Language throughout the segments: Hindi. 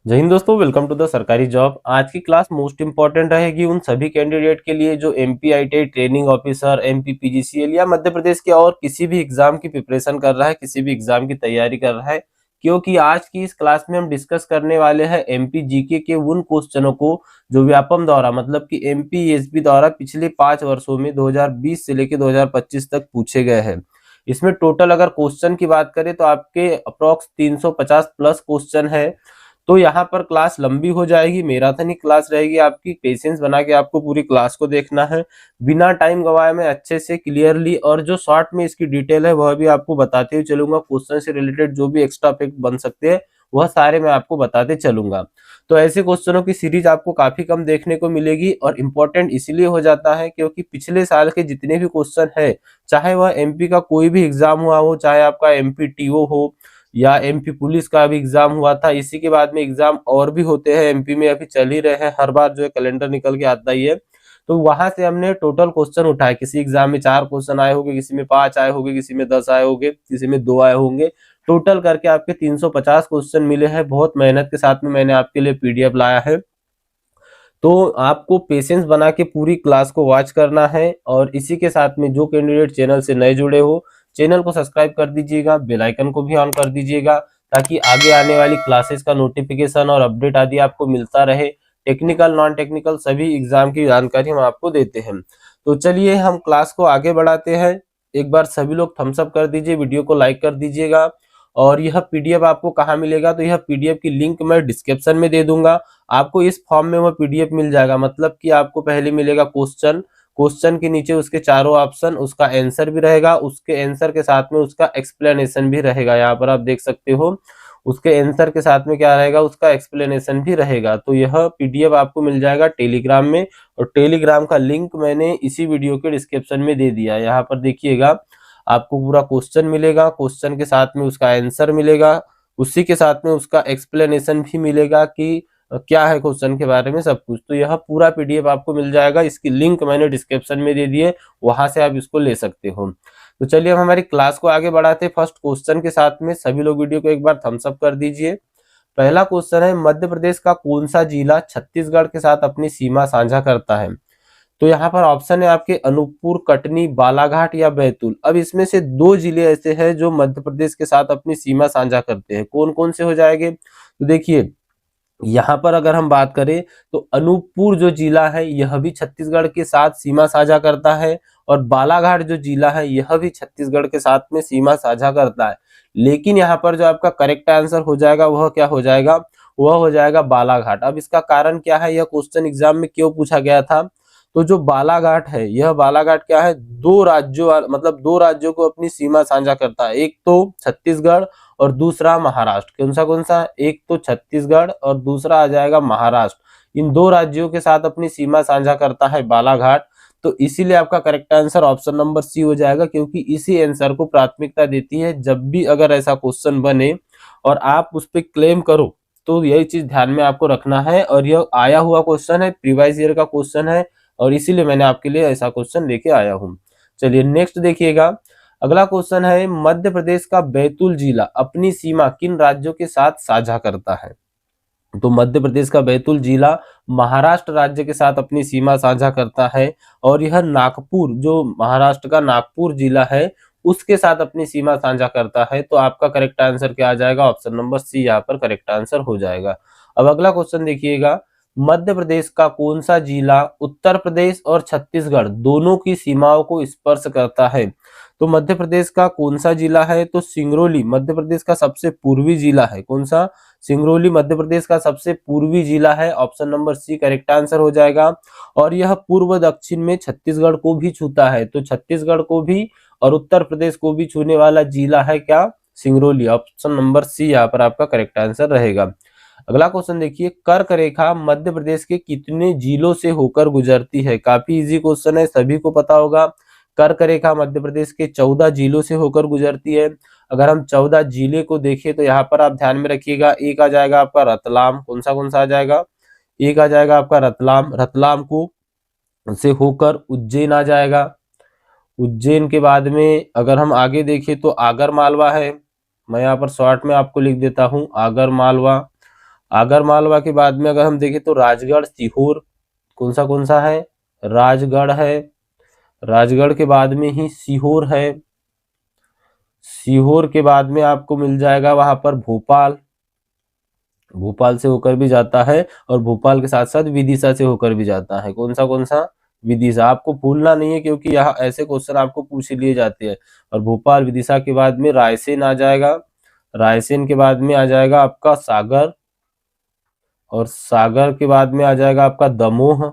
जय हिंद दोस्तों, वेलकम टू द सरकारी जॉब। आज की क्लास मोस्ट इंपॉर्टेंट रहेगी उन सभी कैंडिडेट के लिए जो MP ITI training officer, MP PGCL या मध्य प्रदेश के और किसी भी एग्जाम की प्रिपरेशन कर रहा है, किसी भी एग्जाम की तैयारी कर रहा है। क्योंकि आज की इस क्लास में हम डिस्कस करने वाले हैं एमपी जीके के उन क्वेश्चनों को जो व्यापम द्वारा मतलब कि एमपी एसबी द्वारा पिछले 5 वर्षों में 2020 से लेकर 2025 तक पूछे गए हैं। इसमें टोटल अगर क्वेश्चन की बात करें तो आपके अप्रोक्स 350 प्लस क्वेश्चन है। तो यहाँ पर क्लास लंबी हो जाएगी, मैराथन क्लास रहेगी आपकी। पेशेंस बना के आपको पूरी क्लास को देखना है, बिना टाइम गवाए मैं अच्छे से क्लियरली, और जो शॉर्ट में इसकी डिटेल है वह भी आपको बताते हुए चलूंगा। क्वेश्चन से रिलेटेड जो भी एक्स्ट्रा फैक्ट बन सकते हैं वह सारे मैं आपको बताते चलूंगा। तो ऐसे क्वेश्चनों की सीरीज आपको काफी कम देखने को मिलेगी, और इम्पोर्टेंट इसलिए हो जाता है क्योंकि पिछले साल के जितने भी क्वेश्चन है, चाहे वह एमपी का कोई भी एग्जाम हुआ हो, चाहे आपका एमपी टीओ हो या एमपी पुलिस का भी एग्जाम हुआ था, इसी के बाद में एग्जाम और भी होते हैं एमपी में, अभी चल ही रहे हैं, हर बार जो है कैलेंडर निकल के आता ही है। तो वहां से हमने टोटल क्वेश्चन उठाए। किसी एग्जाम में 4 क्वेश्चन आए होंगे, किसी में 5 आए होंगे, किसी में 10 आए होंगे, किसी में 2 आए होंगे। टोटल करके आपके 350 क्वेश्चन मिले हैं। बहुत मेहनत के साथ में मैंने आपके लिए पीडीएफ लाया है। तो आपको पेशेंस बना के पूरी क्लास को वॉच करना है, और इसी के साथ में जो कैंडिडेट चैनल से नए जुड़े हो, चैनल को सब्सक्राइब कर दीजिएगा, बेल आइकन को भी ऑन कर दीजिएगा, ताकि आगे आने वाली क्लासेस का नोटिफिकेशन और अपडेट आदि आपको मिलता रहे। टेक्निकल नॉन टेक्निकल सभी एग्जाम की जानकारी हम आपको देते हैं। तो चलिए हम क्लास को आगे बढ़ाते हैं। एक बार सभी लोग थम्स अप कर दीजिए, वीडियो को लाइक कर दीजिएगा। और यह पीडीएफ आपको कहाँ मिलेगा, तो यह पीडीएफ की लिंक मैं डिस्क्रिप्शन में दे दूंगा। आपको इस फॉर्म में वह पीडीएफ मिल जाएगा, मतलब कि आपको पहले मिलेगा क्वेश्चन, क्वेश्चन के नीचे उसके चारों ऑप्शन, उसका आंसर भी रहेगा, उसके आंसर के साथ में उसका एक्सप्लेनेशन भी रहेगा। यहाँ पर आप देख सकते हो, उसके आंसर के साथ में क्या रहेगा, उसका एक्सप्लेनेशन भी रहेगा। तो यह पीडीएफ आपको मिल जाएगा टेलीग्राम में, और टेलीग्राम का लिंक मैंने इसी वीडियो के डिस्क्रिप्शन में दे दिया है। यहाँ पर देखिएगा, आपको पूरा क्वेश्चन मिलेगा, क्वेश्चन के साथ में उसका आंसर मिलेगा, उसी के साथ में उसका एक्सप्लेनेशन भी मिलेगा कि क्या है क्वेश्चन के बारे में सब कुछ। तो यह पूरा पीडीएफ आपको मिल जाएगा। इसकी लिंक मैंने डिस्क्रिप्शन में दे दी है, वहां से आप इसको ले सकते हो। तो चलिए हम हमारी क्लास को आगे बढ़ाते हैं फर्स्ट क्वेश्चन के साथ में। सभी लोग वीडियो को एक बार थम्स अप कर दीजिए। पहला क्वेश्चन है, मध्य प्रदेश का कौन सा जिला छत्तीसगढ़ के साथ अपनी सीमा साझा करता है? तो यहाँ पर ऑप्शन है आपके अनूपपुर, कटनी, बालाघाट या बैतूल। अब इसमें से 2 जिले ऐसे हैं जो मध्य प्रदेश के साथ अपनी सीमा साझा करते हैं। कौन कौन से हो जाएंगे? तो देखिए, यहाँ पर अगर हम बात करें तो अनूपपुर जो जिला है यह भी छत्तीसगढ़ के साथ सीमा साझा करता है, और बालाघाट जो जिला है यह भी छत्तीसगढ़ के साथ में सीमा साझा करता है। लेकिन यहाँ पर जो आपका करेक्ट आंसर हो जाएगा वह क्या हो जाएगा, वह हो जाएगा बालाघाट। अब इसका कारण क्या है, यह क्वेश्चन एग्जाम में क्यों पूछा गया था? तो जो बालाघाट है, यह बालाघाट क्या है, 2 राज्यों मतलब 2 राज्यों को अपनी सीमा साझा करता है। एक तो छत्तीसगढ़ और दूसरा महाराष्ट्र। कौन सा? एक तो छत्तीसगढ़ और दूसरा आ जाएगा महाराष्ट्र। इन 2 राज्यों के साथ अपनी सीमा साझा करता है बालाघाट। तो इसीलिए आपका correct answer option number C हो जाएगा, क्योंकि इसी आंसर को प्राथमिकता देती है जब भी अगर ऐसा क्वेश्चन बने और आप उस पर क्लेम करो, तो यही चीज ध्यान में आपको रखना है। और यह आया हुआ क्वेश्चन है, प्रीवियस ईयर का क्वेश्चन है, और इसीलिए मैंने आपके लिए ऐसा क्वेश्चन लेके आया हूँ। चलिए नेक्स्ट देखिएगा। अगला क्वेश्चन है, मध्य प्रदेश का बैतूल जिला अपनी सीमा किन राज्यों के साथ साझा करता है? तो मध्य प्रदेश का बैतूल जिला महाराष्ट्र राज्य के साथ अपनी सीमा साझा करता है, और यह नागपुर, जो महाराष्ट्र का नागपुर जिला है, उसके साथ अपनी सीमा साझा करता है। तो आपका करेक्ट आंसर क्या आ जाएगा? ऑप्शन नंबर सी यहाँ पर करेक्ट आंसर हो जाएगा। अब अगला क्वेश्चन देखिएगा, मध्य प्रदेश का कौन सा जिला उत्तर प्रदेश और छत्तीसगढ़ दोनों की सीमाओं को स्पर्श करता है? तो मध्य प्रदेश का कौन सा जिला है? तो सिंगरौली मध्य प्रदेश का सबसे पूर्वी जिला है। कौन सा? सिंगरौली मध्य प्रदेश का सबसे पूर्वी जिला है। Option number C correct answer हो जाएगा। और यह पूर्व दक्षिण में छत्तीसगढ़ को भी छूता है। तो छत्तीसगढ़ को भी और उत्तर प्रदेश को भी छूने वाला जिला है क्या? सिंगरौली। ऑप्शन नंबर सी यहाँ पर आपका करेक्ट आंसर रहेगा। अगला क्वेश्चन देखिए, कर्क रेखा मध्य प्रदेश के कितने जिलों से होकर गुजरती है? काफी इजी क्वेश्चन है, सभी को पता होगा। कर्क रेखा मध्य प्रदेश के 14 जिलों से होकर गुजरती है। अगर हम 14 जिले को देखें तो यहाँ पर आप ध्यान में रखिएगा, एक आ जाएगा आपका रतलाम। कौन सा आ जाएगा? एक आ जाएगा आपका रतलाम। रतलाम को से होकर उज्जैन आ जाएगा। उज्जैन के बाद में अगर हम आगे देखें तो आगर मालवा है। मैं यहाँ पर शॉर्ट में आपको लिख देता हूँ, आगर मालवा। आगर मालवा के बाद में अगर हम देखें तो राजगढ़, सीहोर, कौन सा है, राजगढ़ है। राजगढ़ के बाद में ही सीहोर है। सीहोर के बाद में आपको मिल जाएगा वहां पर भोपाल, भोपाल से होकर भी जाता है, और भोपाल के साथ साथ विदिशा से होकर भी जाता है। कौन सा, विदिशा। आपको भूलना नहीं है क्योंकि यहाँ ऐसे क्वेश्चन आपको पूछ लिए जाते हैं। और भोपाल विदिशा के बाद में रायसेन आ जाएगा। रायसेन के बाद में आ जाएगा आपका सागर, और सागर के बाद में आ जाएगा आपका दमोह।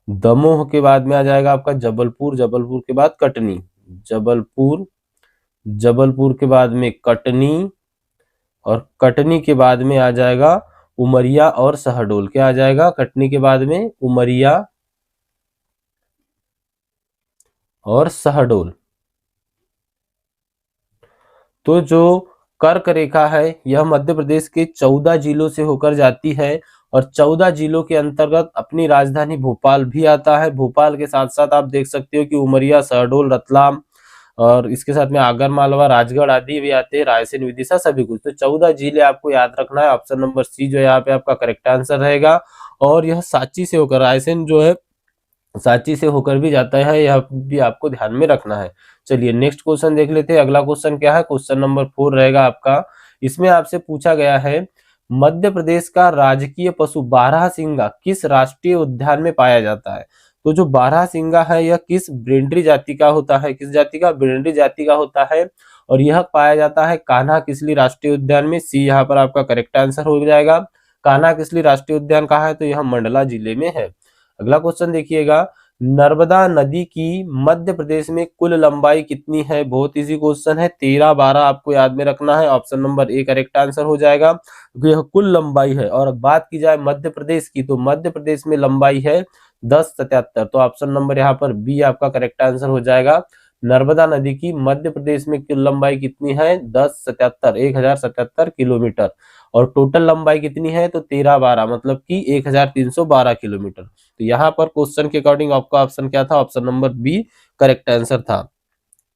दमोह के बाद में आ जाएगा आपका जबलपुर, जबलपुर के बाद कटनी, जबलपुर, जबलपुर के बाद में कटनी, और कटनी के बाद में आ जाएगा उमरिया और शहडोल। क्या आ जाएगा कटनी के बाद में, उमरिया और शहडोल। तो जो कर्क रेखा है यह मध्य प्रदेश के 14 जिलों से होकर जाती है, और 14 जिलों के अंतर्गत अपनी राजधानी भोपाल भी आता है। भोपाल के साथ साथ आप देख सकते हो कि उमरिया, शहडोल, रतलाम, और इसके साथ में आगर मालवा, राजगढ़ आदि भी आते हैं, रायसेन, विदिशा, सभी कुछ। तो 14 जिले आपको याद रखना है। ऑप्शन नंबर सी जो है यहाँ पे आपका करेक्ट आंसर रहेगा। और यह सांची से होकर, रायसेन जो है सांची से होकर भी जाता है, यह भी आपको ध्यान में रखना है। चलिए नेक्स्ट क्वेश्चन देख लेते हैं। अगला क्वेश्चन क्या है, क्वेश्चन नंबर 4 रहेगा आपका। इसमें आपसे पूछा गया है मध्य प्रदेश का राजकीय पशु बारहसिंगा किस राष्ट्रीय उद्यान में पाया जाता है। तो जो बारहसिंगा है यह किस ब्रीडरी जाति का होता है, किस जाति का, ब्रीडरी जाति का होता है, और यह पाया जाता है कान्हा किसली राष्ट्रीय उद्यान में। सी यहाँ पर आपका करेक्ट आंसर हो जाएगा। कान्हा किसली राष्ट्रीय उद्यान कहाँ है, तो यह मंडला जिले में है। अगला क्वेश्चन देखिएगा, नर्मदा नदी की मध्य प्रदेश में कुल लंबाई कितनी है। बहुत इजी क्वेश्चन है, 13-12 आपको याद में रखना है। Option number A correct answer हो जाएगा, क्योंकि यह कुल लंबाई है। और बात की जाए मध्य प्रदेश की, तो मध्य प्रदेश में लंबाई है 1077। तो ऑप्शन नंबर यहाँ पर बी आपका करेक्ट आंसर हो जाएगा। नर्मदा नदी की मध्य प्रदेश में कुल लंबाई कितनी है, 1077 किलोमीटर। और टोटल लंबाई कितनी है, तो 13-12 मतलब कि 1312 किलोमीटर। तो यहाँ पर क्वेश्चन के अकॉर्डिंग आपका ऑप्शन क्या था, option number B correct answer था।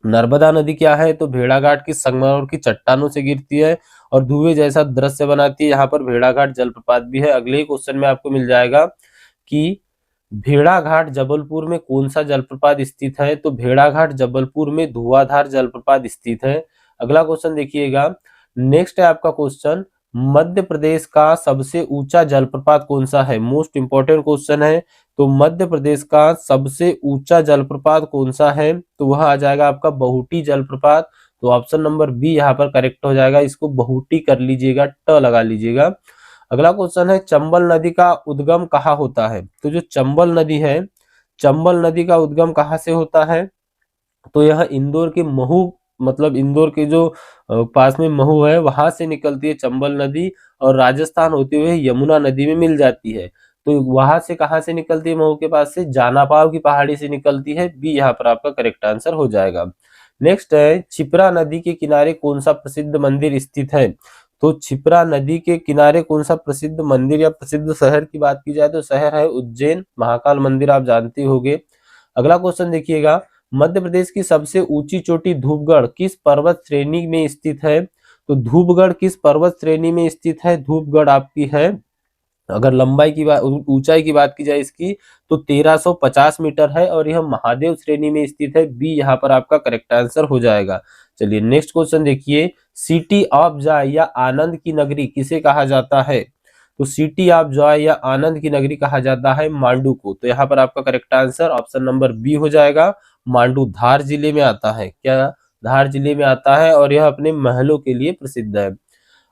नर्मदा नदी क्या है, तो भेड़ाघाट की संगमरमर की चट्टानों से गिरती है और धुएं जैसा दृश्य बनाती है। यहाँ पर भेड़ाघाट जलप्रपात भी है। अगले ही क्वेश्चन में आपको मिल जाएगा कि भेड़ाघाट जबलपुर में कौन सा जलप्रपात स्थित है। तो भेड़ाघाट जबलपुर में धुआंधार जलप्रपात स्थित है। अगला क्वेश्चन देखिएगा, नेक्स्ट है आपका क्वेश्चन, मध्य प्रदेश का सबसे ऊंचा जलप्रपात कौन सा है। मोस्ट इंपॉर्टेंट क्वेश्चन है। तो मध्य प्रदेश का सबसे ऊंचा जलप्रपात कौन सा है, तो वह आ जाएगा आपका बहुटी जलप्रपात। तो ऑप्शन नंबर बी यहाँ पर करेक्ट हो जाएगा। इसको बहुटी कर लीजिएगा, ट लगा लीजिएगा। अगला क्वेश्चन है, चंबल नदी का उद्गम कहाँ होता है। तो जो चंबल नदी है, चंबल नदी का उद्गम कहाँ से होता है, तो यह इंदौर के महू, मतलब इंदौर के जो पास में महू है वहां से निकलती है चंबल नदी, और राजस्थान होते हुए यमुना नदी में मिल जाती है। तो वहां से कहाँ से निकलती है, महू के पास से जानापाव की पहाड़ी से निकलती है। बी यहाँ पर आपका करेक्ट आंसर हो जाएगा। नेक्स्ट है, छिप्रा नदी के किनारे कौन सा प्रसिद्ध मंदिर स्थित है। तो छिप्रा नदी के किनारे कौन सा प्रसिद्ध मंदिर या प्रसिद्ध शहर की बात की जाए तो शहर है उज्जैन। महाकाल मंदिर आप जानते होंगे। अगला क्वेश्चन देखिएगा, मध्य प्रदेश की सबसे ऊंची चोटी धूपगढ़ किस पर्वत श्रेणी में स्थित है। तो धूपगढ़ किस पर्वत श्रेणी में स्थित है, धूपगढ़ आपकी है, अगर लंबाई की बात, ऊंचाई की बात की जाए इसकी, तो 1350 मीटर है, और यह महादेव श्रेणी में स्थित है। बी यहाँ पर आपका करेक्ट आंसर हो जाएगा। चलिए नेक्स्ट क्वेश्चन देखिए, सिटी ऑफ जॉय या आनंद की नगरी किसे कहा जाता है। तो सिटी ऑफ जॉय या आनंद की नगरी कहा जाता है मांडू को। तो यहाँ पर आपका correct answer option number B हो जाएगा। मांडू धार जिले में आता है। क्या, धार जिले में आता है, और यह अपने महलों के लिए प्रसिद्ध है।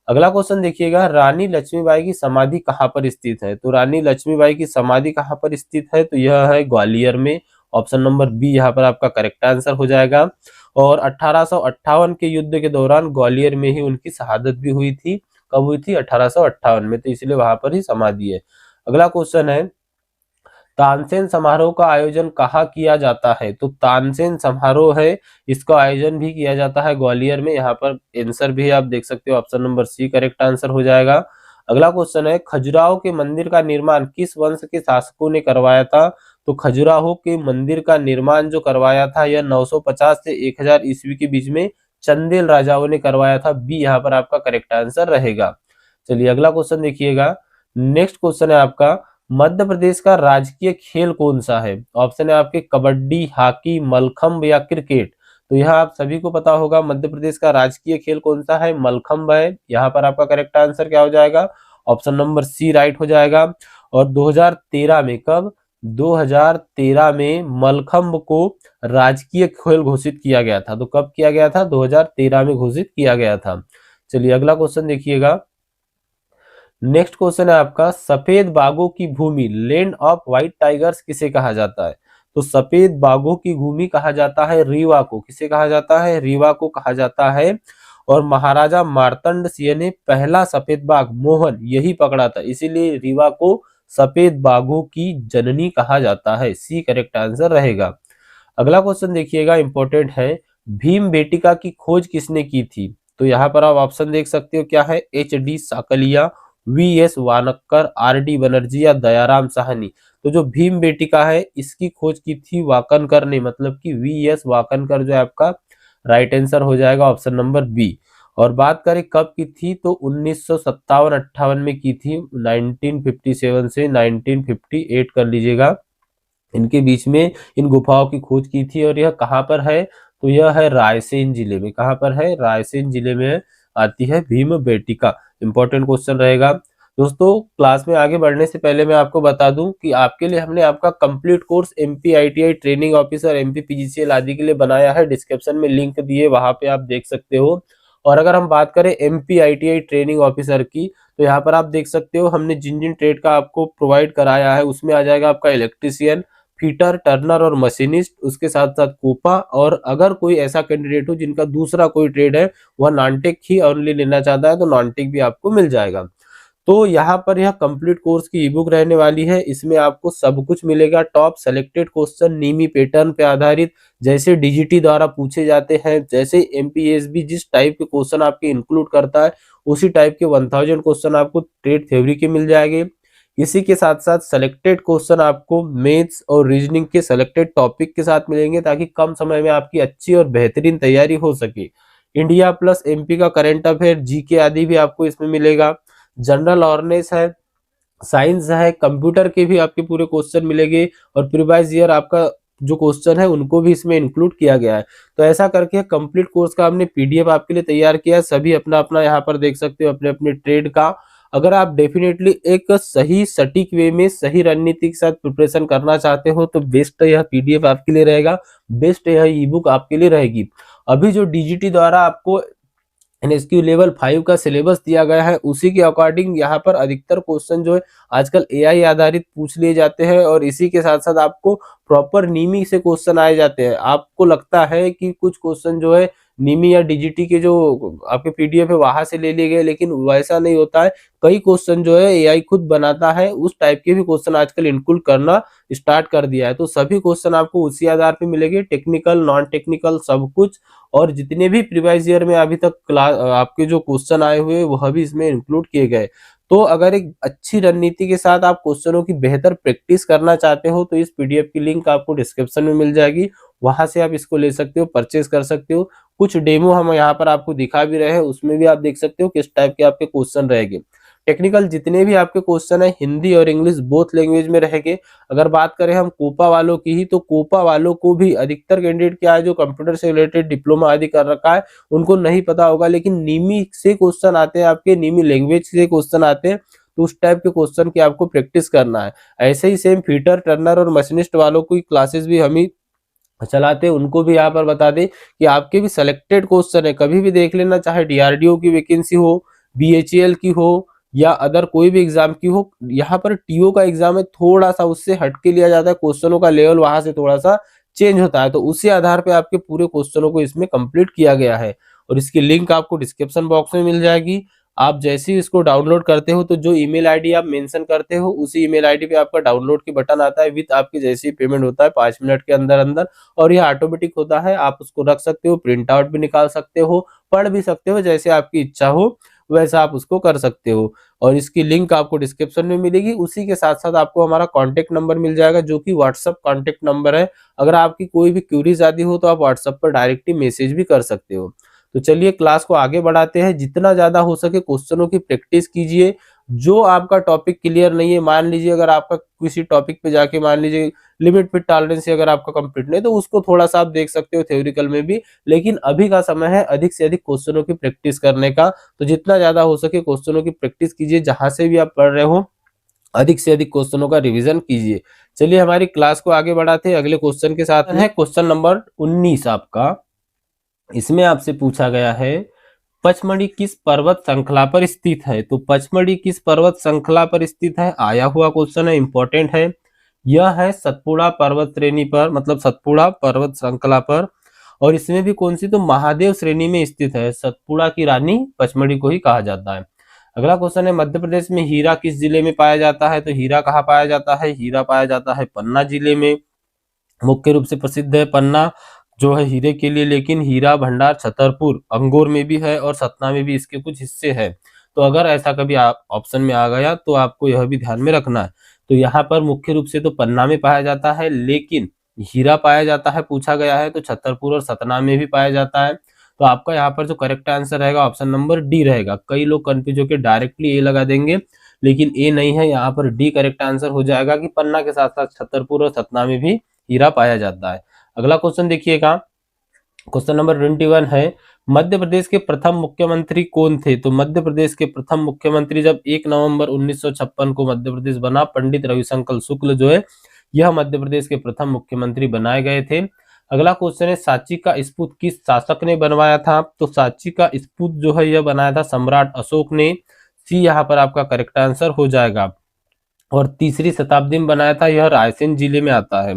अगला क्वेश्चन देखिएगा, रानी लक्ष्मीबाई की समाधि कहाँ पर स्थित है। तो रानी लक्ष्मीबाई की समाधि कहाँ पर स्थित है, तो यह है ग्वालियर में। ऑप्शन नंबर बी यहाँ पर आपका करेक्ट आंसर हो जाएगा। और 1858 के युद्ध के दौरान ग्वालियर में ही उनकी शहादत भी हुई थी। कब हुई थी, 1858 में, तो इसलिए वहां पर ही समाधि है। अगला क्वेश्चन है, तानसेन समारोह का आयोजन कहाँ किया जाता है। तो तानसेन समारोह है, इसका आयोजन भी किया जाता है ग्वालियर में। यहाँ पर आंसर भी आप देख सकते हो, option number C correct answer हो जाएगा। अगला क्वेश्चन है, खजुराहो के मंदिर का निर्माण किस वंश के शासकों ने करवाया था। तो खजुराहो के मंदिर का निर्माण जो करवाया था यह 950 से 1000 ईस्वी के बीच में चंदेल राजाओं ने करवाया था। बी यहाँ पर आपका करेक्ट आंसर रहेगा। चलिए अगला क्वेश्चन देखिएगा। नेक्स्ट क्वेश्चन है आपका, मध्य प्रदेश का राजकीय खेल कौन सा है? ऑप्शन है आपके कबड्डी, हॉकी, मलखंभ या क्रिकेट। तो यह आप सभी को पता होगा, मध्य प्रदेश का राजकीय खेल कौन सा है? मलखंभ है। यहाँ पर आपका करेक्ट आंसर क्या हो जाएगा? ऑप्शन नंबर सी राइट हो जाएगा। और 2013 में, कब? 2013 में मलखंभ को राजकीय खेल घोषित किया गया था। तो कब किया गया था? 2013 में घोषित किया गया था। चलिए अगला क्वेश्चन देखिएगा। नेक्स्ट क्वेश्चन है आपका, सफेद बाघों की भूमि लैंड ऑफ व्हाइट टाइगर्स किसे कहा जाता है? तो सफेद बाघों की भूमि कहा जाता है रीवा को। किसे कहा जाता है? रीवा को कहा जाता है। और महाराजा मार्तंड सिंह ने पहला सफेद बाघ मोहन यही पकड़ा था, इसीलिए रीवा को सफेद बाघों की जननी कहा जाता है। सी करेक्ट आंसर रहेगा। अगला क्वेश्चन देखिएगा, इंपॉर्टेंट है। भीम बेटिका की खोज किसने की थी? तो यहाँ पर आप ऑप्शन देख सकते हो, क्या है? HD Sankalia, VS वानक्कर, RD Banerjee या दयाराम साहनी। तो जो भीम बेटिका है इसकी खोज की थी वाकनकर ने, मतलब कि VS वाकनकर जो है आपका राइट आंसर हो जाएगा, ऑप्शन नंबर बी। और बात करें कब की थी, तो 1957-58 में की थी, 1957 से 1958 कर लीजिएगा, इनके बीच में इन गुफाओं की खोज की थी। और यह कहाँ पर है? तो यह है रायसेन जिले में। कहाँ पर है? रायसेन जिले में आती है भीम बेटिका। इंपॉर्टेंट क्वेश्चन रहेगा। दोस्तों क्लास में आगे बढ़ने से पहले मैं आपको बता दूं कि आपके लिए हमने आपका complete course MP ITI training officer, MP PGCL आदि के लिए बनाया है। डिस्क्रिप्शन में लिंक दिए, वहां पे आप देख सकते हो। और अगर हम बात करें MP ITI ट्रेनिंग ऑफिसर की, तो यहाँ पर आप देख सकते हो हमने जिन जिन ट्रेड का आपको प्रोवाइड कराया है उसमें आ जाएगा आपका इलेक्ट्रीशियन, फीटर, टर्नर और मशीनिस्ट, उसके साथ साथ कोपा। और अगर कोई ऐसा कैंडिडेट हो जिनका दूसरा कोई ट्रेड है, वह नॉनटेक ही ओनली लेना चाहता है, तो नॉनटेक भी आपको मिल जाएगा। तो यहाँ पर यह कंप्लीट कोर्स की ई बुक रहने वाली है। इसमें आपको सब कुछ मिलेगा। टॉप सेलेक्टेड क्वेश्चन नीमी पैटर्न पे आधारित, जैसे DGT द्वारा पूछे जाते हैं, जैसे MPSB जिस टाइप के क्वेश्चन आपके इंक्लूड करता है, उसी टाइप के 1000 क्वेश्चन आपको ट्रेड थ्योरी के मिल जाएंगे। इसी के साथ साथ सेलेक्टेड क्वेश्चन आपको मैथ्स और रीजनिंग के सेलेक्टेड टॉपिक के साथ मिलेंगे, ताकि कम समय में आपकी अच्छी और बेहतरीन तैयारी हो सके। इंडिया प्लस MP का करंट अफेयर, GK आदि भी आपको इसमें मिलेगा। जनरल अवेयरनेस है, साइंस है, कंप्यूटर के भी आपके पूरे क्वेश्चन मिलेंगे। और प्रीवियस ईयर आपका जो क्वेश्चन है उनको भी इसमें इंक्लूड किया गया है। तो ऐसा करके कंप्लीट कोर्स का हमने PDF आपके लिए तैयार किया है। सभी अपना अपना यहाँ पर देख सकते हो अपने अपने ट्रेड का। अगर आप डेफिनेटली एक सही सटीक वे में सही रणनीति के साथ प्रिपरेशन करना चाहते हो, तो बेस्ट यह PDF आपके लिए रहेगा, बेस्ट यह ई बुक आपके लिए रहेगी। अभी जो DGT द्वारा आपको NSQ लेवल 5 का सिलेबस दिया गया है, उसी के अकॉर्डिंग यहाँ पर अधिकतर क्वेश्चन जो है आजकल AI आधारित पूछ लिए जाते हैं। और इसी के साथ साथ आपको प्रॉपर नीमी से क्वेश्चन आए जाते हैं। आपको लगता है कि कुछ क्वेश्चन जो है नीमी या DGT के जो आपके PDF है वहां से ले लिए गए, लेकिन वैसा नहीं होता है। कई क्वेश्चन जो है AI खुद बनाता है, उस टाइप के भी क्वेश्चन आजकल इंक्लूड करना स्टार्ट कर दिया है। तो सभी क्वेश्चन आपको उसी आधार पे मिलेंगे, टेक्निकल, नॉन टेक्निकल, सब कुछ। और जितने भी प्रीवियस ईयर में अभी तक क्लास आपके जो क्वेश्चन आए हुए वह भी इसमें इंक्लूड किए गए। तो अगर एक अच्छी रणनीति के साथ आप क्वेश्चनों की बेहतर प्रैक्टिस करना चाहते हो, तो इस PDF की लिंक आपको डिस्क्रिप्शन में मिल जाएगी, वहां से आप इसको ले सकते हो, परचेज कर सकते हो। कुछ डेमो हम यहाँ पर आपको दिखा भी रहे हैं, उसमें भी आप देख सकते हो किस टाइप के आपके क्वेश्चन रहेंगे। टेक्निकल जितने भी आपके क्वेश्चन है हिंदी और इंग्लिश बोथ लैंग्वेज में रहेंगे। अगर बात करें हम कोपा वालों की ही, तो कोपा वालों को भी अधिकतर कैंडिडेट क्या है जो कंप्यूटर से रिलेटेड डिप्लोमा आदि कर रखा है, उनको नहीं पता होगा, लेकिन नीमी से क्वेश्चन आते हैं, आपके नीमी लैंग्वेज से क्वेश्चन आते हैं, तो उस टाइप के क्वेश्चन की आपको प्रैक्टिस करना है। ऐसे ही सेम फीटर, टर्नर और मशीनिस्ट वालों की क्लासेस भी हम ही चलाते हैं, उनको भी यहाँ पर बता दें कि आपके भी सिलेक्टेड क्वेश्चन है, कभी भी देख लेना, चाहे DRDO की वैकेंसी हो, BHEL की हो या अदर कोई भी एग्जाम की हो। यहाँ पर TO का एग्जाम है, थोड़ा सा उससे हटके लिया जाता है, क्वेश्चनों का लेवल वहां से थोड़ा सा चेंज होता है, तो उसी आधार पे आपके पूरे क्वेश्चनों को इसमें कंप्लीट किया गया है। और इसकी लिंक आपको डिस्क्रिप्शन बॉक्स में मिल जाएगी। आप जैसे ही इसको डाउनलोड करते हो, तो जो ईमेल आईडी आप मेंशन करते हो उसी ईमेल आईडी पे आपका डाउनलोड की बटन आता है, विद आपकी जैसे ही पेमेंट होता है 5 मिनट के अंदर अंदर। और यह ऑटोमेटिक होता है, आप उसको रख सकते हो, प्रिंट आउट भी निकाल सकते हो, पढ़ भी सकते हो, जैसे आपकी इच्छा हो वैसा आप उसको कर सकते हो। और इसकी लिंक आपको डिस्क्रिप्शन में मिलेगी। उसी के साथ साथ आपको हमारा कॉन्टेक्ट नंबर मिल जाएगा, जो कि व्हाट्सअप कॉन्टेक्ट नंबर है। अगर आपकी कोई भी क्यूरीज आदि हो, तो आप व्हाट्सअप पर डायरेक्टली मैसेज भी कर सकते हो। तो चलिए क्लास को आगे बढ़ाते हैं। जितना ज्यादा हो सके क्वेश्चनों की प्रैक्टिस कीजिए। जो आपका टॉपिक क्लियर नहीं है, मान लीजिए अगर आपका किसी टॉपिक पे जाके मान लीजिए लिमिट फिट टॉलरेंस अगर आपका कंप्लीट नहीं, तो उसको थोड़ा सा आप देख सकते हो थ्योरिकल में भी। लेकिन अभी का समय है अधिक से अधिक क्वेश्चनों की प्रैक्टिस करने का। तो जितना ज्यादा हो सके क्वेश्चनों की प्रैक्टिस कीजिए, जहां से भी आप पढ़ रहे हो अधिक से अधिक क्वेश्चनों का रिवीजन कीजिए। चलिए हमारी क्लास को आगे बढ़ाते हैं अगले क्वेश्चन के साथ है क्वेश्चन नंबर 19 आपका। इसमें आपसे पूछा गया है पचमढ़ी किस पर्वत श्रृंखला पर स्थित है। तो पचमढ़ी किस पर्वत श्रृंखला पर स्थित है, आया हुआ क्वेश्चन है, इंपॉर्टेंट है। यह है सतपुड़ा पर्वत श्रेणी पर, मतलब सतपुड़ा पर्वत श्रृंखला पर। और इसमें भी कौन सी, तो महादेव श्रेणी में स्थित है। सतपुड़ा की रानी पचमढ़ी को ही कहा जाता है। अगला क्वेश्चन है मध्य प्रदेश में हीरा किस जिले में पाया जाता है। तो हीरा कहाँ पाया जाता है, हीरा पाया जाता है पन्ना जिले में। मुख्य रूप से प्रसिद्ध है पन्ना जो है हीरे के लिए, लेकिन हीरा भंडार छतरपुर अंगूर में भी है और सतना में भी इसके कुछ हिस्से हैं। तो अगर ऐसा कभी ऑप्शन में आ गया तो आपको यह भी ध्यान में रखना है। तो यहाँ पर मुख्य रूप से तो पन्ना में पाया जाता है, लेकिन हीरा पाया जाता है पूछा गया है तो छतरपुर और सतना में भी पाया जाता है। तो आपका यहाँ पर जो करेक्ट आंसर रहेगा ऑप्शन नंबर डी रहेगा। कई लोग कंफ्यूज होकर डायरेक्टली ए लगा देंगे, लेकिन ए नहीं है, यहाँ पर डी करेक्ट आंसर हो जाएगा कि पन्ना के साथ साथ छतरपुर और सतना में भी हीरा पाया जाता है। अगला क्वेश्चन देखिएगा, क्वेश्चन नंबर 21 है मध्य प्रदेश के प्रथम मुख्यमंत्री कौन थे। तो मध्य प्रदेश के प्रथम मुख्यमंत्री जब 1 नवंबर 1956 को मध्य प्रदेश बना, पंडित रविशंकर शुक्ल जो है यह मध्य प्रदेश के प्रथम मुख्यमंत्री बनाए गए थे। अगला क्वेश्चन है सांची का स्तूप किस शासक ने बनवाया था। तो सांची का स्तूप जो है यह बनाया था सम्राट अशोक ने। सी यहाँ पर आपका करेक्ट आंसर हो जाएगा। और तीसरी शताब्दी में बनाया था, यह रायसेन जिले में आता है।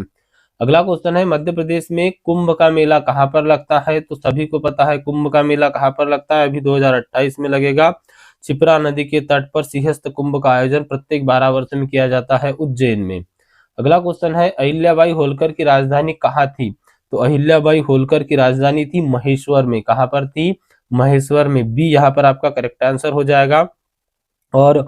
अगला क्वेश्चन है मध्य प्रदेश में कुंभ का मेला कहाँ पर लगता है। तो सभी को पता है कुंभ का मेला कहाँ पर लगता है, अभी 2028 में लगेगा। क्षिप्रा नदी के तट पर सिंहस्थ कुंभ का आयोजन प्रत्येक 12 वर्ष में किया जाता है उज्जैन में। अगला क्वेश्चन है अहिल्याबाई होलकर की राजधानी कहाँ थी। तो अहिल्याबाई होलकर की राजधानी थी महेश्वर में। कहाँ पर थी, महेश्वर में। बी यहाँ पर आपका करेक्ट आंसर हो जाएगा। और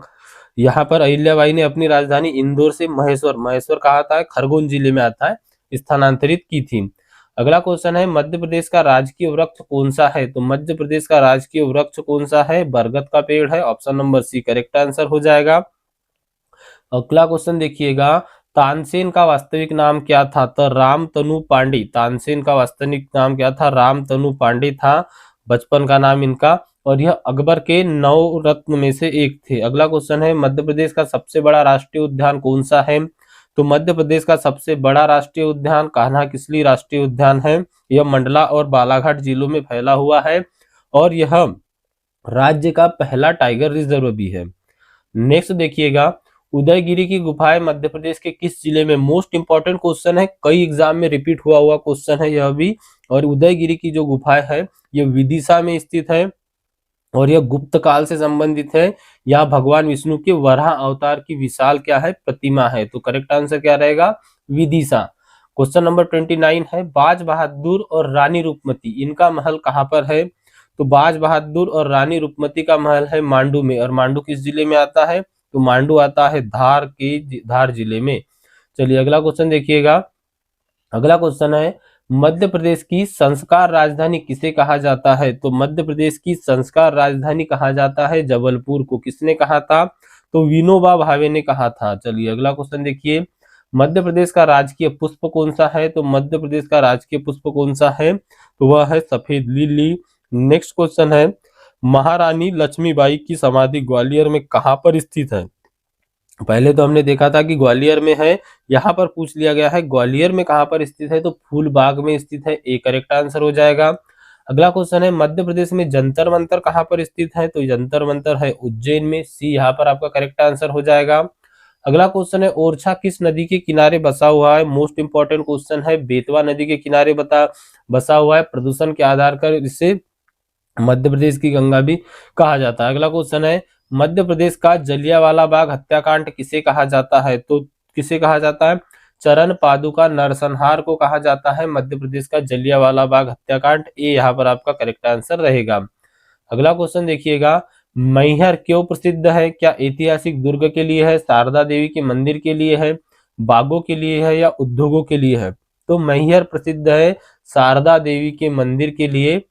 यहाँ पर अहिल्याबाई ने अपनी राजधानी इंदौर से महेश्वर, महेश्वर कहा था खरगोन जिले में आता है, स्थानांतरित की थी। अगला क्वेश्चन है मध्य प्रदेश का राजकीय वृक्ष कौन सा है। तो मध्य प्रदेश का राजकीय वृक्ष कौन सा है, बरगद का पेड़ है। Option number C correct answer हो जाएगा। अगला क्वेश्चन देखिएगा, तानसेन का वास्तविक नाम क्या था। तो रामतनु पांडे, तानसेन का वास्तविक नाम क्या था, रामतनु पांडे था बचपन का नाम इनका। और यह अकबर के 9 रत्न में से एक थे। अगला क्वेश्चन है मध्य प्रदेश का सबसे बड़ा राष्ट्रीय उद्यान कौन सा है। तो मध्य प्रदेश का सबसे बड़ा राष्ट्रीय उद्यान कान्हा किसली राष्ट्रीय उद्यान है। यह मंडला और बालाघाट जिलों में फैला हुआ है और यह राज्य का पहला टाइगर रिजर्व भी है। नेक्स्ट देखिएगा, उदयगिरी की गुफाएं मध्य प्रदेश के किस जिले में। मोस्ट इंपॉर्टेंट क्वेश्चन है, कई एग्जाम में रिपीट हुआ क्वेश्चन है यह भी। और उदयगिरी की जो गुफाएं है यह विदिशा में स्थित है और यह गुप्त काल से संबंधित है। यहाँ भगवान विष्णु के वराह अवतार की विशाल क्या है, प्रतिमा है। तो करेक्ट आंसर क्या रहेगा, विदिशा। क्वेश्चन नंबर 29 है बाज बहादुर और रानी रूपमती इनका महल कहाँ पर है। तो बाज बहादुर और रानी रूपमती का महल है मांडू में। और मांडू किस जिले में आता है, तो मांडू आता है धार जिले में। चलिए अगला क्वेश्चन देखिएगा। अगला क्वेश्चन है मध्य प्रदेश की संस्कार राजधानी किसे कहा जाता है। तो मध्य प्रदेश की संस्कार राजधानी कहा जाता है जबलपुर को। किसने कहा था, तो विनोबा भावे ने कहा था। चलिए अगला क्वेश्चन देखिए, मध्य प्रदेश का राजकीय पुष्प कौन सा है। तो मध्य प्रदेश का राजकीय पुष्प कौन सा है, तो वह है सफेद लिली। नेक्स्ट क्वेश्चन है महारानी लक्ष्मीबाई की समाधि ग्वालियर में कहां पर स्थित है। पहले तो हमने देखा था कि ग्वालियर में है, यहाँ पर पूछ लिया गया है ग्वालियर में कहां पर स्थित है, तो फूलबाग में स्थित है। ए करेक्ट आंसर हो जाएगा। अगला क्वेश्चन है मध्य प्रदेश में जंतर मंतर कहां पर स्थित है। तो जंतर मंतर है उज्जैन में। सी यहाँ पर आपका करेक्ट आंसर हो जाएगा। अगला क्वेश्चन है ओरछा किस नदी के किनारे बसा हुआ है। मोस्ट इंपॉर्टेंट क्वेश्चन है, बेतवा नदी के किनारे बसा हुआ है। प्रदूषण के आधार पर इसे मध्य प्रदेश की गंगा भी कहा जाता है। अगला क्वेश्चन है मध्य प्रदेश का जलियांवाला बाग हत्याकांड किसे कहा जाता है। तो किसे कहा जाता है, चरण पादुका नरसंहार को कहा जाता है मध्य प्रदेश का जलियांवाला बाग हत्याकांड। ए यहाँ पर आपका करेक्ट आंसर रहेगा। अगला क्वेश्चन देखिएगा, मैहर क्यों प्रसिद्ध है। क्या ऐतिहासिक दुर्ग के लिए है, शारदा देवी के मंदिर के लिए है, बागों के लिए है या उद्योगों के लिए है। तो मैहर प्रसिद्ध है शारदा देवी के मंदिर के लिए।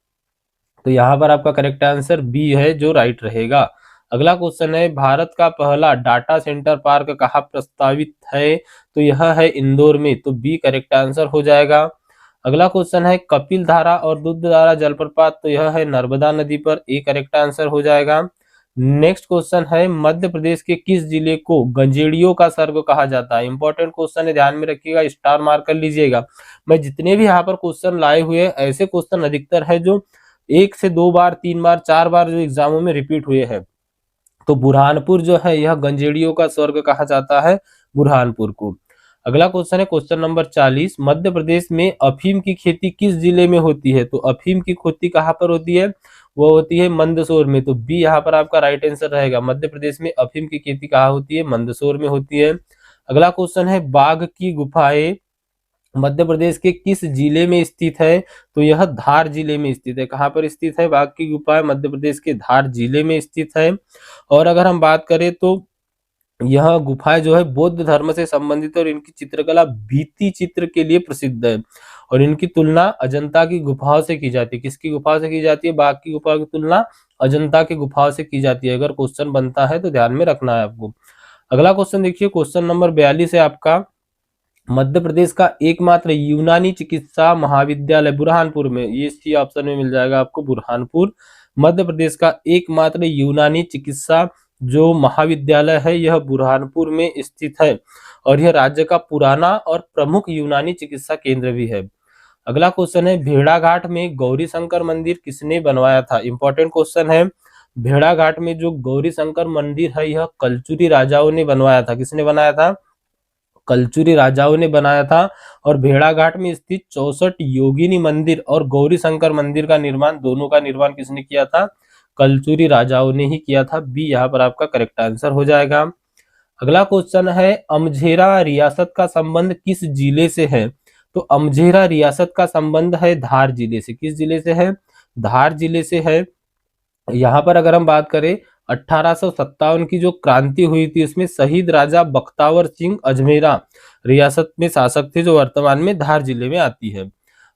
तो यहाँ पर आपका करेक्ट आंसर बी है जो राइट रहेगा। अगला क्वेश्चन है, भारत का पहला डाटा सेंटर पार्क कहाँ प्रस्तावित है? तो यह है इंदौर में, तो बी करेक्ट आंसर हो जाएगा। अगला क्वेश्चन है, कपिल धारा और दुधधारा जलप्रपात, तो यह है नर्मदा नदी पर, ए करेक्ट आंसर हो जाएगा। नेक्स्ट क्वेश्चन है, मध्य प्रदेश के किस जिले को गंजेड़ियों का स्वर्ग कहा जाता है? इंपॉर्टेंट क्वेश्चन है, ध्यान में रखिएगा, स्टार मार्क कर लीजिएगा। मैं जितने भी यहाँ पर क्वेश्चन लाए हुए हैं, ऐसे क्वेश्चन अधिकतर है जो 1 से 2 बार 3 बार 4 बार जो एग्जामों में रिपीट हुए हैं। तो बुरहानपुर जो है यह गंजेड़ियों का स्वर्ग कहा जाता है, बुरहानपुर को। अगला क्वेश्चन है क्वेश्चन नंबर 40, मध्य प्रदेश में अफीम की खेती किस जिले में होती है? तो अफीम की खेती कहाँ पर होती है? वो होती है मंदसौर में, तो बी यहाँ पर आपका राइट आंसर रहेगा। मध्य प्रदेश में अफीम की खेती कहाँ होती है? मंदसौर में होती है। अगला क्वेश्चन है, बाघ की गुफाएं मध्य प्रदेश के किस जिले में स्थित है? तो यह धार जिले में स्थित है। कहाँ पर स्थित है बाघ की गुफाएं? मध्य प्रदेश के धार जिले में स्थित है। और अगर हम बात करें तो यह गुफाएं जो है बौद्ध धर्म से संबंधित और इनकी चित्रकला भित्ति चित्र के लिए प्रसिद्ध है। और इनकी तुलना अजंता की गुफाओं से की जाती है। किसकी गुफाओं से की जाती है? बाघ की गुफाओं की तुलना अजंता की गुफाओं से की जाती है। अगर क्वेश्चन बनता है तो ध्यान में रखना है आपको। अगला क्वेश्चन देखिए, क्वेश्चन नंबर 42 है आपका, मध्य प्रदेश का एकमात्र यूनानी चिकित्सा महाविद्यालय बुरहानपुर में, ये सी ऑप्शन में मिल जाएगा आपको, बुरहानपुर। मध्य प्रदेश का एकमात्र यूनानी चिकित्सा जो महाविद्यालय है यह बुरहानपुर में स्थित है और यह राज्य का पुराना और प्रमुख यूनानी चिकित्सा केंद्र भी है। अगला क्वेश्चन है, भेड़ाघाट में गौरी शंकर मंदिर किसने बनवाया था? इंपॉर्टेंट क्वेश्चन है। भेड़ाघाट में जो गौरी शंकर मंदिर है यह कलचुरी राजाओं ने बनवाया था। किसने बनाया था? कलचुरी राजाओं ने बनाया था। और भेड़ाघाट में स्थित 64 योगिनी मंदिर और गौरी शंकर मंदिर का निर्माण, दोनों का निर्माण किसने किया था? कलचुरी राजाओं ने ही किया था। बी यहाँ पर आपका करेक्ट आंसर हो जाएगा। अगला क्वेश्चन है, अमझेरा रियासत का संबंध किस जिले से है? तो अमझेरा रियासत का संबंध है धार जिले से। किस जिले से है? धार जिले से है। यहाँ पर अगर हम बात करें 1857 की जो क्रांति हुई थी उसमें शहीद राजा बख्तावर सिंह अजमेरा रियासत में शासक थे, जो वर्तमान में धार जिले में आती है।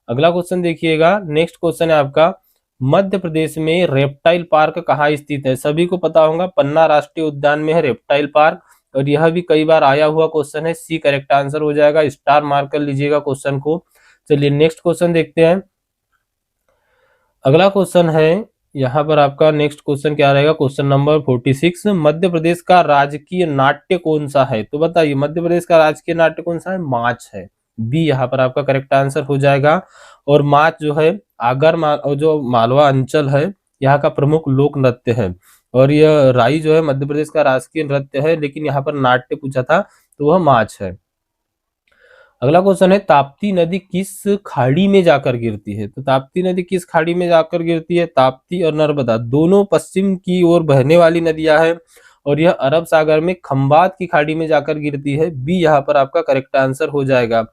अगला क्वेश्चन देखिएगा, नेक्स्ट क्वेश्चन है आपका, मध्य प्रदेश में रेप्टाइल पार्क कहाँ स्थित है? सभी को पता होगा, पन्ना राष्ट्रीय उद्यान में है रेप्टाइल पार्क। और यह भी कई बार आया हुआ क्वेश्चन है, सी करेक्ट आंसर हो जाएगा। स्टार मार्क कर लीजिएगा क्वेश्चन को। चलिए नेक्स्ट क्वेश्चन देखते हैं। अगला क्वेश्चन है यहाँ पर आपका, नेक्स्ट क्वेश्चन क्या रहेगा? क्वेश्चन नंबर 46, मध्य प्रदेश का राजकीय नाट्य कौन सा है? तो बताइए, मध्य प्रदेश का राजकीय नाट्य कौन सा है? माच है। बी यहाँ पर आपका करेक्ट आंसर हो जाएगा। और माच जो है और जो मालवा अंचल है यहाँ का प्रमुख लोक नृत्य है। और यह राई जो है मध्य प्रदेश का राजकीय नृत्य है, लेकिन यहाँ पर नाट्य पूछा था तो वह माच है। अगला क्वेश्चन है, ताप्ती नदी किस खाड़ी में जाकर गिरती है? तो ताप्ती नदी किस खाड़ी में जाकर गिरती है? ताप्ती और नर्मदा दोनों पश्चिम की ओर बहने वाली नदियां हैं और यह अरब सागर में खंबात की खाड़ी में जाकर गिरती है। बी यहाँ पर आपका करेक्ट आंसर हो जाएगा।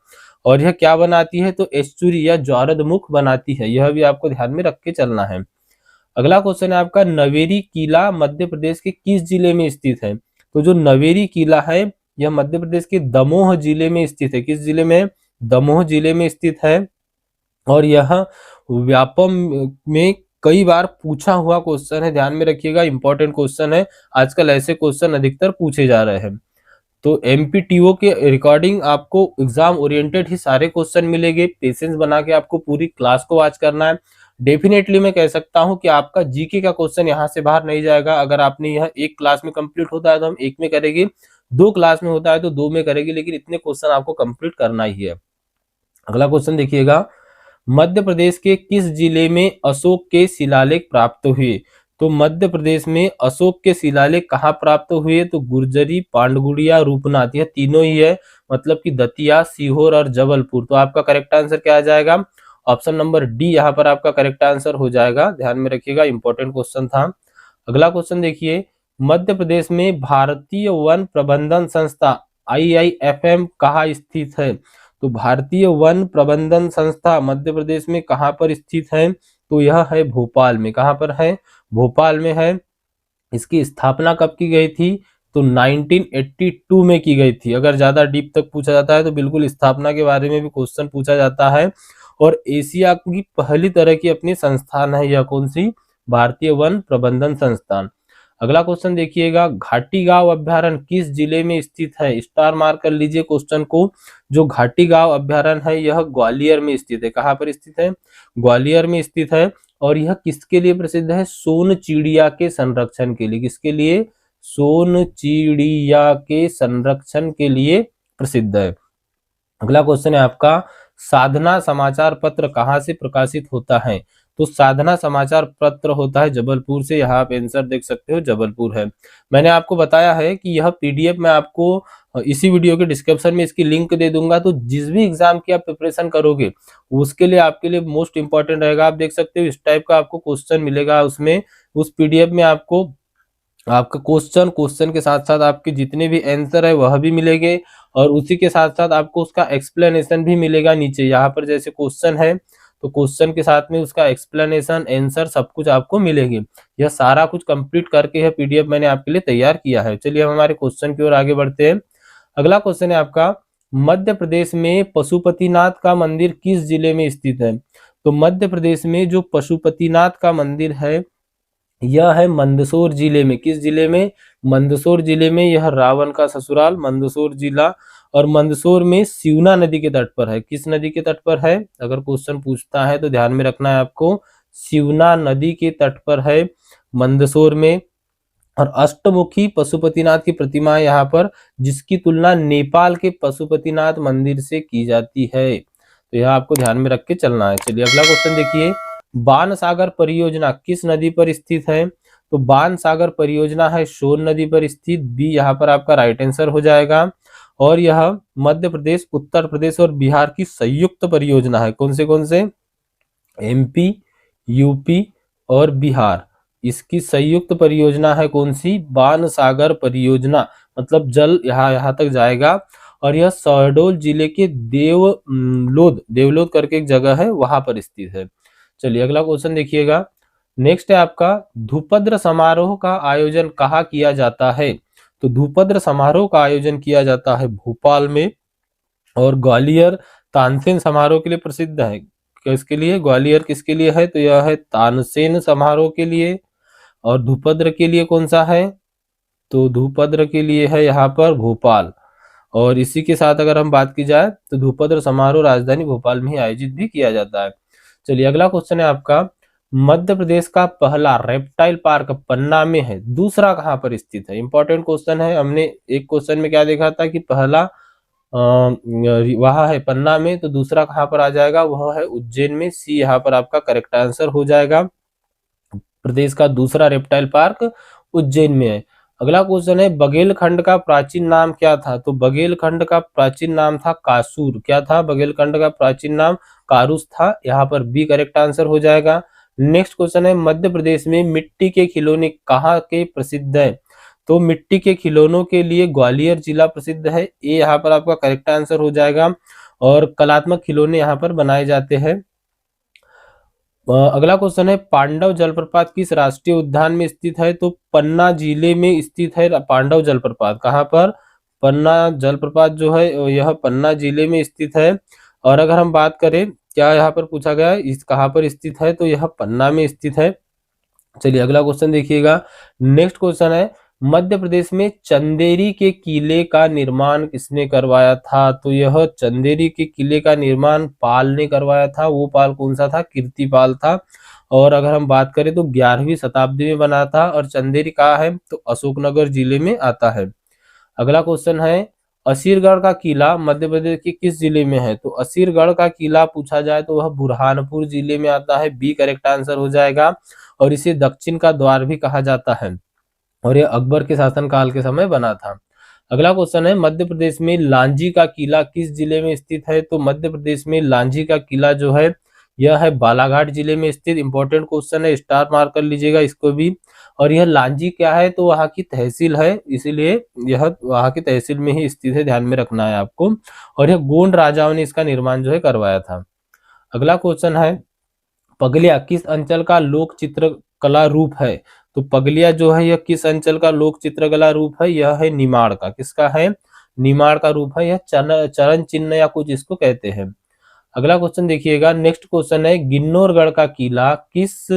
और यह क्या बनाती है? तो एस्चुरी या ज्वारदमुख बनाती है। यह भी आपको ध्यान में रख के चलना है। अगला क्वेश्चन है आपका, नवेरी किला मध्य प्रदेश के किस जिले में स्थित है? तो जो नवेरी किला है यह मध्य प्रदेश के दमोह जिले में स्थित है। किस जिले में? दमोह जिले में स्थित है। और यह व्यापम में कई बार पूछा हुआ क्वेश्चन है, ध्यान में रखिएगा, इंपॉर्टेंट क्वेश्चन है। आजकल ऐसे क्वेश्चन अधिकतर पूछे जा रहे हैं। तो एमपीटीओ के रिकॉर्डिंग आपको एग्जाम ओरिएंटेड ही सारे क्वेश्चन मिलेंगे। पेशेंस बना के आपको पूरी क्लास को वॉच करना है। डेफिनेटली मैं कह सकता हूं कि आपका जीके का क्वेश्चन यहां से बाहर नहीं जाएगा। अगर आपने यह एक क्लास में कंप्लीट होता है तो हम एक में करेंगे, 2 क्लास में होता है तो 2 में करेंगे, लेकिन इतने क्वेश्चन आपको कंप्लीट करना ही है। अगला क्वेश्चन देखिएगा, मध्य प्रदेश के किस जिले में अशोक के शिलालेख प्राप्त हुए? तो मध्य प्रदेश में अशोक के शिलालेख कहाँ प्राप्त हुए? तो गुर्जरी, पांडगुड़िया, रूपनाथ, यह तीनों ही है, मतलब कि दतिया, सीहोर और जबलपुर। तो आपका करेक्ट आंसर क्या आ जाएगा? ऑप्शन नंबर डी यहाँ पर आपका करेक्ट आंसर हो जाएगा। ध्यान में रखिएगा, इंपॉर्टेंट क्वेश्चन था। अगला क्वेश्चन देखिए, मध्य प्रदेश में भारतीय वन प्रबंधन संस्था IIFM कहाँ स्थित है? तो भारतीय वन प्रबंधन संस्था मध्य प्रदेश में कहाँ पर स्थित है? तो यह है भोपाल में। कहाँ पर है? भोपाल में है। इसकी स्थापना कब की गई थी? तो 1982 में की गई थी। अगर ज्यादा डीप तक पूछा जाता है तो बिल्कुल स्थापना के बारे में भी क्वेश्चन पूछा जाता है। और एशिया की पहली तरह की अपनी संस्थान है। यह कौन सी? भारतीय वन प्रबंधन संस्थान। अगला क्वेश्चन देखिएगा, घाटी गांव अभ्यारण्य किस जिले में स्थित है? स्टार मार्क कर लीजिए क्वेश्चन को। जो घाटी गांव अभ्यारण्य है यह ग्वालियर में स्थित है। कहाँ पर स्थित है? ग्वालियर में स्थित है। और यह किसके लिए प्रसिद्ध है? सोन चिड़िया के संरक्षण के लिए। किसके लिए? सोन चिड़िया के संरक्षण के लिए प्रसिद्ध है। अगला क्वेश्चन है आपका, साधना समाचार पत्र कहाँ से प्रकाशित होता है? तो साधना समाचार पत्र होता है जबलपुर से। यहाँ आप आंसर देख सकते हो, जबलपुर है। मैंने आपको बताया है कि यह पीडीएफ मैं आपको इसी वीडियो के डिस्क्रिप्शन में इसकी लिंक दे दूंगा। तो जिस भी एग्जाम की आप प्रिपरेशन करोगे उसके लिए आपके लिए मोस्ट इंपॉर्टेंट रहेगा। आप देख सकते हो इस टाइप का आपको क्वेश्चन मिलेगा उसमें। उस पीडीएफ में आपको आपका क्वेश्चन के साथ साथ आपके जितने भी आंसर है वह भी मिलेंगे, और उसी के साथ साथ आपको उसका एक्सप्लेनेशन भी मिलेगा नीचे। यहाँ पर जैसे क्वेश्चन है तो क्वेश्चन के साथ में उसका एक्सप्लेनेशन, आंसर सब कुछ आपको मिलेंगे। यह सारा कुछ कंप्लीट करके यह पीडीएफ मैंने आपके लिए तैयार किया है। चलिए हम हमारे क्वेश्चन की ओर आगे बढ़ते हैं। अगला क्वेश्चन है आपका, मध्य प्रदेश में पशुपतिनाथ का मंदिर किस जिले में स्थित है? तो मध्य प्रदेश में जो पशुपतिनाथ का मंदिर है यह है मंदसौर जिले में। किस जिले में? मंदसौर जिले में। यह रावण का ससुराल मंदसौर जिला, और मंदसौर में सिवना नदी के तट पर है। किस नदी के तट पर है? अगर क्वेश्चन पूछता है तो ध्यान में रखना है आपको, सिवना नदी के तट पर है मंदसौर में। और अष्टमुखी पशुपतिनाथ की प्रतिमा यहाँ पर, जिसकी तुलना नेपाल के पशुपतिनाथ मंदिर से की जाती है। तो यह आपको ध्यान में रख के चलना है। चलिए अगला क्वेश्चन देखिए, बाण सागर परियोजना किस नदी पर स्थित है? तो बाण सागर परियोजना है सोन नदी पर स्थित। बी यहाँ पर आपका राइट आंसर हो जाएगा। और यह मध्य प्रदेश, उत्तर प्रदेश और बिहार की संयुक्त परियोजना है। कौन से? एमपी, यूपी और बिहार, इसकी संयुक्त परियोजना है। कौन सी? बाण सागर परियोजना। मतलब जल यहाँ तक जाएगा। और यह शहडोल जिले के देवलोद करके एक जगह है वहां पर स्थित है। चलिए अगला क्वेश्चन देखिएगा। नेक्स्ट है आपका, धूपद्र समारोह का आयोजन कहाँ किया जाता है? तो धूपद्र समारोह का आयोजन किया जाता है भोपाल में। और ग्वालियर तानसेन समारोह के लिए प्रसिद्ध है। किसके लिए? ग्वालियर किसके लिए है? तो यह है तानसेन समारोह के लिए। और धूपद्र के लिए कौन सा है? तो धूपद्र के लिए है यहाँ पर भोपाल। और इसी के साथ अगर हम बात की जाए तो धूपद्र समारोह राजधानी भोपाल में ही आयोजित भी किया जाता है। चलिए अगला क्वेश्चन है आपका, मध्य प्रदेश का पहला रेप्टाइल पार्क पन्ना में है, दूसरा कहाँ पर स्थित है? इंपॉर्टेंट क्वेश्चन है। हमने एक क्वेश्चन में क्या देखा था कि पहला वह है पन्ना में, तो दूसरा कहाँ पर आ जाएगा? वह है उज्जैन में। सी यहाँ पर आपका करेक्ट आंसर हो जाएगा। प्रदेश का दूसरा रेप्टाइल पार्क उज्जैन में है। अगला क्वेश्चन है, बघेलखंड का प्राचीन नाम क्या था? तो बघेलखंड का प्राचीन नाम था कासूर। क्या था? बघेलखंड का प्राचीन नाम कारूस था। यहाँ पर बी करेक्ट आंसर हो जाएगा। नेक्स्ट क्वेश्चन है, मध्य प्रदेश में मिट्टी के खिलौने कहाँ के प्रसिद्ध है? तो मिट्टी के खिलौनों के लिए ग्वालियर जिला प्रसिद्ध है। ए यहाँ पर आपका करेक्ट आंसर हो जाएगा। और कलात्मक खिलौने यहाँ पर बनाए जाते हैं। अगला क्वेश्चन है, पांडव जलप्रपात किस राष्ट्रीय उद्यान में स्थित है? तो पन्ना जिले में स्थित है पांडव जलप्रपात। कहाँ पर? पन्ना जलप्रपात जो है यह पन्ना जिले में स्थित है। और अगर हम बात करें, क्या यहाँ पर पूछा गया है इस कहाँ पर स्थित है? तो यह पन्ना में स्थित है। चलिए अगला क्वेश्चन देखिएगा। नेक्स्ट क्वेश्चन है, मध्य प्रदेश में चंदेरी के किले का निर्माण किसने करवाया था? तो यह चंदेरी के किले का निर्माण पाल ने करवाया था। वो पाल कौन सा था? कीर्तिपाल था। और अगर हम बात करें तो 11वीं शताब्दी में बना था। और चंदेरी कहाँ है? तो अशोकनगर जिले में आता है। अगला क्वेश्चन है, असीरगढ़ का किला मध्य प्रदेश के किस जिले में है? तो असीरगढ़ का किला पूछा जाए तो वह बुरहानपुर जिले में आता है। बी करेक्ट आंसर हो जाएगा। और इसे दक्षिण का द्वार भी कहा जाता है। और यह अकबर के शासनकाल के समय बना था। अगला क्वेश्चन है, मध्य प्रदेश में लांजी का किला किस जिले में स्थित है? तो मध्य प्रदेश में लांजी का किला जो है यह है बालाघाट जिले में स्थित। इंपॉर्टेंट क्वेश्चन है, स्टार मार्क कर लीजिएगा इसको भी। और यह लांजी क्या है? तो वहां की तहसील है, इसीलिए यह वहां की तहसील में ही स्थित है, ध्यान में रखना है आपको। और यह गोंड राजाओं ने इसका निर्माण जो है करवाया था। अगला क्वेश्चन है, पगलिया किस अंचल का लोक चित्रकला रूप है? तो पगलिया जो है यह किस अंचल का लोक चित्रकला रूप है? यह है निमाड़ का। किसका है? निमाड़ का रूप है। यह चरण चिन्ह या कुछ इसको कहते हैं। अगला क्वेश्चन देखिएगा, नेक्स्ट क्वेश्चन है, गिन्नौरगढ़ का किला किस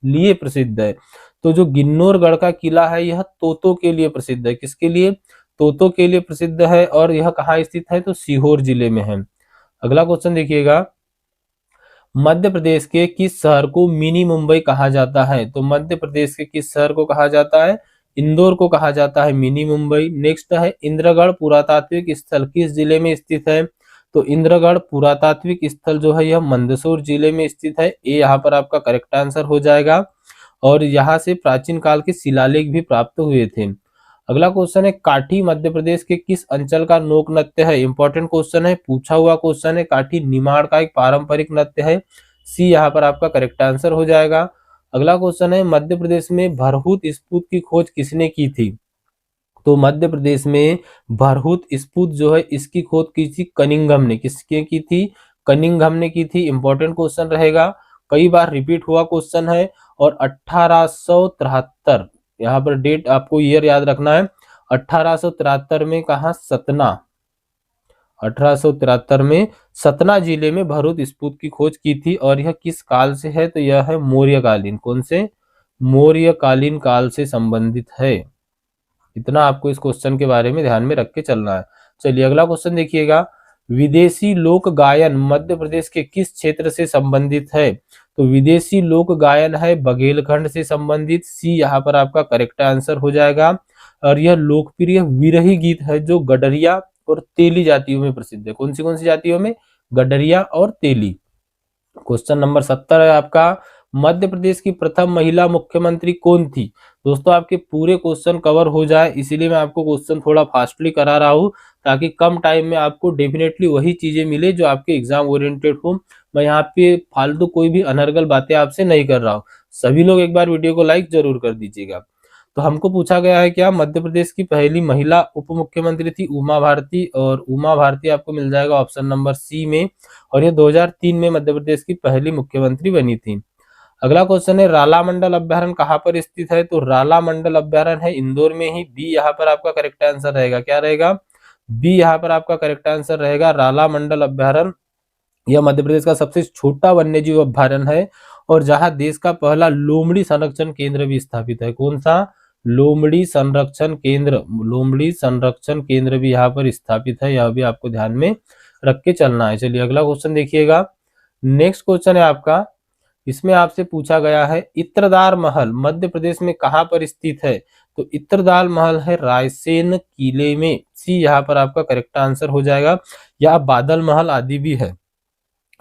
लिए प्रसिद्ध है? तो जो गिन्नौरगढ़ का किला है यह तोतों के लिए प्रसिद्ध है। किसके लिए? तोतों के लिए प्रसिद्ध है। और यह कहाँ स्थित है? तो सीहोर जिले में है। अगला क्वेश्चन देखिएगा, मध्य प्रदेश के किस शहर को मिनी मुंबई कहा जाता है? तो मध्य प्रदेश के किस शहर को कहा जाता है? इंदौर को कहा जाता है मिनी मुंबई। नेक्स्ट है, इंद्रगढ़ पुरातात्विक स्थल किस जिले में स्थित है? तो इंद्रगढ़ पुरातात्विक स्थल जो है यह मंदसौर जिले में स्थित है। ये यहाँ पर आपका करेक्ट आंसर हो जाएगा। और यहाँ से प्राचीन काल के शिलालेख भी प्राप्त हुए थे। अगला क्वेश्चन है, काठी मध्य प्रदेश के किस अंचल का लोक नृत्य है? इंपॉर्टेंट क्वेश्चन है, पूछा हुआ क्वेश्चन है। काठी निमाड़ का एक पारंपरिक नृत्य है। सी यहाँ पर आपका करेक्ट आंसर हो जाएगा। अगला क्वेश्चन है, मध्य प्रदेश में भरहुत स्फूत की खोज किसने की थी? तो मध्य प्रदेश में भरहुत स्फूत जो है इसकी खोज की थी कनिंघम ने। किसने की थी? कनिंघम ने की थी। इंपॉर्टेंट क्वेश्चन रहेगा, कई बार रिपीट हुआ क्वेश्चन है। और 1873, यहाँ पर डेट आपको ईयर याद रखना है। 1873 में कहा? सतना। 1873 में सतना जिले में भरूच स्फूत की खोज की थी। और यह किस काल से है? तो यह है मौर्यकालीन। कौन से? मौर्यकालीन काल से संबंधित है। इतना आपको इस क्वेश्चन के बारे में ध्यान में रख के चलना है। चलिए अगला क्वेश्चन देखिएगा, विदेशी लोक गायन मध्य प्रदेश के किस क्षेत्र से संबंधित है? तो विदेशी लोक गायन है बघेलखंड से संबंधित। सी यहाँ पर आपका करेक्ट आंसर हो जाएगा। और यह लोकप्रिय विरही गीत है जो गडरिया और तेली जातियों में प्रसिद्ध है। कौन सी जातियों में? गडरिया और तेली। क्वेश्चन नंबर 70 है आपका, मध्य प्रदेश की प्रथम महिला मुख्यमंत्री कौन थी? दोस्तों आपके पूरे क्वेश्चन कवर हो जाए इसीलिए मैं आपको क्वेश्चन थोड़ा फास्टली करा रहा हूँ, ताकि कम टाइम में आपको डेफिनेटली वही चीजें मिले जो आपके एग्जाम ओरिएंटेड हो। मैं यहाँ पे फालतू कोई भी अनर्गल बातें आपसे नहीं कर रहा हूँ। सभी लोग एक बार वीडियो को लाइक जरूर कर दीजिएगा। तो हमको पूछा गया है क्या, मध्य प्रदेश की पहली महिला उप मुख्यमंत्री थी उमा भारती। और उमा भारती आपको मिल जाएगा ऑप्शन नंबर सी में। और ये 2003 में मध्य प्रदेश की पहली मुख्यमंत्री बनी थी। अगला क्वेश्चन है, राला मंडल अभ्यारण्य कहाँ पर स्थित है? तो राला मंडल अभ्यारण्य है इंदौर में ही। बी यहाँ पर आपका करेक्ट आंसर रहेगा। क्या रहेगा? बी यहाँ पर आपका करेक्ट आंसर रहेगा। राला मंडल अभ्यारण्य यह मध्य प्रदेश का सबसे छोटा वन्यजीव अभ्यारण्य है। और जहां देश का पहला लोमड़ी संरक्षण केंद्र भी स्थापित है। कौन सा? लोमड़ी संरक्षण केंद्र। लोमड़ी संरक्षण केंद्र भी यहाँ पर स्थापित है। यह भी आपको ध्यान में रख के चलना है। चलिए अगला क्वेश्चन देखिएगा, नेक्स्ट क्वेश्चन है आपका, इसमें आपसे पूछा गया है, इत्रदार महल मध्य प्रदेश में कहां पर स्थित है? तो इत्रदार महल है रायसेन किले में। सी यहाँ पर आपका करेक्ट आंसर हो जाएगा। या बादल महल आदि भी है।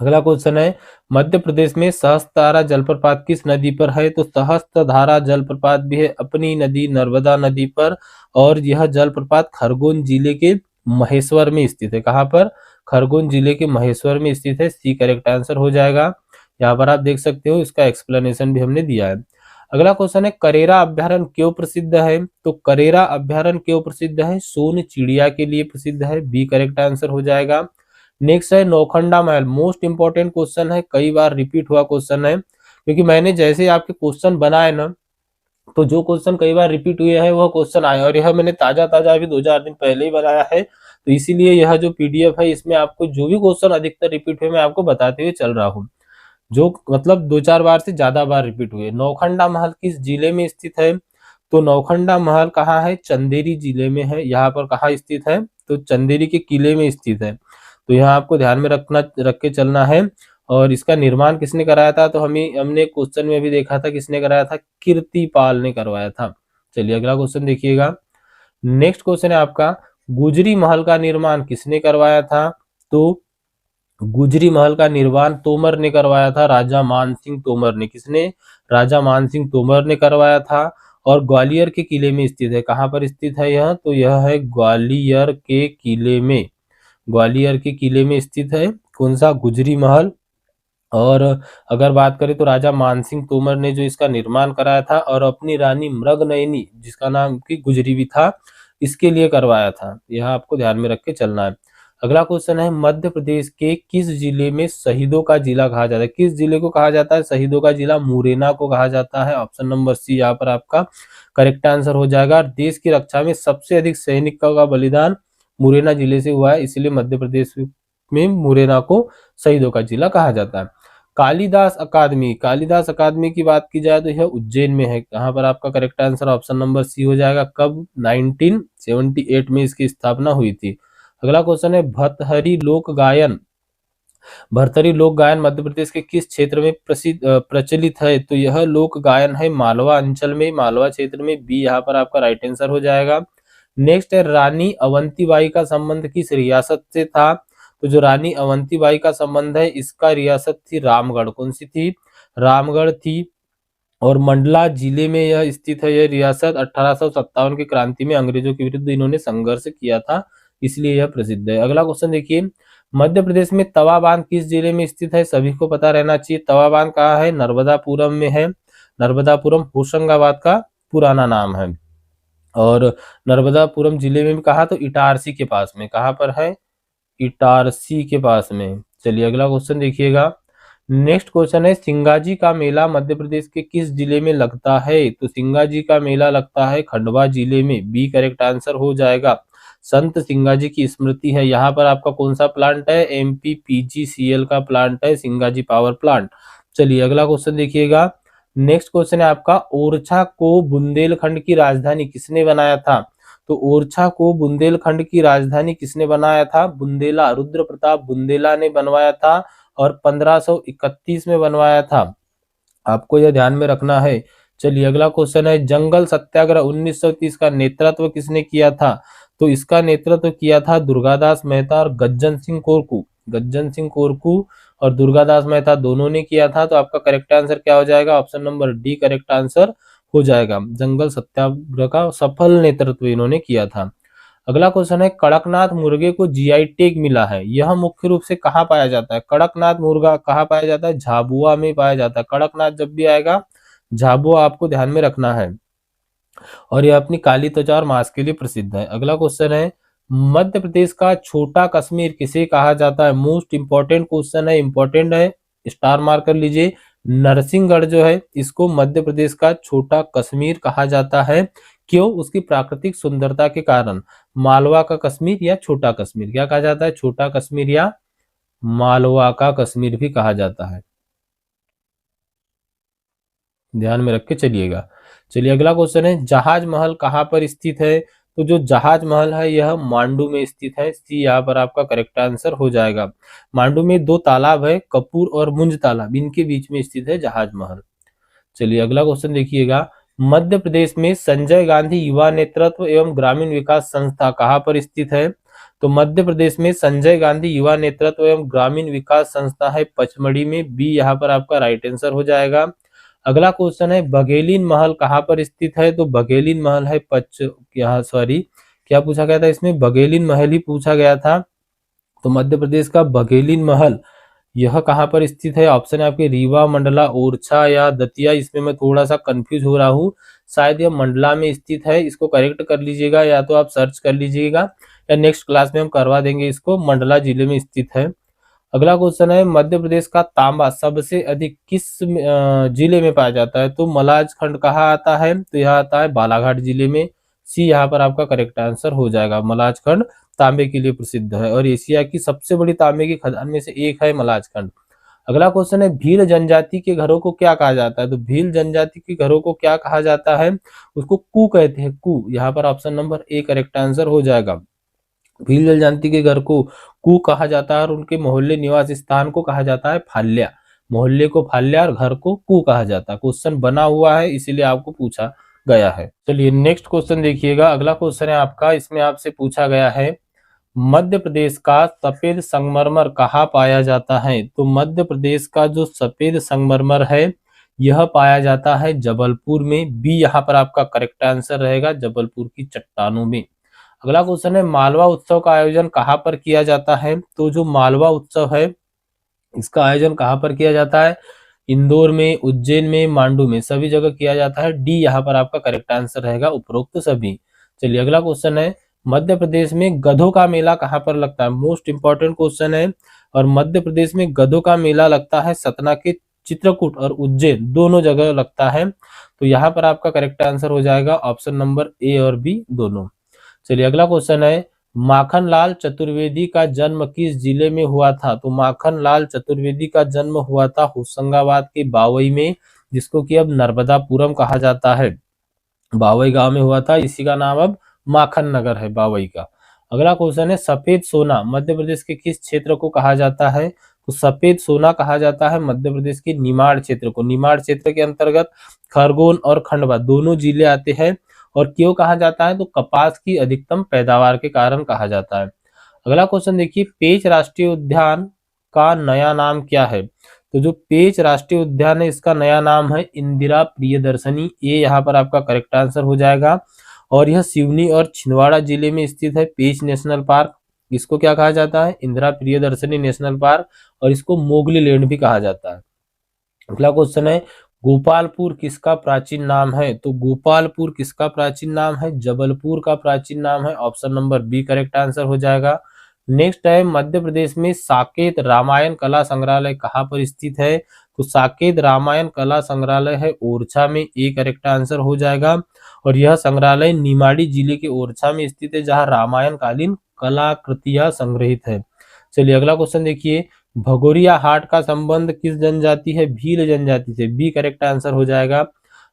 अगला क्वेश्चन है, मध्य प्रदेश में सहस्त्रधारा जलप्रपात किस नदी पर है? तो सहस्त्रधारा जलप्रपात भी है अपनी नदी नर्मदा नदी पर। और यह जलप्रपात खरगोन जिले के महेश्वर में स्थित है। कहां पर? खरगोन जिले के महेश्वर में स्थित है। सी करेक्ट आंसर हो जाएगा। यहाँ पर आप देख सकते हो, इसका एक्सप्लेनेशन भी हमने दिया है। अगला क्वेश्चन है, करेरा अभ्यारण्य क्यों प्रसिद्ध है? तो करेरा अभ्यारण्य क्यों प्रसिद्ध है? सोन चिड़िया के लिए प्रसिद्ध है। बी करेक्ट आंसर हो जाएगा। नेक्स्ट है, नौखंडा महल मोस्ट इंपॉर्टेंट क्वेश्चन है, कई बार रिपीट हुआ क्वेश्चन है। क्योंकि मैंने जैसे आपके क्वेश्चन बनाए ना, तो जो क्वेश्चन कई बार रिपीट हुए हैं वह क्वेश्चन आए। और यह मैंने ताजा अभी 2-4 दिन पहले ही बनाया है। तो इसीलिए यह जो पीडीएफ है इसमें आपको जो भी क्वेश्चन अधिकतर रिपीट हुए मैं आपको बताते हुए चल रहा हूँ, जो मतलब 2-4 बार से ज्यादा बार रिपीट हुए। नौखंडा महल किस जिले में स्थित है? तो नौखंडा महल कहाँ है? चंदेरी जिले में है। यहाँ पर कहाँ स्थित है? तो चंदेरी के किले में स्थित है। तो यहाँ आपको ध्यान में रख के चलना है। और इसका निर्माण किसने कराया था? तो हमने क्वेश्चन में भी देखा था किसने कराया था, कीर्तिपाल ने करवाया था। चलिए अगला क्वेश्चन देखिएगा, नेक्स्ट क्वेश्चन है आपका, गुजरी महल का निर्माण किसने करवाया था? तो गुजरी महल का निर्माण तोमर ने करवाया था, राजा मानसिंह तोमर ने। किसने? राजा मानसिंह तोमर ने करवाया था। और ग्वालियर के किले में स्थित है। कहां पर स्थित है यह? तो यह है ग्वालियर के किले में। ग्वालियर के किले में स्थित है। कौन सा? गुजरी महल। और अगर बात करें तो राजा मानसिंह तोमर ने जो इसका निर्माण कराया था, और अपनी रानी मृगनयनी जिसका नाम की गुजरी भी था, इसके लिए करवाया था। यह आपको ध्यान में रख के चलना है। अगला क्वेश्चन है, मध्य प्रदेश के किस जिले में शहीदों का जिला कहा जाता है? किस जिले को कहा जाता है शहीदों का जिला? मुरैना को कहा जाता है। ऑप्शन नंबर सी यहाँ पर आपका करेक्ट आंसर हो जाएगा। देश की रक्षा में सबसे अधिक सैनिक का बलिदान मुरैना जिले से हुआ है, इसलिए मध्य प्रदेश में मुरैना को शहीदों का जिला कहा जाता है। कालिदास अकादमी, कालिदास अकादमी की बात की जाए तो यह उज्जैन में है। कहाँ पर आपका correct answer option number C हो जाएगा। कब? 1978 में इसकी स्थापना हुई थी। अगला क्वेश्चन है भर्तहरी लोक गायन, भर्तरी लोक गायन मध्य प्रदेश के किस क्षेत्र में प्रचलित है? तो यह लोक गायन है मालवा अंचल में, मालवा क्षेत्र में। बी यहाँ पर आपका राइट आंसर हो जाएगा। नेक्स्ट है रानी अवंतीबाई का संबंध किस रियासत से था? तो जो रानी अवंतीबाई का संबंध है इसका रियासत थी रामगढ़। कौन सी थी? रामगढ़ थी। और मंडला जिले में यह स्थित है। यह रियासत 1857 की क्रांति में अंग्रेजों के विरुद्ध इन्होंने संघर्ष किया था, इसलिए यह प्रसिद्ध है। अगला क्वेश्चन देखिए, मध्य प्रदेश में तवा बांध किस जिले में स्थित है? सभी को पता रहना चाहिए। तवा बांध कहाँ है? नर्मदापुरम में है। नर्मदापुरम होशंगाबाद का पुराना नाम है। और नर्मदापुरम जिले में भी कहा? तो इटारसी के पास में। कहाँ पर है? इटारसी के पास में। चलिए अगला क्वेश्चन देखिएगा। नेक्स्ट क्वेश्चन है सिंगाजी का मेला मध्य प्रदेश के किस जिले में लगता है? तो सिंगाजी का मेला लगता है खंडवा जिले में। बी करेक्ट आंसर हो जाएगा। संत सिंगाजी की स्मृति है। यहाँ पर आपका कौन सा प्लांट है? MPPGCL का प्लांट है, सिंगाजी पावर प्लांट। चलिए अगला क्वेश्चन देखिएगा। नेक्स्ट क्वेश्चन है आपका ओरछा को बुंदेलखंड की राजधानी किसने बनाया था? तो ओरछा को बुंदेलखंड की राजधानी किसने बनाया था? बुंदेला, रुद्र प्रताप बुंदेला ने बनवाया था और 1531 में बनवाया था। आपको यह ध्यान में रखना है। चलिए अगला क्वेश्चन है जंगल सत्याग्रह 1930 का नेतृत्व किसने किया था? तो इसका नेतृत्व किया था दुर्गादास मेहता और गज्जन सिंह कोरकू। गज्जन सिंह कोरकू और दुर्गादास मेहता दोनों ने किया था। तो आपका करेक्ट आंसर क्या हो जाएगा? Option number D correct answer हो जाएगा। जंगल सत्याग्रह का सफल नेतृत्व इन्होंने किया था। अगला क्वेश्चन है कड़कनाथ मुर्गे को GI टैग मिला है, यह मुख्य रूप से कहाँ पाया जाता है? कड़कनाथ मुर्गा कहाँ पाया जाता है? झाबुआ में पाया जाता है। कड़कनाथ जब भी आएगा झाबुआ आपको ध्यान में रखना है। और यह अपनी काली त्वचा और मांस के लिए प्रसिद्ध है। अगला क्वेश्चन है मध्य प्रदेश का छोटा कश्मीर किसे कहा जाता है? मोस्ट इंपॉर्टेंट क्वेश्चन है, इंपॉर्टेंट है, स्टार मार्क कर लीजिए। नरसिंहगढ़ जो है इसको मध्य प्रदेश का छोटा कश्मीर कहा जाता है। क्यों? उसकी प्राकृतिक सुंदरता के कारण। मालवा का कश्मीर या छोटा कश्मीर क्या कहा जाता है? छोटा कश्मीर या मालवा का कश्मीर भी कहा जाता है। ध्यान में रख के चलिएगा। चलिए अगला क्वेश्चन है जहाज महल कहाँ पर स्थित है? तो जो जहाज महल है यह मांडू में स्थित है। सी यहाँ पर आपका करेक्ट आंसर हो जाएगा। मांडू में दो तालाब है, कपूर और मुंज तालाब, इनके बीच में स्थित है जहाज महल। चलिए अगला क्वेश्चन देखिएगा। मध्य प्रदेश में संजय गांधी युवा नेतृत्व एवं ग्रामीण विकास संस्था कहाँ पर स्थित है? तो मध्य प्रदेश में संजय गांधी युवा नेतृत्व एवं ग्रामीण विकास संस्था है पचमढ़ी में। बी यहाँ पर आपका राइट आंसर हो जाएगा। अगला क्वेश्चन है बघेलीन महल कहाँ पर स्थित है? तो बघेलीन महल है क्या पूछा गया था इसमें? बघेलीन महल ही पूछा गया था। तो मध्य प्रदेश का बघेलीन महल यह कहाँ पर स्थित है? ऑप्शन है आपके रीवा, मंडला, ओरछा या दतिया। इसमें मैं थोड़ा सा कंफ्यूज हो रहा हूँ, शायद यह मंडला में स्थित है। इसको करेक्ट कर लीजिएगा या तो आप सर्च कर लीजिएगा या नेक्स्ट क्लास में हम करवा देंगे इसको। मंडला जिले में स्थित है। अगला क्वेश्चन है मध्य प्रदेश का तांबा सबसे अधिक किस जिले में पाया जाता है? तो मलाजखंड कहाँ आता है? तो यह आता है बालाघाट जिले में। सी यहाँ पर आपका करेक्ट आंसर हो जाएगा। मलाजखंड तांबे के लिए प्रसिद्ध है और एशिया की सबसे बड़ी तांबे की खदान में से एक है मलाजखंड। अगला क्वेश्चन है भील जनजाति के घरों को क्या कहा जाता है? तो भील जनजाति के घरों को क्या कहा जाता है? उसको कू कहते हैं, कू। यहाँ पर option number A correct answer हो जाएगा। भील जनजाति के घर को कू कहा जाता है और उनके मोहल्ले निवास स्थान को कहा जाता है फाल्या। मोहल्ले को फाल्या और घर को कू कहा जाता है। क्वेश्चन बना हुआ है इसीलिए आपको पूछा गया है। चलिए नेक्स्ट क्वेश्चन देखिएगा। अगला क्वेश्चन है आपका, इसमें आपसे पूछा गया है मध्य प्रदेश का सफेद संगमरमर कहाँ पाया जाता है? तो मध्य प्रदेश का जो सफेद संगमरमर है यह पाया जाता है जबलपुर में। बी यहाँ पर आपका करेक्ट आंसर रहेगा, जबलपुर की चट्टानों में। अगला क्वेश्चन है मालवा उत्सव का आयोजन कहाँ पर किया जाता है? तो जो मालवा उत्सव है इसका आयोजन कहाँ पर किया जाता है? इंदौर में, उज्जैन में, मांडू में, सभी जगह किया जाता है। डी यहाँ पर आपका करेक्ट आंसर रहेगा, उपरोक्त सभी। चलिए अगला क्वेश्चन है मध्य प्रदेश में गधों का मेला कहाँ पर लगता है? मोस्ट इंपॉर्टेंट क्वेश्चन है। और मध्य प्रदेश में गधों का मेला लगता है सतना के चित्रकूट और उज्जैन दोनों जगह लगता है। तो यहाँ पर आपका करेक्ट आंसर हो जाएगा ऑप्शन नंबर ए और बी दोनों। चलिए अगला क्वेश्चन है माखनलाल चतुर्वेदी का जन्म किस जिले में हुआ था? तो माखनलाल चतुर्वेदी का जन्म हुआ था होशंगाबाद के बावई में, जिसको कि अब नर्मदापुरम कहा जाता है। बावई गांव में हुआ था, इसी का नाम अब माखन नगर है बावई का। अगला क्वेश्चन है, सफेद सोना मध्य प्रदेश के किस क्षेत्र को कहा जाता है? तो सफेद सोना कहा जाता है मध्य प्रदेश के निमाड़ क्षेत्र को। निमाड़ क्षेत्र के अंतर्गत खरगोन और खंडवा दोनों जिले आते हैं। और क्यों कहा जाता है? तो कपास की अधिकतम पैदावार के कारण कहा जाता है। अगला क्वेश्चन देखिए, पेंच राष्ट्रीय उद्यान का नया नाम क्या है? तो जो पेंच राष्ट्रीय उद्यान है, इसका नया नाम है इंदिरा प्रियदर्शनी। ये यहाँ पर आपका करेक्ट आंसर हो जाएगा। और यह सिवनी और छिंदवाड़ा जिले में स्थित है पेंच नेशनल पार्क। इसको क्या कहा जाता है? Indira Priyadarshini national park. और इसको मोगली लैंड भी कहा जाता है। अगला क्वेश्चन है, गोपालपुर किसका प्राचीन नाम है? तो गोपालपुर किसका प्राचीन नाम है? जबलपुर का प्राचीन नाम है। Option number B correct answer हो जाएगा। नेक्स्ट है, मध्य प्रदेश में साकेत रामायण कला संग्रहालय कहाँ पर स्थित है? तो साकेत रामायण कला संग्रहालय है ओरछा में, ए करेक्ट आंसर हो जाएगा। और यह संग्रहालय निमाड़ी जिले के ओरछा में स्थित है, जहाँ रामायण कालीन कलाकृतियां संग्रहित है। चलिए अगला क्वेश्चन देखिए, भगोरिया हाट का संबंध किस जनजाति है? भील जनजाति से, बी करेक्ट आंसर हो जाएगा।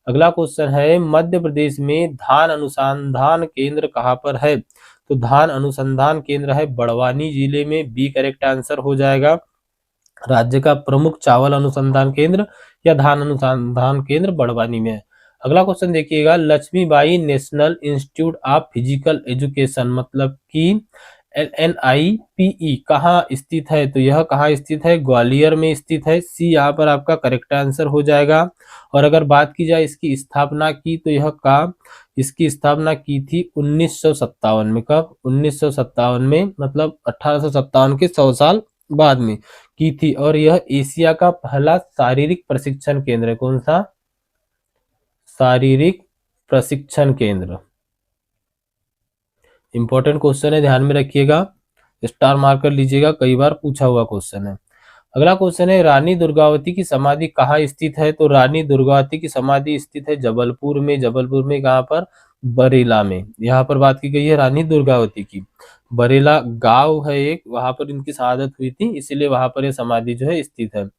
अगला क्वेश्चन है, मध्य प्रदेश में धान अनुसंधान केंद्र कहाँ पर है? तो धान अनुसंधान केंद्र है बड़वानी जिले में, बी करेक्ट आंसर हो जाएगा। राज्य का प्रमुख चावल अनुसंधान केंद्र या धान अनुसंधान केंद्र बड़वानी में है। अगला क्वेश्चन देखिएगा, Laxmibai national institute of physical education मतलब कि LNIPE कहाँ स्थित है? तो यह कहाँ स्थित है? ग्वालियर में स्थित है, सी यहाँ पर आपका करेक्ट आंसर हो जाएगा। और अगर बात की जाए इसकी स्थापना की, तो यह इसकी स्थापना की थी 1957 में। कब? 1957 में, मतलब 1857 के 100 साल बाद में की थी। और यह एशिया का पहला शारीरिक प्रशिक्षण केंद्र है। कौन सा? शारीरिक प्रशिक्षण केंद्र। इंपॉर्टेंट क्वेश्चन है, ध्यान में रखिएगा, स्टार मार्क कर लीजिएगा, कई बार पूछा हुआ क्वेश्चन है। अगला क्वेश्चन है, रानी दुर्गावती की समाधि कहाँ स्थित है? तो रानी दुर्गावती की समाधि स्थित है जबलपुर में। जबलपुर में कहाँ पर? बरेला में। यहाँ पर बात की गई है रानी दुर्गावती की। बरेला गांव है एक, वहां पर इनकी शहादत हुई थी, इसीलिए वहां पर यह समाधि जो है स्थित है।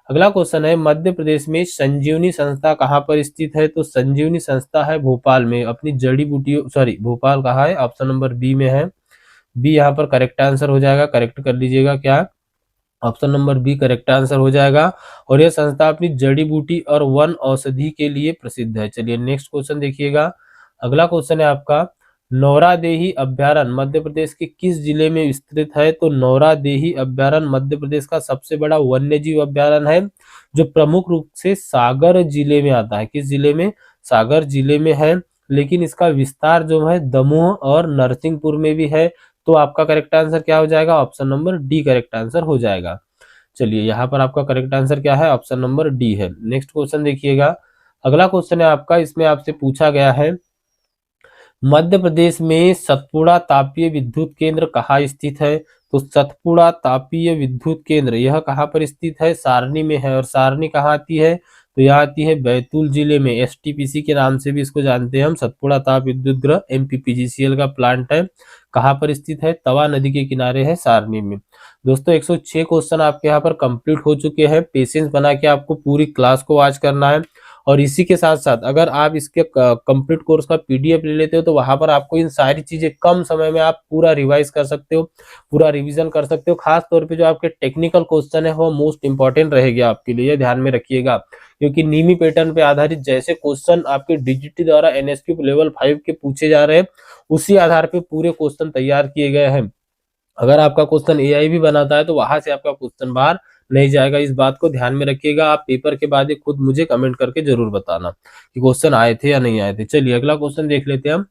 अगला क्वेश्चन है, मध्य प्रदेश में संजीवनी संस्था कहाँ पर स्थित है? तो संजीवनी संस्था है भोपाल में, अपनी जड़ी बूटियों, सॉरी भोपाल कहाँ है? ऑप्शन नंबर बी में है, बी यहाँ पर करेक्ट आंसर हो जाएगा। करेक्ट कर लीजिएगा, क्या? Option number B correct answer हो जाएगा। और यह संस्था अपनी जड़ी बूटी और वन औषधि के लिए प्रसिद्ध है। चलिए नेक्स्ट क्वेश्चन देखिएगा। अगला क्वेश्चन है आपका, नौरादेही अभ्यारण्य मध्य प्रदेश के किस जिले में स्थित है? तो नौरादेही अभ्यारण्य मध्य प्रदेश का सबसे बड़ा वन्यजीव अभ्यारण्य है, जो प्रमुख रूप से सागर जिले में आता है। किस जिले में? सागर जिले में है। लेकिन इसका विस्तार जो है दमोह और नरसिंहपुर में भी है। तो आपका करेक्ट आंसर क्या हो जाएगा? Option number D correct answer हो जाएगा। चलिए यहाँ पर आपका करेक्ट आंसर क्या है? ऑप्शन नंबर डी है। नेक्स्ट क्वेश्चन देखिएगा। अगला क्वेश्चन है आपका, इसमें आपसे पूछा गया है, मध्य प्रदेश में सतपुड़ा तापीय विद्युत केंद्र कहाँ स्थित है? तो सतपुड़ा तापीय विद्युत केंद्र यह कहाँ पर स्थित है? सारनी में है। और सारनी कहाँ आती है? तो यह आती है बैतूल जिले में। STPC के नाम से भी इसको जानते हैं हम, सतपुड़ा ताप विद्युत ग्रह, MPPGCL का प्लांट है। कहाँ पर स्थित है? तवा नदी के किनारे है, सारनी में। दोस्तों 106 क्वेश्चन आपके यहाँ पर कंप्लीट हो चुके हैं। पेशेंस बना के आपको पूरी क्लास को वॉच करना है। और इसी के साथ साथ अगर आप इसके कंप्लीट कोर्स का PDF ले लेते हो, तो वहां पर आपको इन सारी चीजें कम समय में आप पूरा रिवाइज कर सकते हो, पूरा रिवीजन कर सकते हो। खास तौर पे जो आपके टेक्निकल क्वेश्चन है वो मोस्ट इंपॉर्टेंट रहेगी आपके लिए, ध्यान में रखिएगा। क्योंकि नीमी पैटर्न पे आधारित जैसे क्वेश्चन आपके DGT द्वारा NSQ लेवल 5 के पूछे जा रहे हैं, उसी आधार पे पूरे क्वेश्चन तैयार किए गए हैं। अगर आपका क्वेश्चन AI भी बनाता है, तो वहां से आपका क्वेश्चन बाहर नहीं जाएगा। इस बात को ध्यान में रखिएगा। आप पेपर के बाद ही खुद मुझे कमेंट करके जरूर बताना कि क्वेश्चन आए थे या नहीं आए थे। चलिए अगला क्वेश्चन देख लेते हैं हम।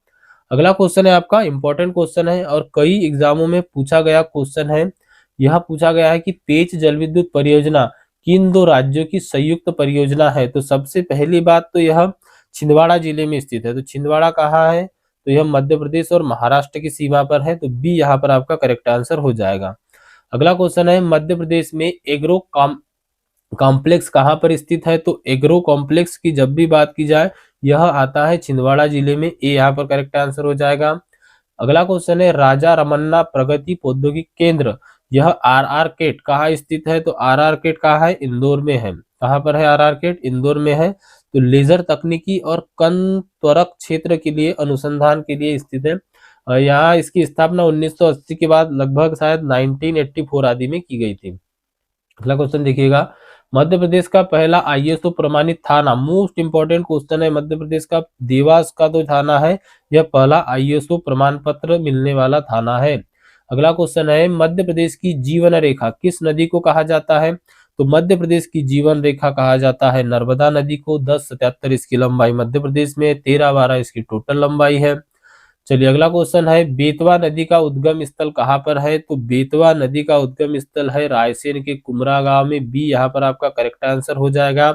अगला क्वेश्चन है आपका, इंपॉर्टेंट क्वेश्चन है और कई एग्जामों में पूछा गया क्वेश्चन है। यह पूछा गया है कि पेंच जल विद्युत परियोजना किन दो राज्यों की संयुक्त परियोजना है? तो सबसे पहली बात तो यह छिंदवाड़ा जिले में स्थित है। तो छिंदवाड़ा कहाँ है? तो यह मध्य प्रदेश और महाराष्ट्र की सीमा पर है। तो बी यहाँ पर आपका करेक्ट आंसर हो जाएगा। अगला क्वेश्चन है, मध्य प्रदेश में एग्रो कॉम्प्लेक्स कहाँ पर स्थित है? तो एग्रो कॉम्प्लेक्स की जब भी बात की जाए, यह आता है छिंदवाड़ा जिले में, ए यहाँ पर करेक्ट आंसर हो जाएगा। अगला क्वेश्चन है राजा रमन्ना प्रगति प्रौद्योगिक केंद्र, यह आरआर केट कहाँ स्थित है? तो आरआर केट कहाँ है? इंदौर में है। कहाँ पर है आरआर केट? इंदौर में है। तो लेजर तकनीकी और कण त्वरक क्षेत्र के लिए अनुसंधान के लिए स्थित है। यहाँ इसकी स्थापना 1980 के बाद लगभग शायद 1984 आदि में की गई थी। अगला क्वेश्चन देखिएगा, मध्य प्रदेश का पहला आईएसओ प्रमाणित थाना, मोस्ट इंपोर्टेंट क्वेश्चन है। मध्य प्रदेश का देवास का जो थाना है यह पहला आईएसओ प्रमाण पत्र मिलने वाला थाना है। अगला क्वेश्चन है, मध्य प्रदेश की जीवन रेखा किस नदी को कहा जाता है? तो मध्य प्रदेश की जीवन रेखा कहा जाता है नर्मदा नदी को। 1077 इसकी लंबाई मध्य प्रदेश में, 1312 इसकी टोटल लंबाई है। चलिए अगला क्वेश्चन है, बेतवा नदी का उद्गम स्थल कहाँ पर है? तो बेतवा नदी का उद्गम स्थल है रायसेन के कुमरा गांव में। बी यहाँ पर आपका करेक्ट आंसर हो जाएगा।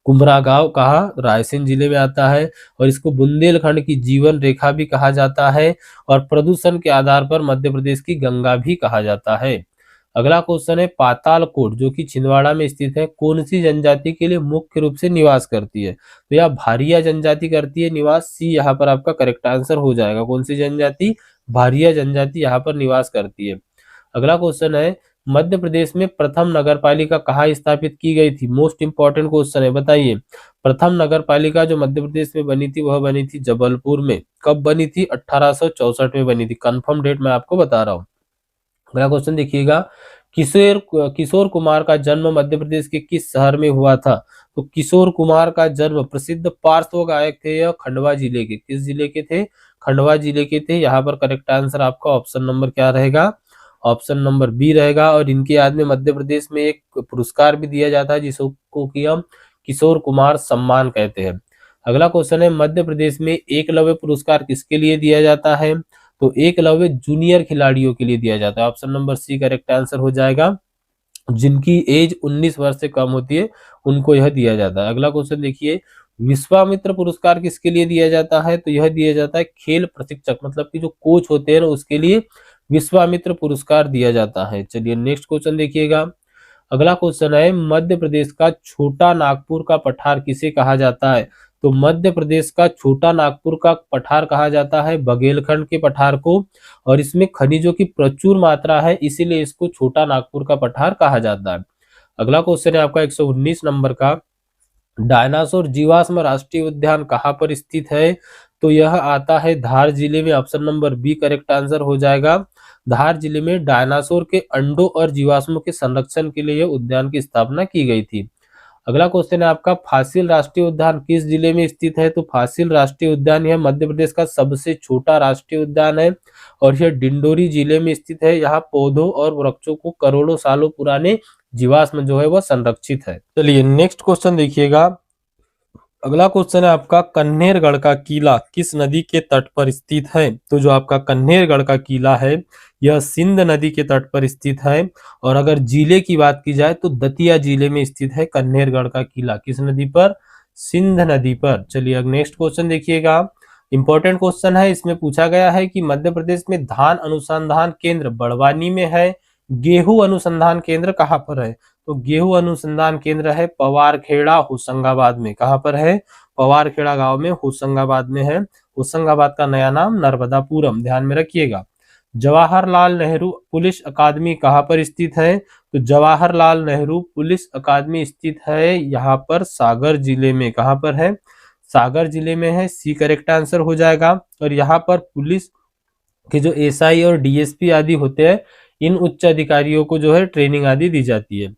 कुमरा गांव कहाँ? रायसेन जिले में आता है। और इसको बुंदेलखंड की जीवन रेखा भी कहा जाता है और प्रदूषण के आधार पर मध्य प्रदेश की गंगा भी कहा जाता है। अगला क्वेश्चन है, पातालकोट जो कि छिंदवाड़ा में स्थित है कौन सी जनजाति के लिए मुख्य रूप से निवास करती है? तो यह भारिया जनजाति करती है निवास। सी यहाँ पर आपका करेक्ट आंसर हो जाएगा। कौन सी जनजाति? भारिया जनजाति यहाँ पर निवास करती है। अगला क्वेश्चन है, मध्य प्रदेश में प्रथम नगर पालिका कहाँ स्थापित की गई थी? मोस्ट इंपॉर्टेंट क्वेश्चन है, बताइए। प्रथम नगर पालिका जो मध्य प्रदेश में बनी थी वह बनी थी जबलपुर में। कब बनी थी? 1864 में बनी थी। कंफर्म डेट मैं आपको बता रहा हूँ। अगला क्वेश्चन देखिएगा, किशोर किशोर कुमार का जन्म मध्य प्रदेश के किस शहर में हुआ था? तो किशोर कुमार का जन्म, प्रसिद्ध पार्श्व गायक थे यह खंडवा जिले के। किस जिले के थे? खंडवा जिले के थे। यहाँ पर करेक्ट आंसर आपका ऑप्शन नंबर क्या रहेगा? ऑप्शन नंबर बी रहेगा। और इनके याद में मध्य प्रदेश में एक पुरस्कार भी दिया जाता है जिसको कि हम किशोर कुमार सम्मान कहते हैं। अगला क्वेश्चन है, मध्य प्रदेश में एकलव्य पुरस्कार किसके लिए दिया जाता है? तो एकलव्य जूनियर खिलाड़ियों के लिए दिया जाता है। Option number C correct answer हो जाएगा। जिनकी एज 19 वर्ष से कम होती है उनको यह दिया जाता है। अगला क्वेश्चन देखिए, विश्वामित्र पुरस्कार किसके लिए दिया जाता है? तो यह दिया जाता है खेल प्रशिक्षक, मतलब कि जो कोच होते हैं ना उसके लिए विश्वामित्र पुरस्कार दिया जाता है। चलिए नेक्स्ट क्वेश्चन देखिएगा। अगला क्वेश्चन है, मध्य प्रदेश का छोटा नागपुर का पठार किसे कहा जाता है? तो मध्य प्रदेश का छोटा नागपुर का पठार कहा जाता है बघेलखंड के पठार को। और इसमें खनिजों की प्रचुर मात्रा है इसीलिए इसको छोटा नागपुर का पठार कहा जाता है। अगला क्वेश्चन है आपका 119 नंबर का, डायनासोर जीवाश्म राष्ट्रीय उद्यान कहाँ पर स्थित है? तो यह आता है धार जिले में। Option number B correct answer हो जाएगा। धार जिले में डायनासोर के अंडों और जीवाश्मों के संरक्षण के लिए उद्यान की स्थापना की गई थी। अगला क्वेश्चन है आपका, फासिल राष्ट्रीय उद्यान किस जिले में स्थित है? तो फासिल राष्ट्रीय उद्यान यह मध्य प्रदेश का सबसे छोटा राष्ट्रीय उद्यान है और यह डिंडोरी जिले में स्थित है। यहाँ पौधों और वृक्षों को करोड़ों सालों पुराने जीवाश्म जो है वह संरक्षित है। चलिए नेक्स्ट क्वेश्चन देखिएगा। अगला क्वेश्चन है आपका, कन्हेरगढ़ का किला किस नदी के तट पर स्थित है? तो जो आपका कन्हेरगढ़ का किला है यह सिंध नदी के तट पर स्थित है। और अगर जिले की बात की जाए तो दतिया जिले में स्थित है कन्हेरगढ़ का किला। किस नदी पर? सिंध नदी पर। चलिए अब नेक्स्ट क्वेश्चन देखिएगा। इंपॉर्टेंट क्वेश्चन है, इसमें पूछा गया है कि मध्य प्रदेश में धान अनुसंधान केंद्र बड़वानी में है, गेहूं अनुसंधान केंद्र कहाँ पर है? तो गेहूं अनुसंधान केंद्र है पवारखेड़ा होशंगाबाद में। कहाँ पर है? पवारखेड़ा गांव में होशंगाबाद में है। होशंगाबाद का नया नाम नर्मदापुरम, ध्यान में रखिएगा। जवाहरलाल नेहरू पुलिस अकादमी कहाँ पर स्थित है? तो जवाहरलाल नेहरू पुलिस अकादमी स्थित है यहाँ पर सागर जिले में। कहाँ पर है? सागर जिले में है। सी करेक्ट आंसर हो जाएगा। और यहाँ पर पुलिस के जो एसआई और डीएसपी आदि होते हैं इन उच्च अधिकारियों को जो है ट्रेनिंग आदि दी जाती है।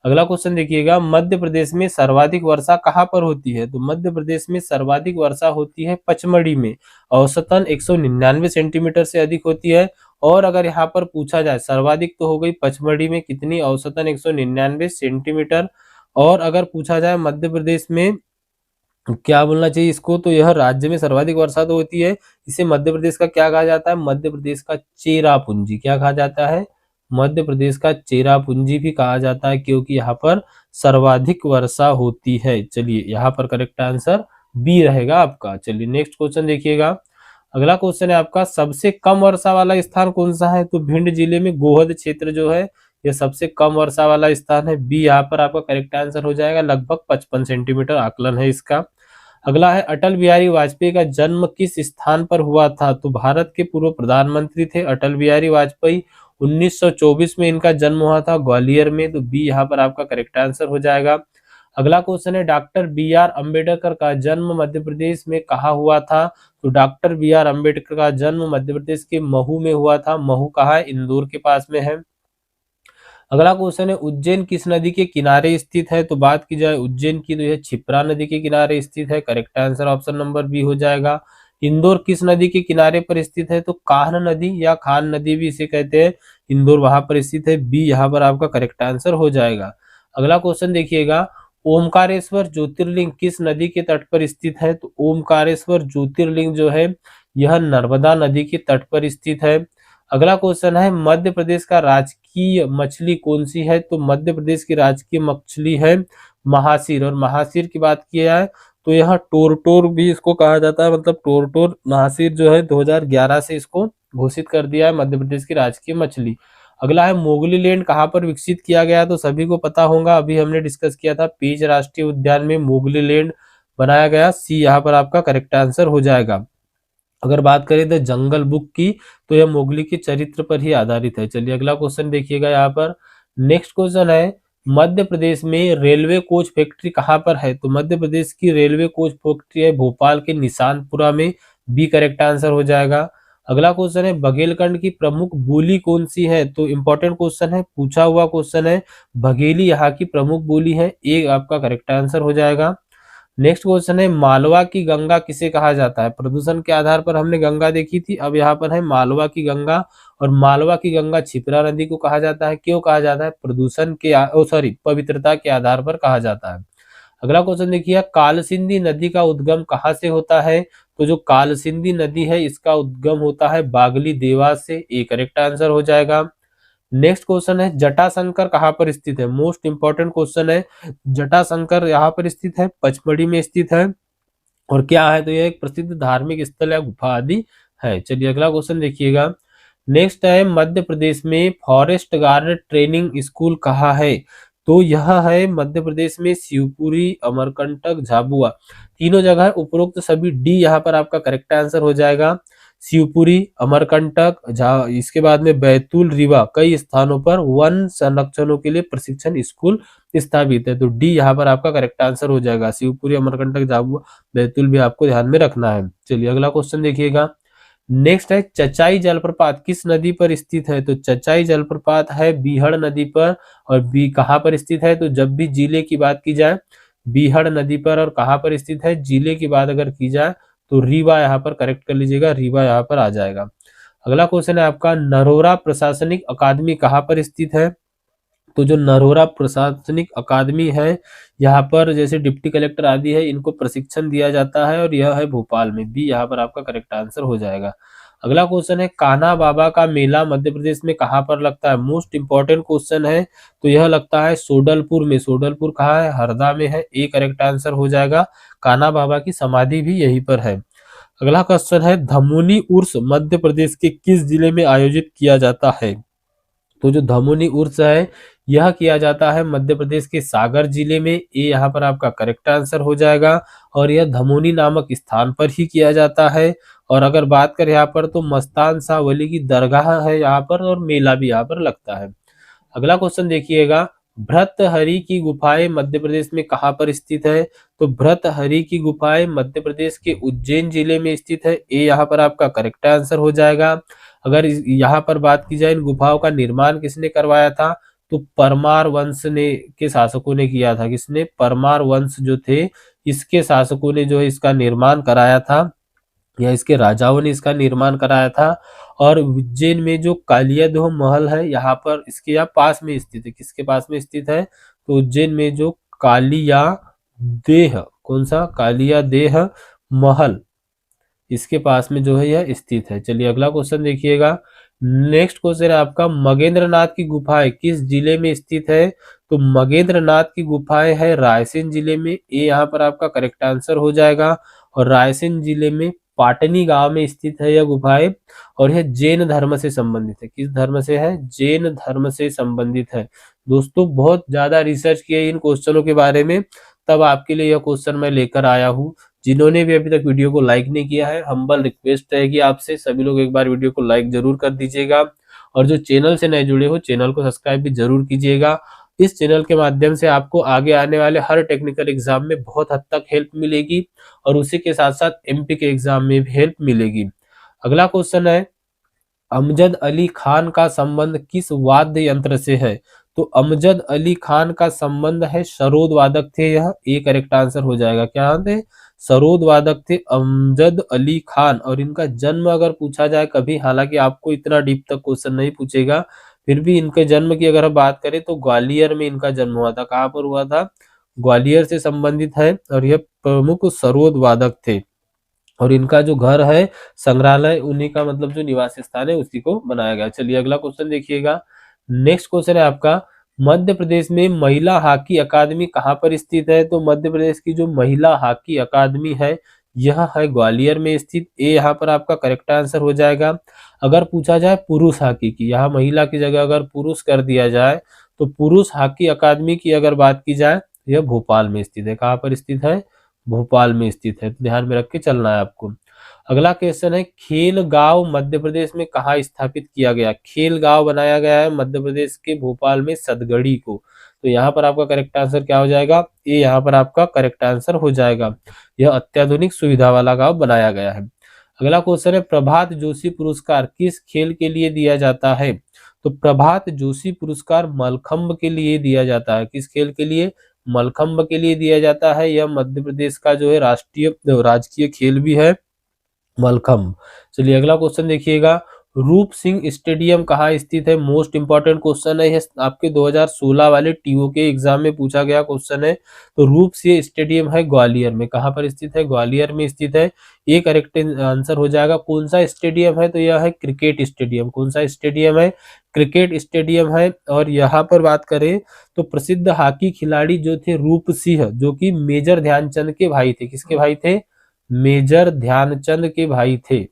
अगला क्वेश्चन देखिएगा, मध्य प्रदेश में सर्वाधिक वर्षा कहाँ पर होती है? तो मध्य प्रदेश में सर्वाधिक वर्षा होती है पचमढ़ी में, औसतन 199 सेंटीमीटर से अधिक होती है। और अगर यहाँ पर पूछा जाए, सर्वाधिक तो हो गई पचमढ़ी में, कितनी? औसतन 199 सेंटीमीटर। और अगर पूछा जाए मध्य प्रदेश में क्या बोलना चाहिए इसको, तो यह राज्य में सर्वाधिक वर्षा तो होती है, इसे मध्य प्रदेश का क्या कहा जाता है? मध्य प्रदेश का चेरापूंजी। क्या कहा जाता है? मध्य प्रदेश का चेरापूंजी भी कहा जाता है क्योंकि यहाँ पर सर्वाधिक वर्षा होती है। चलिए यहाँ पर करेक्ट आंसर बी रहेगा आपका। चलिए नेक्स्ट क्वेश्चन देखिएगा। अगला क्वेश्चन है आपका, सबसे कम वर्षा वाला स्थान कौन सा है? तो भिंड जिले में गोहद क्षेत्र जो है यह सबसे कम वर्षा वाला स्थान है। बी यहाँ पर आपका करेक्ट आंसर हो जाएगा। लगभग 55 सेंटीमीटर आकलन है इसका। अगला है अटल बिहारी वाजपेयी का जन्म किस स्थान पर हुआ था? तो भारत के पूर्व प्रधानमंत्री थे अटल बिहारी वाजपेयी। 1924 में इनका जन्म हुआ था ग्वालियर में, तो बी यहाँ पर आपका करेक्ट आंसर हो जाएगा। अगला क्वेश्चन है डॉक्टर बी आर अम्बेडकर का जन्म मध्य प्रदेश में कहाँ हुआ था? तो डॉक्टर बी आर अम्बेडकर का जन्म मध्य प्रदेश के महू में हुआ था। महू कहाँ है? इंदौर के पास में है। अगला क्वेश्चन है उज्जैन किस नदी के किनारे स्थित है? तो बात की जाए उज्जैन की तो यह क्षिप्रा नदी के किनारे स्थित है। Correct answer option number B हो जाएगा। इंदौर किस नदी के किनारे पर स्थित है? तो कान्ह नदी या खान नदी भी इसे कहते हैं। इंदौर वहां पर स्थित है। बी यहाँ पर आपका करेक्ट आंसर हो जाएगा। अगला क्वेश्चन देखिएगा ओमकारेश्वर ज्योतिर्लिंग किस नदी के तट पर स्थित है? तो ओमकारेश्वर ज्योतिर्लिंग जो है यह नर्मदा नदी के तट पर स्थित है। अगला क्वेश्चन है मध्य प्रदेश का राजकीय मछली कौन सी है? तो मध्य प्रदेश की राजकीय मछली है महासीर। और महासीर की बात की जाए तो यह टोरटोर भी इसको कहा जाता है, मतलब टोरटोर महासीर जो है 2011 से इसको घोषित कर दिया है मध्य प्रदेश की राजकीय मछली। अगला है मोगली लैंड कहाँ पर विकसित किया गया? तो सभी को पता होगा, अभी हमने डिस्कस किया था पेंच राष्ट्रीय उद्यान में मोगली लैंड बनाया गया। सी यहाँ पर आपका करेक्ट आंसर हो जाएगा। अगर बात करें द जंगल बुक की तो यह मोगली के चरित्र पर ही आधारित है। चलिए अगला क्वेश्चन देखिएगा यहाँ पर। नेक्स्ट क्वेश्चन है मध्य प्रदेश में रेलवे कोच फैक्ट्री कहाँ पर है? तो मध्य प्रदेश की रेलवे कोच फैक्ट्री है भोपाल के निशांतपुरा में। बी करेक्ट आंसर हो जाएगा। अगला क्वेश्चन है बघेलखंड की प्रमुख बोली कौन सी है? तो इंपॉर्टेंट क्वेश्चन है, पूछा हुआ क्वेश्चन है। बघेली यहाँ की प्रमुख बोली है। ए आपका करेक्ट आंसर हो जाएगा। नेक्स्ट क्वेश्चन है मालवा की गंगा किसे कहा जाता है? प्रदूषण के आधार पर हमने गंगा देखी थी, अब यहाँ पर है मालवा की गंगा। और मालवा की गंगा क्षिप्रा नदी को कहा जाता है। क्यों कहा जाता है? प्रदूषण के पवित्रता के आधार पर कहा जाता है। अगला क्वेश्चन देखिए कालसिंधी नदी का उद्गम कहाँ से होता है? तो जो कालसिंधी नदी है इसका उद्गम होता है बागली देवास से। ए करेक्ट आंसर हो जाएगा। नेक्स्ट क्वेश्चन है जटाशंकर कहाँ पर स्थित है? मोस्ट इंपॉर्टेंट क्वेश्चन है। जटाशंकर यहाँ पर स्थित है, पचमढ़ी में स्थित है। और क्या है? तो यह एक प्रसिद्ध धार्मिक स्थल या गुफा आदि है। चलिए अगला क्वेश्चन देखिएगा। नेक्स्ट है मध्य प्रदेश में फॉरेस्ट गार्ड ट्रेनिंग स्कूल कहाँ है? तो यह है मध्य प्रदेश में शिवपुरी, अमरकंटक, झाबुआ। तीनों जगह उपरोक्त सभी। डी यहाँ पर आपका करेक्ट आंसर हो जाएगा। शिवपुरी, अमरकंटक, इसके बाद में बैतूल, रीवा कई स्थानों पर वन संरक्षणों के लिए प्रशिक्षण स्कूल स्थापित है। तो डी यहाँ पर आपका करेक्ट आंसर हो जाएगा। शिवपुरी, अमरकंटक, झाबुआ, बैतूल भी आपको ध्यान में रखना है। चलिए अगला क्वेश्चन देखिएगा। नेक्स्ट है चचाई जलप्रपात किस नदी पर स्थित है? तो चचाई जलप्रपात है बीहड़ नदी पर। और बी कहाँ पर स्थित है? तो जब भी जिले की बात की जाए बीहड़ नदी पर। और कहाँ पर स्थित है? जिले की बात अगर की जाए तो रीवा यहाँ पर करेक्ट कर लीजिएगा, रीवा यहाँ पर आ जाएगा। अगला क्वेश्चन है आपका नरोरा प्रशासनिक अकादमी कहाँ पर स्थित है? तो जो नरोरा प्रशासनिक अकादमी है यहाँ पर जैसे डिप्टी कलेक्टर आदि है इनको प्रशिक्षण दिया जाता है। और यह है भोपाल में। बी यहाँ पर आपका करेक्ट आंसर हो जाएगा। अगला क्वेश्चन है कान्हा बाबा का मेला मध्य प्रदेश में कहाँ पर लगता है? मोस्ट इंपॉर्टेंट क्वेश्चन है। तो यह लगता है सोडलपुर में। सोडलपुर कहाँ है? हरदा में है। ए करेक्ट आंसर हो जाएगा। कान्हा बाबा की समाधि भी यहीं पर है। अगला क्वेश्चन है धमुनी उर्स मध्य प्रदेश के किस जिले में आयोजित किया जाता है? तो जो धमुनी उर्स है यह किया जाता है मध्य प्रदेश के सागर जिले में। ए यहाँ पर आपका करेक्ट आंसर हो जाएगा। और यह धमुनी नामक स्थान पर ही किया जाता है। और अगर बात करें यहाँ पर तो मस्तान शाह वली की दरगाह है यहाँ पर, और मेला भी यहाँ पर लगता है। अगला क्वेश्चन देखिएगा भर्तहरि की गुफाएं मध्य प्रदेश में कहाँ पर स्थित है? तो भर्तहरि की गुफाएं मध्य प्रदेश के उज्जैन जिले में स्थित है। ए यहाँ पर आपका करेक्ट आंसर हो जाएगा। अगर यहाँ पर बात की जाए इन गुफाओं का निर्माण किसने करवाया था? तो परमार वंश ने के शासकों ने किया था। किसने? परमार वंश जो थे इसके शासकों ने जो है इसका निर्माण कराया था, या इसके राजाओं ने इसका निर्माण कराया था। और उज्जैन में जो कालियादेह महल है यहाँ पर इसके यहाँ पास में स्थित है। किसके पास में स्थित है? तो उज्जैन में जो कालियादेह, कौन सा? कालियादेह महल, इसके पास में जो है यह स्थित है। चलिए अगला क्वेश्चन देखिएगा। नेक्स्ट क्वेश्चन है आपका मगेंद्रनाथ की गुफाएं किस जिले में स्थित है? तो मगेंद्रनाथ की गुफाएं है रायसेन जिले में। ए यहाँ पर आपका करेक्ट आंसर हो जाएगा। और रायसेन जिले में पाटनी गांव में स्थित है यह गुफाएं। और यह जैन धर्म से संबंधित है। किस धर्म से है? जैन धर्म से संबंधित है। दोस्तों बहुत ज्यादा रिसर्च किया इन क्वेश्चनों के बारे में, तब आपके लिए यह क्वेश्चन मैं लेकर आया हूँ। जिन्होंने भी अभी तक वीडियो को लाइक नहीं किया है, हम्बल रिक्वेस्ट रहेगी आपसे, सभी लोग एक बार वीडियो को लाइक जरूर कर दीजिएगा। और जो चैनल से नए जुड़े हो, चैनल को सब्सक्राइब भी जरूर कीजिएगा। इस चैनल के माध्यम से आपको आगे आने वाले हर टेक्निकल एग्जाम में बहुत हद तक हेल्प मिलेगी और उसी के साथ साथ एमपी के एग्जाम में भी हेल्प मिलेगी। अगला क्वेश्चन है, अमजद अली खान का संबंध किस वाद्य यंत्र से है? तो अमजद अली खान का संबंध है सरोद वादक थे, यह ए करेक्ट आंसर हो जाएगा। क्या थे? सरोद वादक थे अमजद अली खान। और इनका जन्म अगर पूछा जाए कभी, हालांकि आपको इतना डीप तक क्वेश्चन नहीं पूछेगा, फिर भी इनके जन्म की अगर हम बात करें तो ग्वालियर में इनका जन्म हुआ था। कहाँ पर हुआ था? ग्वालियर से संबंधित है और यह प्रमुख सरोद वादक थे। और इनका जो घर है संग्रहालय, उन्हीं का मतलब जो निवास स्थान है उसी को बनाया गया। चलिए अगला क्वेश्चन देखिएगा। नेक्स्ट क्वेश्चन है आपका, मध्य प्रदेश में महिला हॉकी अकादमी कहाँ पर स्थित है? तो मध्य प्रदेश की जो महिला हॉकी अकादमी है यह है ग्वालियर में स्थित। ए यहाँ पर आपका करेक्ट आंसर हो जाएगा। अगर पूछा जाए पुरुष हॉकी की, यहाँ महिला की जगह अगर पुरुष कर दिया जाए, तो पुरुष हॉकी अकादमी की अगर बात की जाए, यह भोपाल में स्थित है। कहाँ पर स्थित है? भोपाल में स्थित है। तो ध्यान में रख के चलना है आपको। अगला क्वेश्चन है, खेल गांव मध्य प्रदेश में कहाँ स्थापित किया गया? खेल गांव बनाया गया है मध्य प्रदेश के भोपाल में सदगढ़ी को। तो यहाँ पर आपका करेक्ट आंसर क्या हो जाएगा? ये यहाँ पर आपका करेक्ट आंसर हो जाएगा। यह अत्याधुनिक सुविधा वाला गांव बनाया गया है। अगला क्वेश्चन है, प्रभात जोशी पुरस्कार किस खेल के लिए दिया जाता है? तो प्रभात जोशी पुरस्कार मलखंब के लिए दिया जाता है। किस खेल के लिए? मलखंब के लिए दिया जाता है। यह मध्य प्रदेश का जो है राष्ट्रीय राजकीय खेल भी है मलखंब। चलिए अगला क्वेश्चन देखिएगा, रूप सिंह स्टेडियम कहाँ स्थित है? मोस्ट इंपॉर्टेंट क्वेश्चन है, आपके 2016 वाले टीओ के एग्जाम में पूछा गया क्वेश्चन है। तो रूप सिंह स्टेडियम है ग्वालियर में। कहाँ पर स्थित है? ग्वालियर में स्थित है। ये करेक्ट आंसर हो जाएगा। कौन सा स्टेडियम है? तो यह है क्रिकेट स्टेडियम। कौन सा स्टेडियम है? क्रिकेट स्टेडियम है। और यहाँ पर बात करें तो प्रसिद्ध हॉकी खिलाड़ी जो थे रूप सिंह, जो कि मेजर ध्यानचंद के भाई थे। किसके भाई थे? मेजर ध्यानचंद के भाई थे।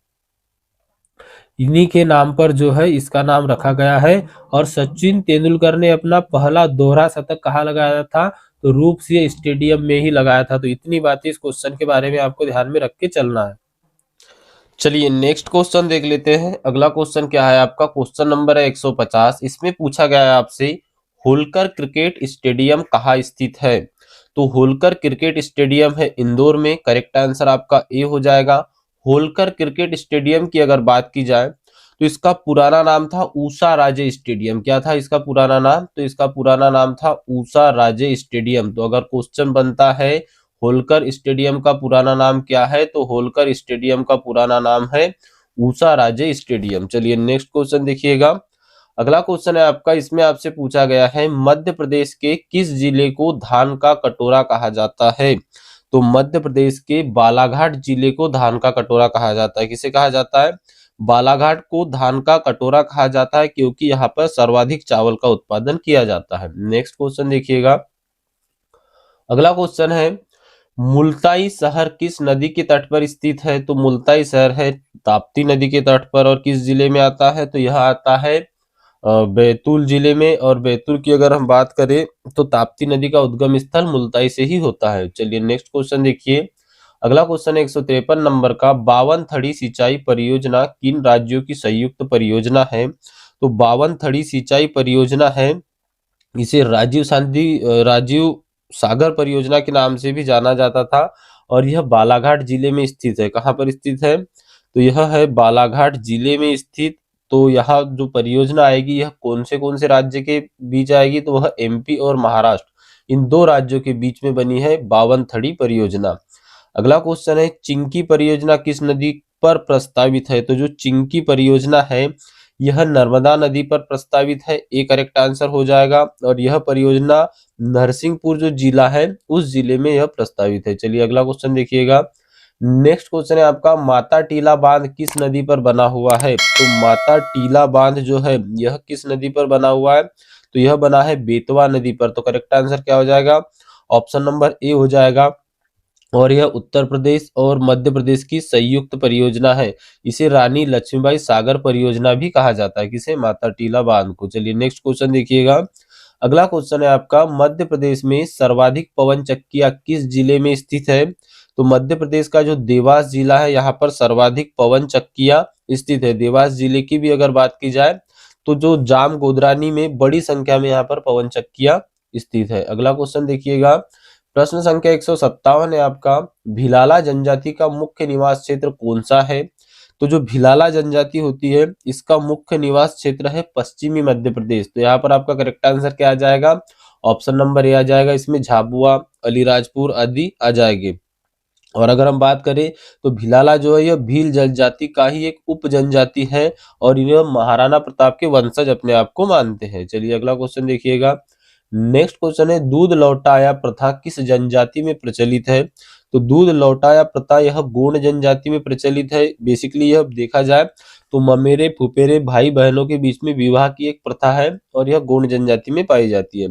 इन्हीं के नाम पर जो है इसका नाम रखा गया है। और सचिन तेंदुलकर ने अपना पहला दोहरा शतक कहाँ लगाया था? तो रूप सिंह स्टेडियम में ही लगाया था। तो इतनी बातें इस क्वेश्चन के बारे में आपको ध्यान में रख के चलना है। चलिए नेक्स्ट क्वेश्चन देख लेते हैं। अगला क्वेश्चन क्या है आपका? क्वेश्चन नंबर है 150। इसमें पूछा गया है आपसे, होलकर क्रिकेट स्टेडियम कहाँ स्थित है? तो होलकर क्रिकेट स्टेडियम है इंदौर में। करेक्ट आंसर आपका ए हो जाएगा। होलकर क्रिकेट स्टेडियम की अगर बात की जाए तो इसका पुराना नाम था ऊषा राजे स्टेडियम। क्या था इसका पुराना नाम? तो इसका पुराना नाम था ऊषा राजे स्टेडियम। तो अगर क्वेश्चन बनता है होलकर स्टेडियम का पुराना नाम क्या है, तो होलकर स्टेडियम का पुराना नाम है ऊषा राजे स्टेडियम। चलिए नेक्स्ट क्वेश्चन देखिएगा। अगला क्वेश्चन है आपका, इसमें आपसे पूछा गया है, मध्य प्रदेश के किस जिले को धान का कटोरा कहा जाता है? तो मध्य प्रदेश के बालाघाट जिले को धान का कटोरा कहा जाता है। किसे कहा जाता है? बालाघाट को धान का कटोरा कहा जाता है, क्योंकि यहाँ पर सर्वाधिक चावल का उत्पादन किया जाता है। नेक्स्ट क्वेश्चन देखिएगा। अगला क्वेश्चन है, मुल्ताई शहर किस नदी के तट पर स्थित है? तो मुल्ताई शहर है ताप्ती नदी के तट पर। और किस जिले में आता है? तो यह आता है बैतूल जिले में। और बैतूल की अगर हम बात करें तो ताप्ती नदी का उद्गम स्थल मुल्ताई से ही होता है। चलिए नेक्स्ट क्वेश्चन देखिए। अगला क्वेश्चन है 153 नंबर का, 52 थड़ी सिंचाई परियोजना किन राज्यों की संयुक्त परियोजना है? तो 52 थड़ी सिंचाई परियोजना है, इसे राजीव सागर परियोजना के नाम से भी जाना जाता था। और यह बालाघाट जिले में स्थित है। कहाँ पर स्थित है? तो यह है बालाघाट जिले में स्थित। तो यहाँ जो परियोजना आएगी यह कौन से राज्य के बीच आएगी? तो वह एमपी और महाराष्ट्र, इन दो राज्यों के बीच में बनी है 52 थड़ी परियोजना। अगला क्वेश्चन है, चिंकी परियोजना किस नदी पर प्रस्तावित है? तो जो चिंकी परियोजना है यह नर्मदा नदी पर प्रस्तावित है। ए करेक्ट आंसर हो जाएगा। और यह परियोजना नरसिंहपुर जो जिला है उस जिले में यह प्रस्तावित है। चलिए अगला क्वेश्चन देखिएगा। नेक्स्ट क्वेश्चन है आपका, माता टीला बांध किस नदी पर बना हुआ है? तो माता टीला बांध जो है यह किस नदी पर बना हुआ है? तो यह बना है बेतवा नदी पर। तो करेक्ट आंसर क्या हो जाएगा? ऑप्शन नंबर ए हो जाएगा। और यह उत्तर प्रदेश और मध्य प्रदेश की संयुक्त परियोजना है। इसे रानी लक्ष्मीबाई सागर परियोजना भी कहा जाता है। किसे? माता टीला बांध को। चलिए नेक्स्ट क्वेश्चन देखिएगा। अगला क्वेश्चन है आपका, मध्य प्रदेश में सर्वाधिक पवन चक्कियां किस जिले में स्थित है? तो मध्य प्रदेश का जो देवास जिला है यहाँ पर सर्वाधिक पवन चक्कियां स्थित है। देवास जिले की भी अगर बात की जाए तो जो जाम गोदरानी में बड़ी संख्या में यहाँ पर पवन चक्कियां स्थित है। अगला क्वेश्चन देखिएगा, प्रश्न संख्या 157 है आपका, भिलाला जनजाति का मुख्य निवास क्षेत्र कौन सा है? तो जो भिलाला जनजाति होती है इसका मुख्य निवास क्षेत्र है पश्चिमी मध्य प्रदेश। तो यहाँ पर आपका करेक्ट आंसर क्या आ जाएगा? ऑप्शन नंबर ए आ जाएगा। इसमें झाबुआ, अलीराजपुर आदि आ जाएंगे। और अगर हम बात करें तो भिलाला जो है यह भील जनजाति का ही एक उप जनजाति है और यह महाराणा प्रताप के वंशज अपने आप को मानते हैं। चलिए अगला क्वेश्चन देखिएगा। नेक्स्ट क्वेश्चन है, दूध लौटाया प्रथा किस जनजाति में प्रचलित है? तो दूध लौटाया प्रथा यह गोंड जनजाति में प्रचलित है। बेसिकली यह देखा जाए तो ममेरे फुफेरे भाई बहनों के बीच में विवाह की एक प्रथा है और यह गोंड जनजाति में पाई जाती है।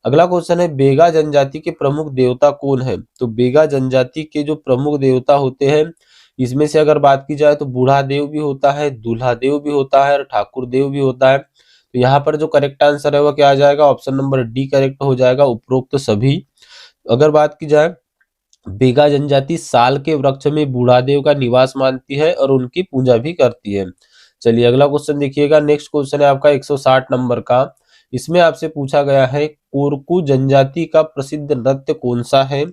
अगला क्वेश्चन है, बेगा जनजाति के प्रमुख देवता कौन है? तो बेगा जनजाति के जो प्रमुख देवता होते हैं इसमें से अगर बात की जाए तो बूढ़ा देव भी होता है, दूल्हा देव भी होता है और ठाकुर देव भी होता है। तो यहाँ पर जो करेक्ट आंसर है वह क्या आ जाएगा? ऑप्शन नंबर डी करेक्ट हो जाएगा, उपरोक्त सभी। अगर बात की जाए, बेगा जनजाति साल के वृक्ष में बूढ़ा देव का निवास मानती है और उनकी पूजा भी करती है। चलिए अगला क्वेश्चन देखिएगा। नेक्स्ट क्वेश्चन है आपका 160 नंबर का। इसमें आपसे पूछा गया है, कोरकू जनजाति का प्रसिद्ध नृत्य कौन सा है?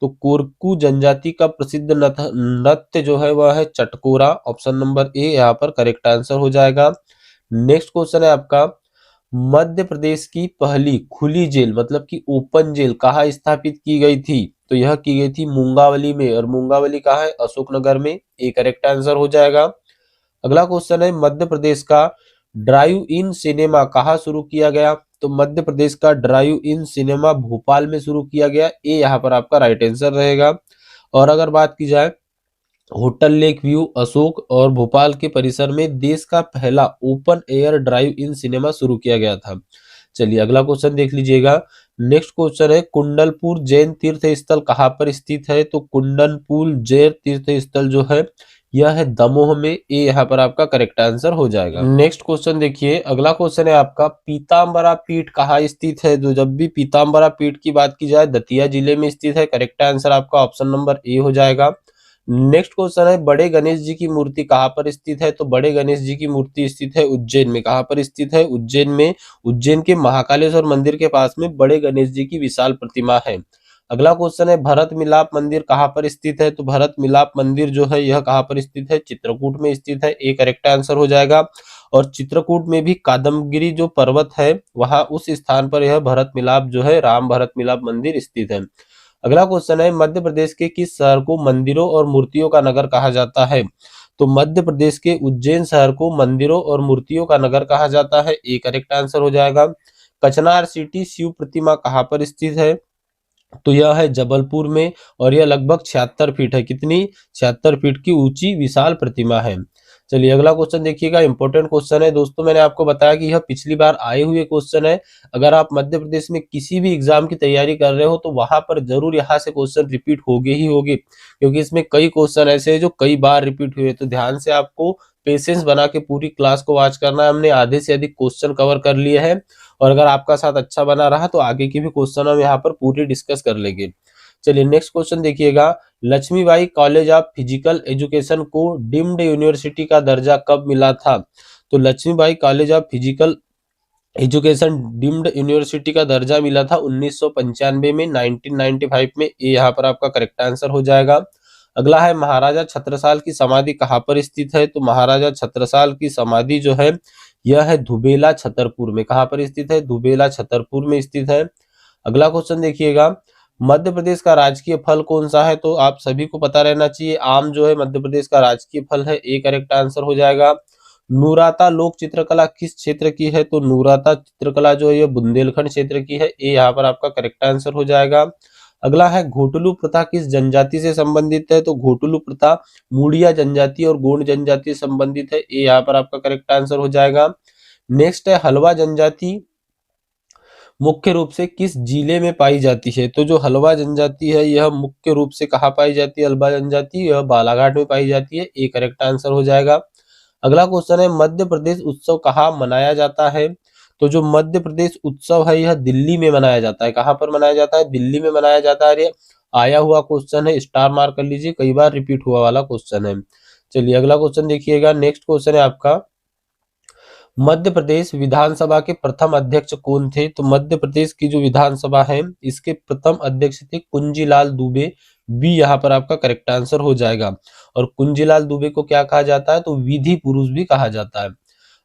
तो कोरकू जनजाति का प्रसिद्ध नृत्य जो है वह है चटकोरा। ऑप्शन नंबर ए यहाँ पर करेक्ट आंसर हो जाएगा। नेक्स्ट क्वेश्चन है आपका, मध्य प्रदेश की पहली खुली जेल मतलब कि ओपन जेल कहाँ स्थापित की गई थी? तो यह की गई थी मुंगावली में, और मुंगावली कहाँ है? अशोकनगर में। ए करेक्ट आंसर हो जाएगा। अगला क्वेश्चन है, मध्य प्रदेश का ड्राइव इन सिनेमा कहाँ शुरू किया गया? तो मध्य प्रदेश का ड्राइव इन सिनेमा भोपाल में शुरू किया गया। ए यहाँ पर आपका राइट आंसर रहेगा। और अगर बात की जाए, होटल लेक व्यू अशोक और भोपाल के परिसर में देश का पहला open air drive in cinema शुरू किया गया था। चलिए अगला क्वेश्चन देख लीजिएगा। नेक्स्ट क्वेश्चन है, कुंडलपुर जैन तीर्थ स्थल कहाँ पर स्थित है? तो कुंडलपुर जैन तीर्थ स्थल जो है यह है दमोह में। ए यहाँ पर आपका करेक्ट आंसर हो जाएगा। नेक्स्ट क्वेश्चन देखिए। अगला क्वेश्चन है आपका, पीताम्बरा पीठ कहाँ स्थित है? तो जब भी पीताम्बरा पीठ की बात की जाए दतिया जिले में स्थित है। करेक्ट आंसर आपका ऑप्शन नंबर ए हो जाएगा। नेक्स्ट क्वेश्चन है, बड़े गणेश जी की मूर्ति कहाँ पर स्थित है? तो बड़े गणेश जी की मूर्ति स्थित है उज्जैन में। कहाँ पर स्थित है? उज्जैन में। उज्जैन के महाकालेश्वर मंदिर के पास में बड़े गणेश जी की विशाल प्रतिमा है। अगला क्वेश्चन है, भरत मिलाप मंदिर कहाँ पर स्थित है? तो भरत मिलाप मंदिर जो है यह कहाँ पर स्थित है? चित्रकूट में स्थित है। ए करेक्ट आंसर हो जाएगा। और चित्रकूट में भी कादम्बगिरी जो पर्वत है वहां उस स्थान पर यह भरत मिलाप जो है राम भरत मिलाप मंदिर स्थित है। अगला क्वेश्चन है, मध्य प्रदेश के किस शहर को मंदिरों और मूर्तियों का नगर कहा जाता है? तो मध्य प्रदेश के उज्जैन शहर को मंदिरों और मूर्तियों का नगर कहा जाता है। ए करेक्ट आंसर हो जाएगा। कचनार सिटी शिव प्रतिमा कहाँ पर स्थित है? तो यह है जबलपुर में और यह लगभग 76 फीट है। कितनी? 76 फीट की ऊंची विशाल प्रतिमा है। चलिए अगला क्वेश्चन देखिएगा, इंपॉर्टेंट क्वेश्चन है दोस्तों। मैंने आपको बताया कि यह पिछली बार आए हुए क्वेश्चन है। अगर आप मध्य प्रदेश में किसी भी एग्जाम की तैयारी कर रहे हो तो वहां पर जरूर यहाँ से क्वेश्चन रिपीट होगे ही होगे, क्योंकि इसमें कई क्वेश्चन ऐसे हैं जो कई बार रिपीट हुए। तो ध्यान से आपको पेशेंस बना के पूरी क्लास को वॉच करना है। हमने आधे से अधिक क्वेश्चन कवर कर लिए हैं और अगर आपका साथ अच्छा बना रहा तो आगे की भी क्वेश्चन हम यहाँ पर पूरी डिस्कस कर लेंगे। चलिए नेक्स्ट क्वेश्चन देखिएगा, Laxmibai college of physical education को डीम्ड यूनिवर्सिटी का दर्जा कब मिला था? तो Laxmibai college of physical education deemed university का दर्जा मिला था 1995 में, 1995 में। ये यहाँ पर आपका करेक्ट आंसर हो जाएगा। अगला है, महाराजा छत्रसाल की समाधि कहाँ पर स्थित है? तो महाराजा छत्रसाल की समाधि जो है यह है धुबेला छतरपुर में। कहाँ पर स्थित है? धुबेला छतरपुर में स्थित है। अगला क्वेश्चन देखिएगा, मध्य प्रदेश का राजकीय फल कौन सा है? तो आप सभी को पता रहना चाहिए, आम जो है मध्य प्रदेश का राजकीय फल है। ए करेक्ट आंसर हो जाएगा। नूराता लोक चित्रकला किस क्षेत्र की है? तो नूराता चित्रकला जो है ये बुंदेलखंड क्षेत्र की है। ए यहाँ पर आपका करेक्ट आंसर हो जाएगा। अगला है, घोटुलू प्रथा किस जनजाति से संबंधित है? तो घोटुलू प्रथा मुड़िया जनजाति और गोंड जनजाति से संबंधित है। ए यहाँ पर आपका करेक्ट आंसर हो जाएगा। नेक्स्ट है, हलवा जनजाति मुख्य रूप से किस जिले में पाई जाती है? तो जो हलवा जनजाति है यह मुख्य रूप से कहाँ पाई जाती है? हलवा जनजाति यह बालाघाट में पाई जाती है। ए करेक्ट आंसर हो जाएगा। अगला क्वेश्चन है, मध्य प्रदेश उत्सव कहाँ मनाया जाता है? तो जो मध्य प्रदेश उत्सव है यह दिल्ली में मनाया जाता है। कहाँ पर मनाया जाता है? दिल्ली में मनाया जाता है। आया हुआ क्वेश्चन है, स्टार मार्क कर लीजिए, कई बार रिपीट हुआ वाला क्वेश्चन है। चलिए अगला क्वेश्चन देखिएगा। नेक्स्ट क्वेश्चन है आपका, मध्य प्रदेश विधानसभा के प्रथम अध्यक्ष कौन थे? तो मध्य प्रदेश की जो विधानसभा है इसके प्रथम अध्यक्ष थे कुंजीलाल दुबे। बी यहाँ पर आपका करेक्ट आंसर हो जाएगा। और कुंजीलाल दुबे को क्या कहा जाता है? तो विधि पुरुष भी कहा जाता है।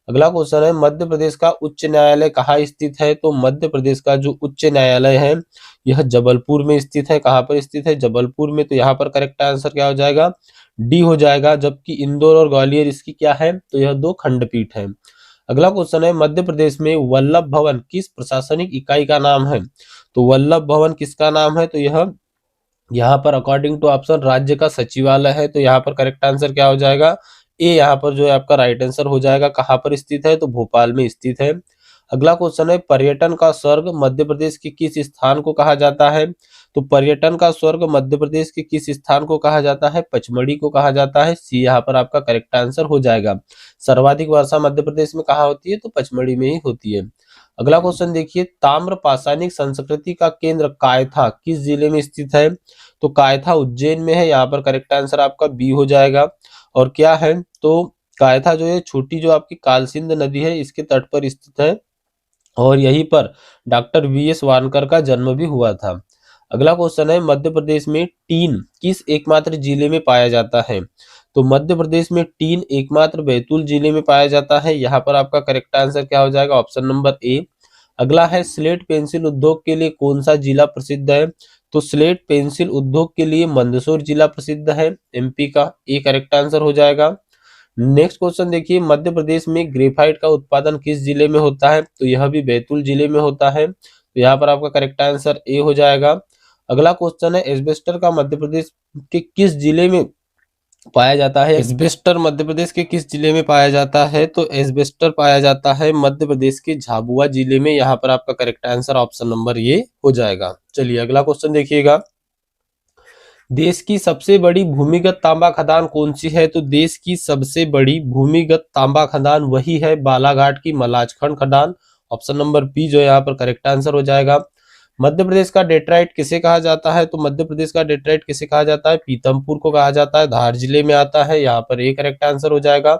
अगला क्वेश्चन है, मध्य प्रदेश का उच्च न्यायालय कहाँ स्थित है? तो मध्य प्रदेश का जो उच्च न्यायालय है यह जबलपुर में स्थित है। कहाँ पर स्थित है? जबलपुर में। तो यहाँ पर करेक्ट आंसर क्या हो जाएगा? डी हो जाएगा। जबकि इंदौर और ग्वालियर इसकी क्या है? तो यह दो खंडपीठ है। अगला क्वेश्चन है, मध्य प्रदेश में वल्लभ भवन किस प्रशासनिक इकाई का नाम है? तो वल्लभ भवन किसका नाम है? तो यह यहाँ पर अकॉर्डिंग टू ऑप्शन राज्य का सचिवालय है। तो यहाँ पर करेक्ट आंसर क्या हो जाएगा? ए यहाँ पर जो है आपका राइट आंसर हो जाएगा। कहाँ पर स्थित है? तो भोपाल में स्थित है। अगला क्वेश्चन है, पर्यटन का स्वर्ग मध्य प्रदेश के किस स्थान को कहा जाता है? तो पर्यटन का स्वर्ग मध्य प्रदेश के किस स्थान को कहा जाता है? पचमढ़ी को कहा जाता है। सी यहाँ पर आपका करेक्ट आंसर हो जाएगा। सर्वाधिक वर्षा मध्य प्रदेश में कहाँ होती है? तो पचमढ़ी में ही होती है। अगला क्वेश्चन देखिए, ताम्र पाषाणिक संस्कृति का केंद्र कायथा किस जिले में स्थित है? तो कायथा उज्जैन में है। यहाँ पर करेक्ट आंसर आपका बी हो जाएगा। और क्या है? तो कायथा जो है छोटी जो आपकी कालसिंध नदी है इसके तट पर स्थित है और यहीं पर डॉक्टर वीएस वानकर का जन्म भी हुआ था। अगला क्वेश्चन है, मध्य प्रदेश में टीन किस एकमात्र जिले में पाया जाता है? तो मध्य प्रदेश में टीन एकमात्र बैतूल जिले में पाया जाता है। यहाँ पर आपका करेक्ट आंसर क्या हो जाएगा? Option number A. अगला है, स्लेट पेंसिल उद्योग के लिए कौन सा जिला प्रसिद्ध है? तो स्लेट पेंसिल उद्योग के लिए मंदसौर जिला प्रसिद्ध है, एमपी का। ए करेक्ट आंसर हो जाएगा। नेक्स्ट क्वेश्चन देखिए, मध्य प्रदेश में ग्रेफाइट का उत्पादन किस जिले में होता है? तो यह भी बैतूल जिले में होता है। तो यहाँ पर आपका करेक्ट आंसर ए हो जाएगा। अगला क्वेश्चन है, एस्बेस्टर का मध्य प्रदेश के किस जिले में पाया जाता है? एस्बेस्टर मध्य प्रदेश के किस जिले में पाया जाता है? तो एस्बेस्टर पाया जाता है मध्य प्रदेश के झाबुआ जिले में। यहाँ पर आपका करेक्ट आंसर ऑप्शन नंबर ये हो जाएगा। चलिए अगला क्वेश्चन देखिएगा, देश की सबसे बड़ी भूमिगत तांबा खदान कौन सी है? तो देश की सबसे बड़ी भूमिगत तांबा खदान वही है बालाघाट की मलाजखंड खदान। ऑप्शन नंबर बी जो यहाँ पर करेक्ट आंसर हो जाएगा। मध्य प्रदेश का डेट्राइट किसे कहा जाता है? तो मध्य प्रदेश का डेट्राइट किसे कहा जाता है? पीतमपुर को कहा जाता है, धार जिले में आता है। यहाँ पर एक करेक्ट आंसर हो जाएगा।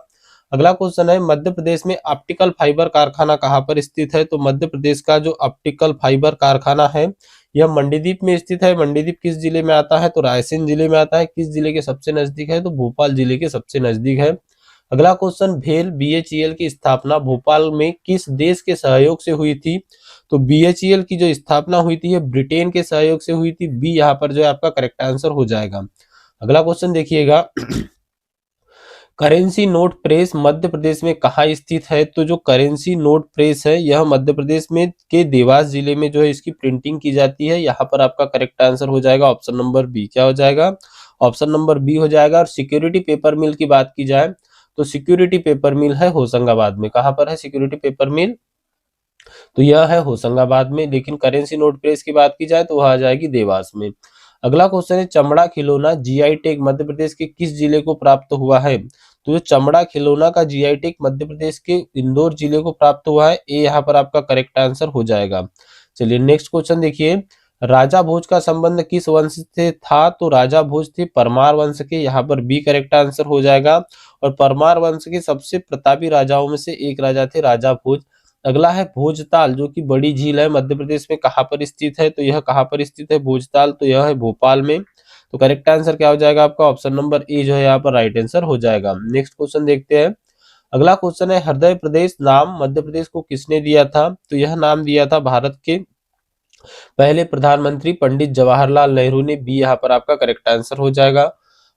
अगला क्वेश्चन है, मध्य प्रदेश में ऑप्टिकल फाइबर कारखाना कहाँ पर स्थित है? तो मध्य प्रदेश का जो ऑप्टिकल फाइबर कारखाना है यह मंडीदीप में स्थित है। मंडीदीप किस जिले में आता है? तो रायसेन जिले में आता है। किस जिले के सबसे नजदीक है? तो भोपाल जिले के सबसे नजदीक है। अगला क्वेश्चन, भेल बीएचईएल की स्थापना भोपाल में किस देश के सहयोग से हुई थी? तो बीएचईएल की जो स्थापना हुई थी यह ब्रिटेन के सहयोग से हुई थी। बी यहाँ पर जो है आपका करेक्ट आंसर हो जाएगा। अगला क्वेश्चन देखिएगा, currency note press Madhya Pradesh में कहाँ स्थित है? तो जो करेंसी नोट प्रेस है यह मध्य प्रदेश में के देवास जिले में जो है इसकी प्रिंटिंग की जाती है। यहाँ पर आपका करेक्ट आंसर हो जाएगा ऑप्शन नंबर बी। क्या हो जाएगा? ऑप्शन नंबर बी हो जाएगा। और सिक्योरिटी पेपर मिल की बात की जाए तो सिक्योरिटी पेपर मिल है होशंगाबाद में। कहाँ पर है सिक्योरिटी पेपर मिल? तो यह है होशंगाबाद में। लेकिन करेंसी नोट प्रेस की बात की जाए तो वह आ जाएगी देवास में। अगला क्वेश्चन है, चमड़ा खिलौना जीआई टैग मध्य प्रदेश के किस जिले को प्राप्त हुआ है? तो जो चमड़ा खिलौना का जीआई टैग मध्य प्रदेश के इंदौर जिले को प्राप्त हुआ है। ए यहाँ पर आपका करेक्ट आंसर हो जाएगा। चलिए नेक्स्ट क्वेश्चन देखिए, राजा भोज का संबंध किस वंश से था? तो राजा भोज थे परमार वंश के। यहाँ पर बी करेक्ट आंसर हो जाएगा। और परमार वंश के सबसे प्रतापी राजाओं में से एक राजा थे राजा भोज। अगला है भोजताल जो कि बड़ी झील है मध्य प्रदेश में कहाँ पर स्थित है? तो यह कहाँ पर स्थित है भोजताल? तो यह है भोपाल में। तो करेक्ट आंसर क्या हो जाएगा आपका? ऑप्शन नंबर ए जो है यहाँ पर राइट आंसर हो जाएगा। नेक्स्ट क्वेश्चन देखते हैं। अगला क्वेश्चन है, हृदय प्रदेश नाम मध्य प्रदेश को किसने दिया था? तो यह नाम दिया था भारत के पहले प्रधानमंत्री पंडित जवाहरलाल नेहरू ने। बी यहाँ पर आपका करेक्ट आंसर हो जाएगा।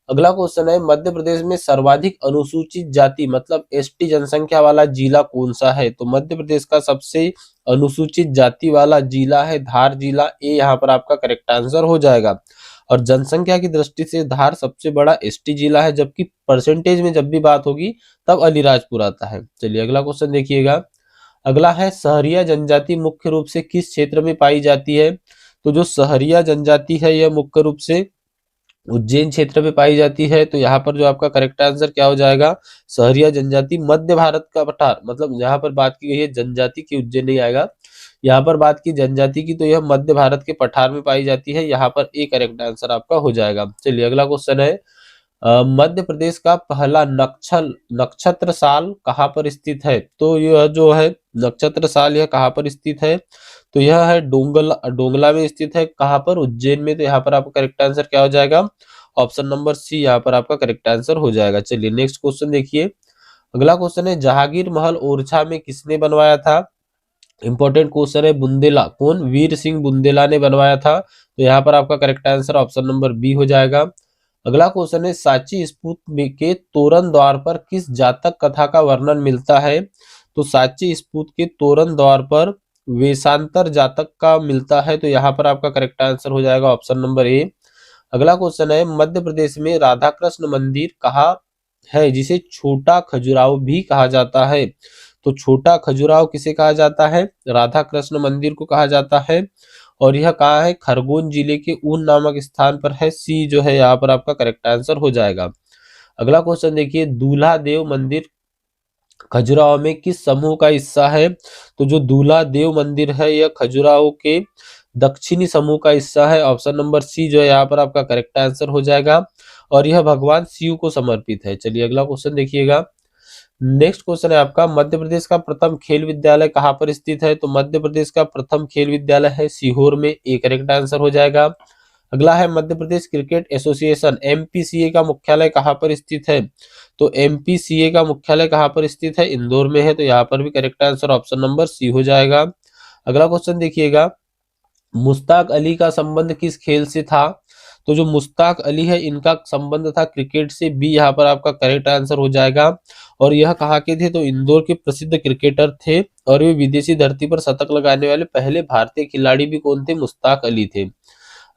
अगला क्वेश्चन है, मध्य प्रदेश में सर्वाधिक अनुसूचित जाति मतलब एसटी जनसंख्या वाला जिला कौन सा है? तो मध्य प्रदेश का सबसे अनुसूचित जाति वाला जिला है धार जिला। ए यहाँ पर आपका करेक्ट आंसर हो जाएगा। और जनसंख्या की दृष्टि से धार सबसे बड़ा एसटी जिला है, जबकि परसेंटेज में जब भी बात होगी तब अलीराजपुर आता है। चलिए अगला क्वेश्चन देखिएगा। अगला है, सहरिया जनजाति मुख्य रूप से किस क्षेत्र में पाई जाती है? तो जो सहरिया जनजाति है यह मुख्य रूप से उज्जैन क्षेत्र में पाई जाती है, तो यहाँ पर जो आपका करेक्ट आंसर क्या हो जाएगा, सहरिया जनजाति मध्य भारत का पठार, मतलब यहाँ पर बात की गई है जनजाति की, उज्जैन नहीं आएगा। यहाँ पर बात की जनजाति की, तो यह मध्य भारत के पठार में पाई जाती है, यहाँ पर ए करेक्ट आंसर आपका हो जाएगा। चलिए अगला क्वेश्चन है, मध्य प्रदेश का पहला नक्षत्र साल कहाँ पर स्थित है? तो यह जो है नक्षत्र साल, यह कहाँ पर स्थित है? तो यह है डोंगला में स्थित है। कहाँ पर? उज्जैन में। तो यहाँ पर आपका करेक्ट आंसर क्या हो जाएगा? ऑप्शन नंबर सी यहाँ पर आपका करेक्ट आंसर हो जाएगा। चलिए नेक्स्ट क्वेश्चन देखिए। अगला क्वेश्चन है, जहांगीर महल ओरछा में किसने बनवाया था? इंपॉर्टेंट क्वेश्चन है। बुंदेला, कौन? वीर सिंह बुंदेला ने बनवाया था। तो यहाँ पर आपका correct answer option number B हो जाएगा। अगला क्वेश्चन है, सांची स्तूप के तोरण द्वार पर किस जातक कथा का वर्णन मिलता है? तो सांची स्तूप के तोरण द्वार पर वेशांतर जातक का मिलता है। तो यहाँ पर आपका करेक्ट आंसर हो जाएगा ऑप्शन नंबर ए। अगला क्वेश्चन है, मध्य प्रदेश में राधा कृष्ण मंदिर कहाँ है जिसे छोटा खजुराहो भी कहा जाता है? तो छोटा खजुराहो किसे कहा जाता है? राधा कृष्ण मंदिर को कहा जाता है। और यह कहाँ है? खरगोन जिले के ऊन नामक स्थान पर है। सी जो है यहाँ पर आपका करेक्ट आंसर हो जाएगा। अगला क्वेश्चन देखिए, दूल्हा देव मंदिर खजुराहो में किस समूह का हिस्सा है? तो जो दूल्हा देव मंदिर है यह खजुराहो के दक्षिणी समूह का हिस्सा है। ऑप्शन नंबर सी जो है यहाँ पर आपका करेक्ट आंसर हो जाएगा। और यह भगवान शिव को समर्पित है। चलिए अगला क्वेश्चन देखिएगा। नेक्स्ट क्वेश्चन है आपका, मध्य प्रदेश का प्रथम खेल विद्यालय कहाँ पर स्थित है? तो मध्य प्रदेश का प्रथम खेल विद्यालय है सीहोर में। ए करेक्ट आंसर हो जाएगा। अगला है, Madhya Pradesh cricket association MPCA का मुख्यालय कहाँ पर स्थित है? तो एमपीसीए का मुख्यालय कहाँ पर स्थित है? इंदौर में है। तो यहाँ पर भी correct answer option number C हो जाएगा। अगला क्वेश्चन देखिएगा, मुश्ताक अली का संबंध किस खेल से था? तो जो मुश्ताक अली है इनका संबंध था क्रिकेट से। बी यहाँ पर आपका करेक्ट आंसर हो जाएगा। और यह कहाँ के थे? तो इंदौर के प्रसिद्ध क्रिकेटर थे। और वे विदेशी धरती पर शतक लगाने वाले पहले भारतीय खिलाड़ी भी कौन थे? मुश्ताक अली थे।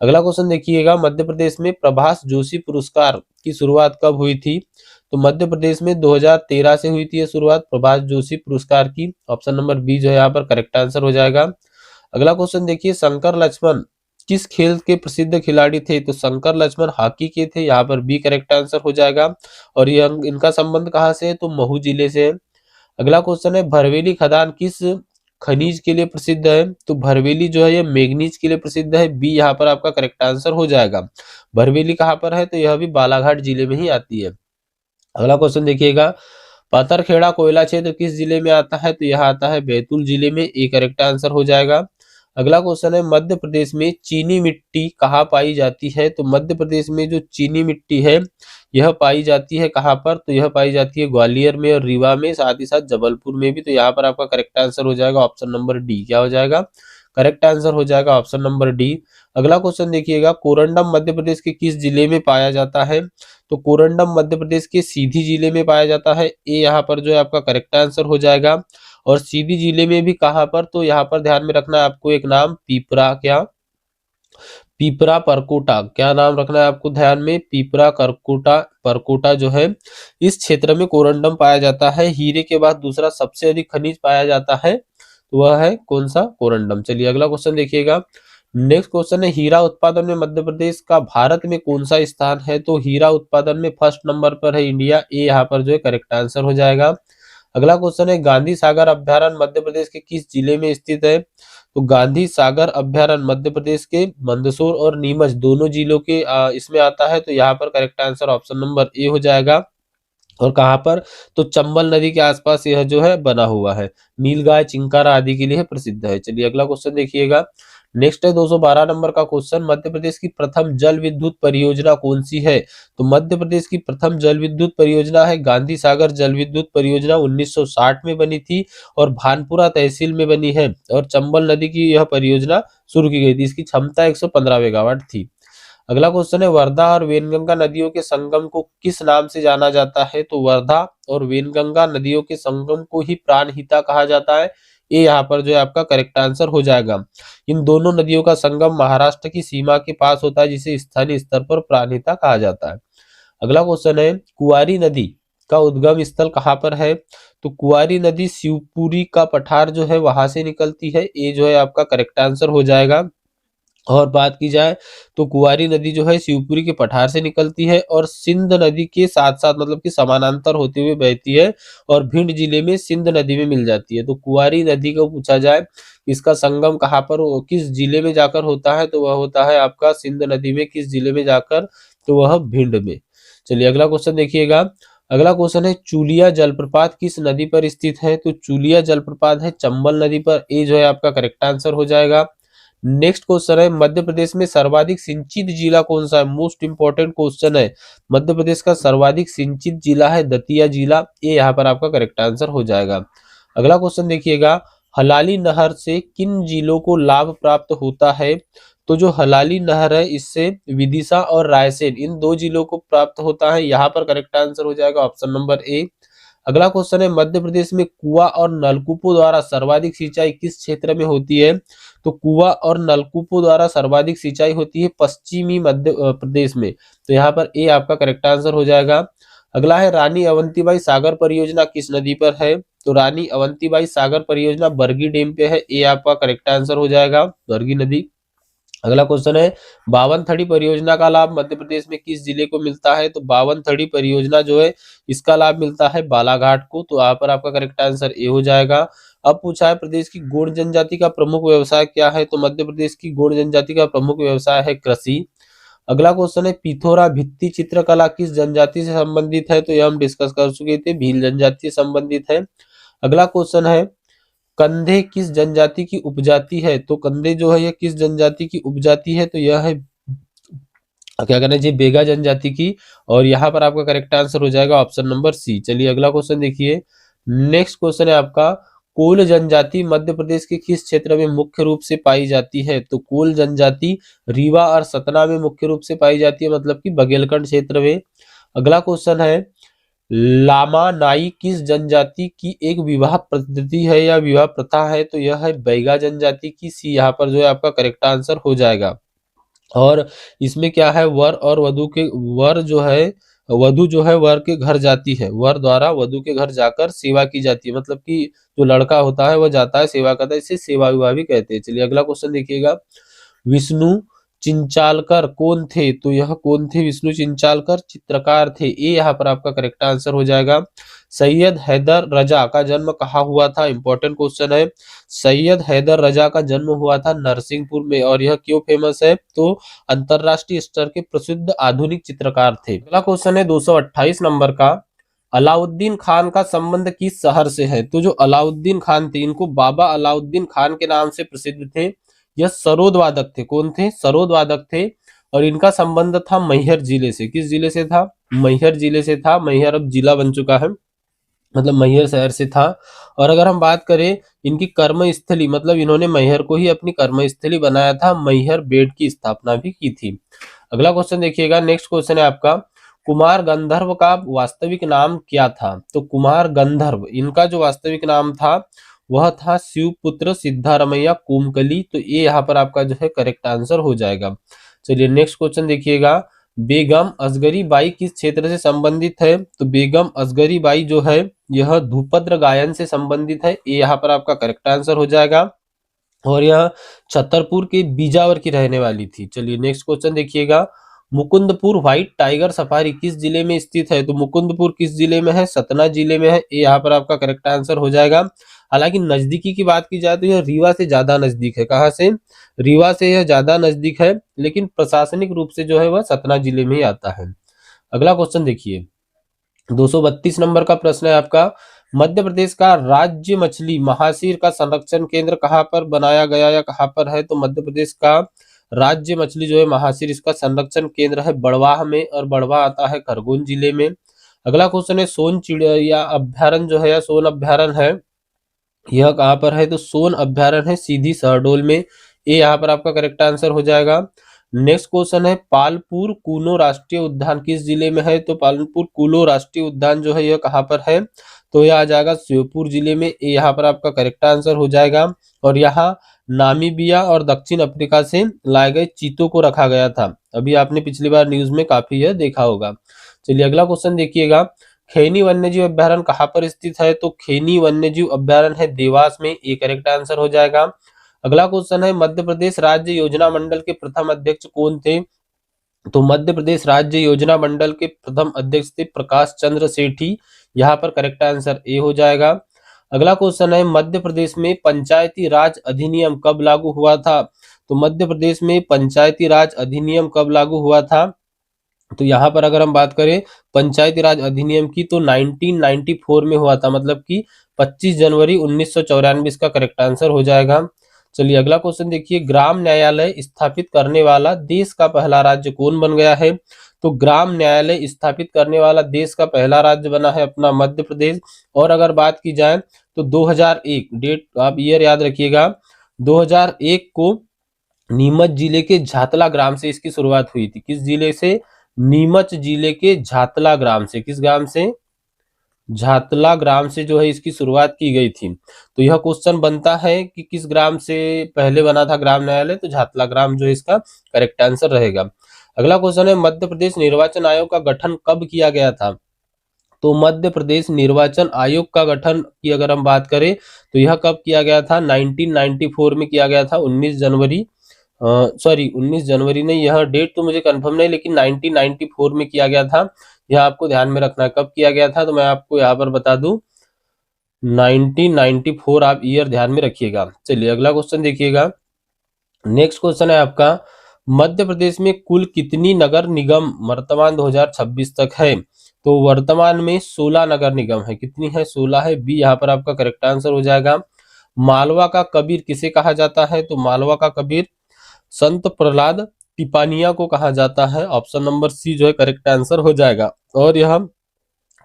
अगला क्वेश्चन देखिएगा, मध्य प्रदेश में प्रभाष जोशी पुरस्कार की शुरुआत कब हुई थी? तो मध्य प्रदेश में 2013 से हुई थी ये शुरुआत प्रभाष जोशी पुरस्कार की। ऑप्शन नंबर बी जो है यहाँ पर करेक्ट आंसर हो जाएगा। अगला क्वेश्चन देखिए, शंकर लक्ष्मण किस खेल के प्रसिद्ध खिलाड़ी थे? तो शंकर लक्ष्मण हॉकी के थे। यहाँ पर बी करेक्ट आंसर हो जाएगा। और ये इनका संबंध कहाँ से है? तो महू जिले से है। अगला क्वेश्चन है, भरवेली खदान किस खनिज के लिए प्रसिद्ध है? तो भरवेली जो है ये मैग्नीज के लिए प्रसिद्ध है। बी यहाँ पर आपका करेक्ट आंसर हो जाएगा। भरवेली कहाँ पर है? तो यह भी बालाघाट जिले में ही आती है। अगला क्वेश्चन देखिएगा, पाथरखेड़ा कोयला क्षेत्र किस जिले में आता है? तो यह आता है बैतूल जिले में। ए करेक्ट आंसर हो जाएगा। अगला क्वेश्चन है, मध्य प्रदेश में चीनी मिट्टी कहाँ पाई जाती है? तो मध्य प्रदेश में जो चीनी मिट्टी है यह पाई जाती है कहाँ पर? तो यह पाई जाती है ग्वालियर में और रीवा में, साथ ही साथ जबलपुर में भी। तो यहाँ पर आपका करेक्ट आंसर हो जाएगा ऑप्शन नंबर डी। क्या हो जाएगा? करेक्ट आंसर हो जाएगा ऑप्शन नंबर डी। अगला क्वेश्चन देखिएगा, कोरंडम मध्य प्रदेश के किस जिले में पाया जाता है? तो कोरंडम मध्य प्रदेश के सीधी जिले में पाया जाता है। ए यहाँ पर जो है आपका करेक्ट आंसर हो जाएगा। और सीधी जिले में भी कहाँ पर? तो यहाँ पर ध्यान में रखना है आपको एक नाम, पीपरा। क्या? पीपरा परकोटा। क्या नाम रखना है आपको ध्यान में? पीपरा करकोटा, परकोटा जो है इस क्षेत्र में कोरंडम पाया जाता है। हीरे के बाद दूसरा सबसे अधिक खनिज पाया जाता है, तो वह है कौन सा? कोरंडम। चलिए अगला क्वेश्चन देखिएगा। नेक्स्ट क्वेश्चन है, हीरा उत्पादन में मध्य प्रदेश का भारत में कौन सा स्थान है? तो हीरा उत्पादन में फर्स्ट नंबर पर है इंडिया। ए यहाँ पर जो है करेक्ट आंसर हो जाएगा। अगला क्वेश्चन है, गांधी सागर अभ्यारण्य मध्य प्रदेश के किस जिले में स्थित है? तो गांधी सागर अभ्यारण्य मध्य प्रदेश के मंदसौर और नीमच दोनों जिलों के इसमें आता है। तो यहाँ पर correct answer option number A हो जाएगा। और कहाँ पर? तो चंबल नदी के आसपास यह जो है बना हुआ है। नीलगाय, चिंकारा आदि के लिए प्रसिद्ध है। चलिए अगला क्वेश्चन देखिएगा। नेक्स्ट है 212 नंबर का क्वेश्चन, मध्य प्रदेश की प्रथम जल विद्युत परियोजना कौन सी है? तो मध्य प्रदेश की प्रथम जल विद्युत परियोजना है गांधी सागर जल विद्युत परियोजना। 1960 में बनी थी और भानपुरा तहसील में बनी है। और चंबल नदी की यह परियोजना शुरू की गई थी। इसकी क्षमता 115 मेगावाट थी। अगला क्वेश्चन है, वर्धा और वेनगंगा नदियों के संगम को किस नाम से जाना जाता है? तो वर्धा और वेनगंगा नदियों के संगम को ही प्राणहिता कहा जाता है। ये यहाँ पर जो है आपका करेक्ट आंसर हो जाएगा। इन दोनों नदियों का संगम महाराष्ट्र की सीमा के पास होता है, जिसे स्थानीय स्तर पर प्राणहिता कहा जाता है। अगला क्वेश्चन है, कुंवारी नदी का उद्गम स्थल कहाँ पर है? तो कुंवारी नदी शिवपुरी का पठार जो है वहां से निकलती है। ये जो है आपका करेक्ट आंसर हो जाएगा। और बात की जाए तो कुंवारी नदी जो है शिवपुरी के पठार से निकलती है और सिंध नदी के साथ साथ मतलब कि समानांतर होते हुए बहती है और भिंड जिले में सिंध नदी में मिल जाती है। तो कुंवारी नदी को पूछा जाए इसका संगम कहाँ पर किस जिले में जाकर होता है, तो वह होता है आपका सिंध नदी में। किस जिले में जाकर, तो वह भिंड में। चलिए अगला क्वेश्चन देखिएगा। अगला क्वेश्चन है चूलिया जलप्रपात किस नदी पर स्थित है, तो चूलिया जलप्रपात है चंबल नदी पर। ए जो है आपका करेक्ट आंसर हो जाएगा। नेक्स्ट क्वेश्चन है मध्य प्रदेश में सर्वाधिक सिंचित जिला कौन सा है, मोस्ट इंपॉर्टेंट क्वेश्चन है। मध्य प्रदेश का सर्वाधिक सिंचित जिला है दतिया जिला। ये यहाँ पर आपका करेक्ट आंसर हो जाएगा। अगला क्वेश्चन देखिएगा, हलाली नहर से किन जिलों को लाभ प्राप्त होता है, तो जो हलाली नहर है इससे विदिशा और रायसेन इन दो जिलों को प्राप्त होता है। यहाँ पर करेक्ट आंसर हो जाएगा ऑप्शन नंबर ए। अगला क्वेश्चन है मध्य प्रदेश में कुआं और नलकूपों द्वारा सर्वाधिक सिंचाई किस क्षेत्र में होती है, तो कुआं और नलकूपों द्वारा सर्वाधिक सिंचाई होती है पश्चिमी मध्य प्रदेश में। तो यहाँ पर ए आपका करेक्ट आंसर हो जाएगा। अगला है रानी अवंतीबाई सागर परियोजना किस नदी पर है, तो रानी अवंतीबाई सागर परियोजना बरगी डैम पे है। ए आपका करेक्ट आंसर हो जाएगा, बरगी नदी। अगला क्वेश्चन है बावन थड़ी परियोजना का लाभ मध्य प्रदेश में किस जिले को मिलता है, तो बावन थड़ी परियोजना जो है इसका लाभ मिलता है बालाघाट को। तो यहाँ पर आपका करेक्ट आंसर ए हो जाएगा। अब पूछा है प्रदेश की गौड़ जनजाति का प्रमुख व्यवसाय क्या है, तो मध्य प्रदेश की गौड़ जनजाति का प्रमुख व्यवसाय है कृषि। अगला क्वेश्चन है पिथौरा भित्ति चित्रकला किस जनजाति से संबंधित है, तो यह हम डिस्कस कर चुके थे, भील जनजाति से संबंधित है। अगला क्वेश्चन है कंधे किस जनजाति की उपजाति है, तो कंधे जो है यह किस जनजाति की उपजाति है, तो यह है क्या कहना है जी बेगा जनजाति की। और यहाँ पर आपका करेक्ट आंसर हो जाएगा ऑप्शन नंबर सी। चलिए अगला क्वेश्चन देखिए। नेक्स्ट क्वेश्चन है आपका कोल जनजाति मध्य प्रदेश के किस क्षेत्र में मुख्य रूप से पाई जाती है, तो कोल जनजाति रीवा और सतना में मुख्य रूप से पाई जाती है, मतलब कि बघेलखंड क्षेत्र में। अगला क्वेश्चन है लामा नाई किस जनजाति की एक विवाह पद्धति है या विवाह प्रथा है, तो यह है बैगा जनजाति की। सी यहाँ पर जो है आपका करेक्ट आंसर हो जाएगा। और इसमें क्या है वर और वधु के वर जो है वधु जो है वर के घर जाती है, वर द्वारा वधु के घर जाकर सेवा की जाती है, मतलब कि जो लड़का होता है वह जाता है सेवा करता है, इसे सेवा विवाह भी कहते हैं। चलिए अगला क्वेश्चन देखिएगा। विष्णु चिंचालकर कौन थे, तो यह कौन थे विष्णु चिंचालकर, चित्रकार थे। ये यहाँ पर आपका करेक्ट आंसर हो जाएगा। सैयद हैदर रजा का जन्म कहाँ हुआ था, इंपॉर्टेंट क्वेश्चन है। सैयद हैदर रजा का जन्म हुआ था नरसिंहपुर में। और यह क्यों फेमस है, तो अंतरराष्ट्रीय स्तर के प्रसिद्ध आधुनिक चित्रकार थे। अगला क्वेश्चन है 228 नंबर का, अलाउद्दीन खान का संबंध किस शहर से है, तो जो अलाउद्दीन खान थे इनको बाबा अलाउद्दीन खान के नाम से प्रसिद्ध थे। यह सरोद वादक थे, कौन थे, सरोद वादक थे। और इनका संबंध था मैहर जिले से। किस जिले से था, मैहर जिले से था। मैहर अब जिला बन चुका है, मतलब मैहर शहर से था। और अगर हम बात करें इनकी कर्म स्थली, मतलब इन्होंने मैहर को ही अपनी कर्म स्थली बनाया था, मैहर बेट की स्थापना भी की थी। अगला क्वेश्चन देखिएगा। नेक्स्ट क्वेश्चन है आपका कुमार गंधर्व का वास्तविक नाम क्या था, तो कुमार गंधर्व इनका जो वास्तविक नाम था वह था शिवपुत्र सिद्धारमैया कोमकली। तो ये यहाँ पर आपका जो है करेक्ट आंसर हो जाएगा। चलिए नेक्स्ट क्वेश्चन देखिएगा। बेगम असगरी बाई किस क्षेत्र से संबंधित है, तो बेगम असगरी बाई जो है यह धूपद्र गायन से संबंधित है। ये यहाँ पर आपका करेक्ट आंसर हो जाएगा। और यह छतरपुर के बीजावर की रहने वाली थी। चलिए नेक्स्ट क्वेश्चन देखिएगा। मुकुंदपुर व्हाइट टाइगर सफारी किस जिले में स्थित है, तो मुकुंदपुर किस जिले में है, सतना जिले में है। ये यहाँ पर आपका करेक्ट आंसर हो जाएगा। हालांकि नजदीकी की बात की जाए तो यह रीवा से ज्यादा नजदीक है। कहाँ से, रीवा से यह ज्यादा नजदीक है, लेकिन प्रशासनिक रूप से जो है वह सतना जिले में ही आता है। अगला क्वेश्चन देखिए। 232 नंबर का प्रश्न है आपका, मध्य प्रदेश का राज्य मछली महासीर का संरक्षण केंद्र कहाँ पर बनाया गया या कहाँ पर है, तो मध्य प्रदेश का राज्य मछली जो है महासीर इसका संरक्षण केंद्र है बड़वाह में। और बड़वाह आता है खरगोन जिले में। अगला क्वेश्चन है सोन चिड़िया अभ्यारण्य जो है या सोन अभ्यारण्य है, यह कहाँ पर है, तो सोन अभ्यारण्य है सीधी शहडोल में। ये यहाँ पर आपका करेक्ट आंसर हो जाएगा। नेक्स्ट क्वेश्चन है पालपुर कूनो राष्ट्रीय उद्यान किस जिले में है, तो पालपुर कूलो राष्ट्रीय उद्यान जो है यह कहाँ पर है, तो यह आ जाएगा श्योपुर जिले में। ये यहाँ पर आपका करेक्ट आंसर हो जाएगा। और यहाँ नामीबिया और दक्षिण अफ्रीका से लाए गए चीतों को रखा गया था। अभी आपने पिछली बार न्यूज में काफी यह देखा होगा। चलिए अगला क्वेश्चन देखिएगा। खैनी वन्यजीव अभ्यारण्य कहाँ पर स्थित है, तो खैनी वन्यजीव अभ्यारण्य है देवास में। ये करेक्ट आंसर हो जाएगा। अगला क्वेश्चन है मध्य प्रदेश राज्य योजना मंडल के प्रथम अध्यक्ष कौन थे? तो मध्य प्रदेश राज्य योजना मंडल के प्रथम अध्यक्ष थे प्रकाश चंद्र सेठी। यहाँ पर करेक्ट आंसर ए हो जाएगा। अगला क्वेश्चन है मध्य प्रदेश में पंचायती राज अधिनियम कब लागू हुआ था? तो मध्य प्रदेश में पंचायती राज अधिनियम कब लागू हुआ था? तो यहाँ पर अगर हम बात करें पंचायती राज अधिनियम की तो 1994 में हुआ था, मतलब कि 25 जनवरी 1994 इसका करेक्ट आंसर हो जाएगा। चलिए अगला क्वेश्चन देखिए, ग्राम न्यायालय स्थापित करने वाला देश का पहला राज्य कौन बन गया है? तो ग्राम न्यायालय स्थापित करने वाला देश का पहला राज्य बना है अपना मध्य प्रदेश। और अगर बात की जाए तो 2001, डेट आप ईयर याद रखिएगा, 2001 को नीमच जिले के झातला ग्राम से इसकी शुरुआत हुई थी। किस जिले से? नीमच जिले के झातला ग्राम से। किस ग्राम से? झातला ग्राम से जो है इसकी शुरुआत की गई थी। तो यह क्वेश्चन बनता है कि किस ग्राम से पहले बना था ग्राम न्यायालय? तो झातला ग्राम जो है इसका करेक्ट आंसर रहेगा। अगला क्वेश्चन है मध्य प्रदेश निर्वाचन आयोग का गठन कब किया गया था? तो मध्य प्रदेश निर्वाचन आयोग का गठन की अगर हम बात करें तो यह कब किया गया था? 1994 में किया गया था, 19 जनवरी नहीं, यह डेट तो मुझे कंफर्म नहीं, लेकिन 1994 में किया गया था। यह आपको ध्यान में रखना है कब किया गया था, तो मैं आपको यहाँ पर बता दूं 1994, आप ईयर ध्यान में रखिएगा। चलिए अगला क्वेश्चन देखिएगा। नेक्स्ट क्वेश्चन है आपका, मध्य प्रदेश में कुल कितनी नगर निगम वर्तमान 2026 तक है? तो वर्तमान में 16 नगर निगम है। कितनी है? 16 है। बी यहाँ पर आपका करेक्ट आंसर हो जाएगा। मालवा का कबीर किसे कहा जाता है? तो मालवा का कबीर संत प्रहलाद टिपानिया को कहा जाता है। ऑप्शन नंबर सी जो है करेक्ट आंसर हो जाएगा। और यह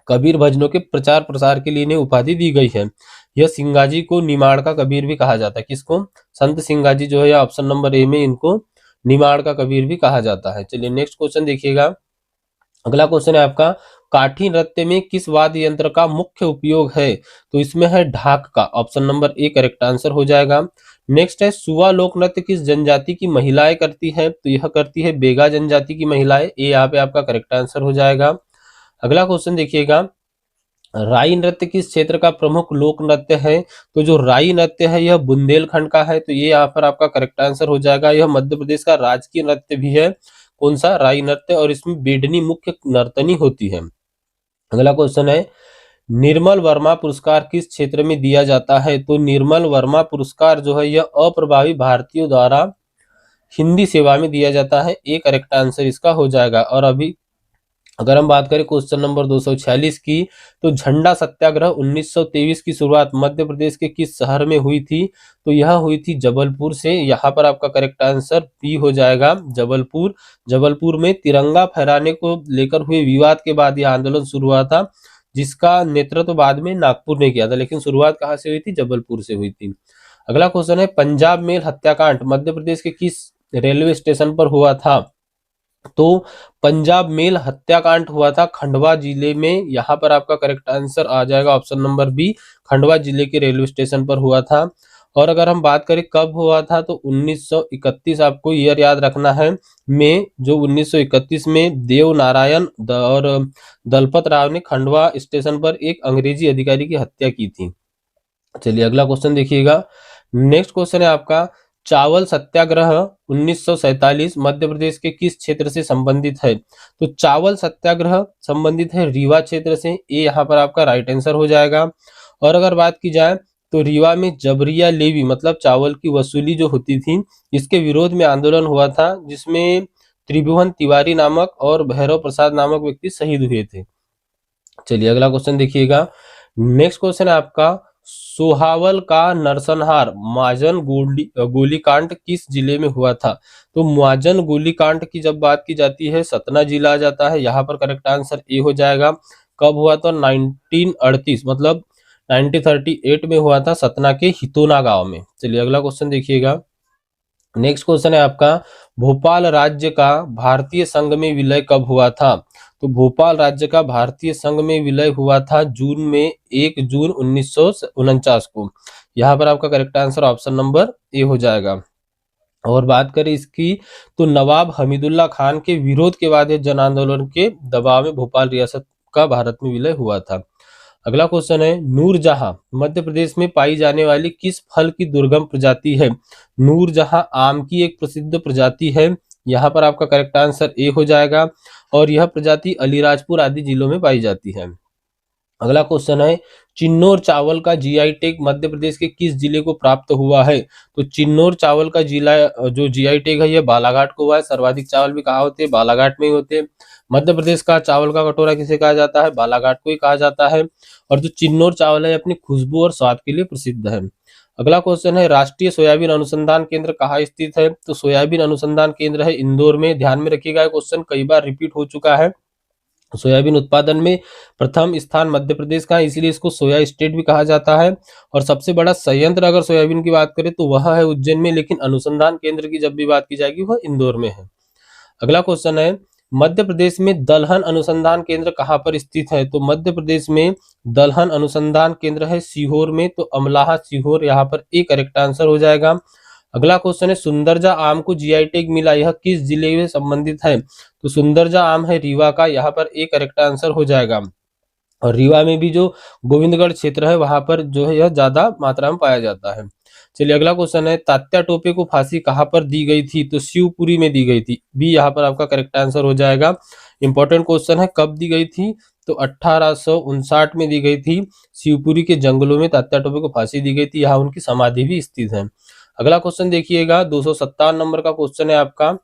कबीर भजनों के प्रचार प्रसार के लिए इन्हें उपाधि दी गई है। यह सिंगाजी को निमाड़ का कबीर भी कहा जाता है। किसको? संत सिंगाजी जो है, या ऑप्शन नंबर ए में इनको निमाड़ का कबीर भी कहा जाता है। चलिए नेक्स्ट क्वेश्चन देखिएगा। अगला क्वेश्चन है आपका, काठी नृत्य में किस वाद्य यंत्र का मुख्य उपयोग है? तो इसमें है ढाक का। Option number A correct answer हो जाएगा। नेक्स्ट है, सुवा लोक नृत्य किस जनजाति की महिलाएं करती है? तो यह करती है बेगा जनजाति की महिलाएं। ए यहाँ पे आपका करेक्ट आंसर हो जाएगा। अगला क्वेश्चन देखिएगा, राई नृत्य किस क्षेत्र का प्रमुख लोक नृत्य है? तो जो राई नृत्य है यह बुंदेलखंड का है। तो ये यहाँ पर आपका करेक्ट आंसर हो जाएगा। यह मध्य प्रदेश का राजकीय नृत्य भी है। कौन सा? राई नृत्य। और इसमें बेडनी मुख्य नर्तनी होती है। अगला क्वेश्चन है, निर्मल वर्मा पुरस्कार किस क्षेत्र में दिया जाता है? तो निर्मल वर्मा पुरस्कार जो है यह अप्रभावी भारतीयों द्वारा हिंदी सेवा में दिया जाता है। एक करेक्ट आंसर इसका हो जाएगा। और अभी अगर हम बात करें क्वेश्चन नंबर 246 की, तो झंडा सत्याग्रह 1923 की शुरुआत मध्य प्रदेश के किस शहर में हुई थी? तो यह हुई थी जबलपुर से। यहाँ पर आपका करेक्ट आंसर बी हो जाएगा, जबलपुर। जबलपुर में तिरंगा फहराने को लेकर हुए विवाद के बाद यह आंदोलन शुरू हुआ था, जिसका नेतृत्व बाद में नागपुर ने किया था, लेकिन शुरुआत कहाँ से हुई थी? जबलपुर से हुई थी। अगला क्वेश्चन है, पंजाब मेल हत्याकांड मध्य प्रदेश के किस रेलवे स्टेशन पर हुआ था? तो पंजाब मेल हत्याकांड हुआ था खंडवा जिले में। यहाँ पर आपका करेक्ट आंसर आ जाएगा ऑप्शन नंबर बी, खंडवा जिले के रेलवे स्टेशन पर हुआ था। और अगर हम बात करें कब हुआ था, तो 1931, आपको ईयर याद रखना है, में जो 1931 में देव नारायण और दलपत राव ने खंडवा स्टेशन पर एक अंग्रेजी अधिकारी की हत्या की थी। चलिए अगला क्वेश्चन देखिएगा। नेक्स्ट क्वेश्चन है आपका, चावल सत्याग्रह 1947 मध्य प्रदेश के किस क्षेत्र से संबंधित है? तो चावल सत्याग्रह संबंधित है रीवा क्षेत्र से। ए यहाँ पर आपका राइट आंसर हो जाएगा। और अगर बात की जाए तो रीवा में जबरिया लेवी, मतलब चावल की वसूली जो होती थी, इसके विरोध में आंदोलन हुआ था, जिसमें त्रिभुवन तिवारी नामक और भैरव प्रसाद नामक व्यक्ति शहीद हुए थे। चलिए अगला क्वेश्चन देखिएगा। नेक्स्ट क्वेश्चन है आपका, सोहावल का नरसंहार माजन गोलीकांड किस जिले में हुआ था? तो माजन गोलीकांड की जब बात की जाती है सतना जिला आ जाता है। यहाँ पर करेक्ट आंसर ए हो जाएगा। कब हुआ था? 1938, मतलब 1938 में हुआ था, सतना के हितोना गांव में। चलिए अगला क्वेश्चन देखिएगा। नेक्स्ट क्वेश्चन है आपका, भोपाल राज्य का भारतीय संघ में विलय कब हुआ था? तो भोपाल राज्य का भारतीय संघ में विलय हुआ था जून में, 1 जून 1949 को। यहाँ पर आपका correct answer option number A हो जाएगा। और बात करें इसकी, तो नवाब हमीदुल्ला खान के विरोध के बाद जन आंदोलन के दबाव में भोपाल रियासत का भारत में विलय हुआ था। अगला क्वेश्चन है, नूरजहां मध्य प्रदेश में पाई जाने वाली किस फल की दुर्गम प्रजाति है? नूरजहां आम की एक प्रसिद्ध प्रजाति है। यहाँ पर आपका करेक्ट आंसर ए हो जाएगा और यह प्रजाति अलीराजपुर आदि जिलों में पाई जाती है। अगला क्वेश्चन है, चिन्नौर चावल का जीआई टैग मध्य प्रदेश के किस जिले को प्राप्त हुआ है? तो चिन्नौर चावल का जिला जो जीआई टैग है ये बालाघाट को हुआ है। सर्वाधिक चावल भी कहाँ होते हैं? बालाघाट में ही होते हैं। मध्य प्रदेश का चावल का कटोरा किसे कहा जाता है? बालाघाट को ही कहा जाता है। और जो चिन्नौर चावल है अपनी खुशबू और स्वाद के लिए प्रसिद्ध है। अगला क्वेश्चन है, राष्ट्रीय सोयाबीन अनुसंधान केंद्र कहाँ स्थित है? तो सोयाबीन अनुसंधान केंद्र है इंदौर में। ध्यान में रखिएगा, क्वेश्चन कई बार रिपीट हो चुका है। सोयाबीन उत्पादन में प्रथम स्थान मध्य प्रदेश का है, इसीलिए इसको सोया स्टेट भी कहा जाता है। और सबसे बड़ा संयंत्र अगर सोयाबीन की बात करें तो वह है उज्जैन में, लेकिन अनुसंधान केंद्र की जब भी बात की जाएगी वह इंदौर में है। अगला क्वेश्चन है, मध्य प्रदेश में दलहन अनुसंधान केंद्र कहाँ पर स्थित है? तो मध्य प्रदेश में दलहन अनुसंधान केंद्र है सीहोर में। तो अमलाहा सीहोर यहाँ पर एक करेक्ट आंसर हो जाएगा। अगला क्वेश्चन है, सुंदरजा आम को जीआई टैग मिला, यह किस जिले में संबंधित है? तो सुंदरजा आम है रीवा का, यहाँ पर एक करेक्ट आंसर हो जाएगा। और रीवा में भी जो गोविंदगढ़ क्षेत्र है वहां पर जो है यह ज्यादा मात्रा में पाया जाता है। चलिए अगला क्वेश्चन है, तात्या टोपे को फांसी कहाँ पर दी गई थी? तो शिवपुरी में दी गई थी। बी यहाँ पर आपका करेक्ट आंसर हो जाएगा। इंपॉर्टेंट क्वेश्चन है, कब दी गई थी? तो 1859 में दी गई थी। शिवपुरी के जंगलों में तात्या टोपे को फांसी दी गई थी, यहाँ उनकी समाधि भी स्थित है। अगला क्वेश्चन देखिएगा, 257 नंबर का क्वेश्चन है आपका,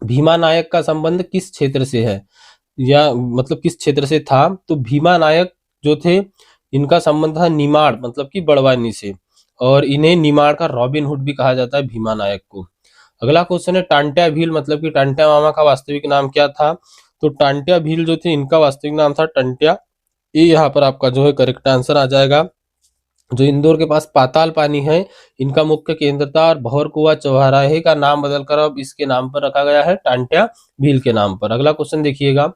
भीमा नायक का संबंध किस क्षेत्र से है, या मतलब किस क्षेत्र से था? तो भीमा नायक जो थे इनका संबंध था निमाड़ मतलब कि बड़वानी से, और इन्हें निमाड़ का रॉबिन हुड भी कहा जाता है भीमा नायक को। अगला क्वेश्चन है, टांट्या भील मतलब कि टांट्या मामा का वास्तविक नाम क्या था? तो टांट्या भील जो थे इनका वास्तविक नाम था टंट्या। ये यहाँ पर आपका जो है करेक्ट आंसर आ जाएगा। जो इंदौर के पास पाताल पानी है इनका मुख्य केंद्र था, और भौरकुआ चौराहे का नाम बदलकर अब इसके नाम पर रखा गया है टांट्या भील के नाम पर। अगला क्वेश्चन देखिएगा,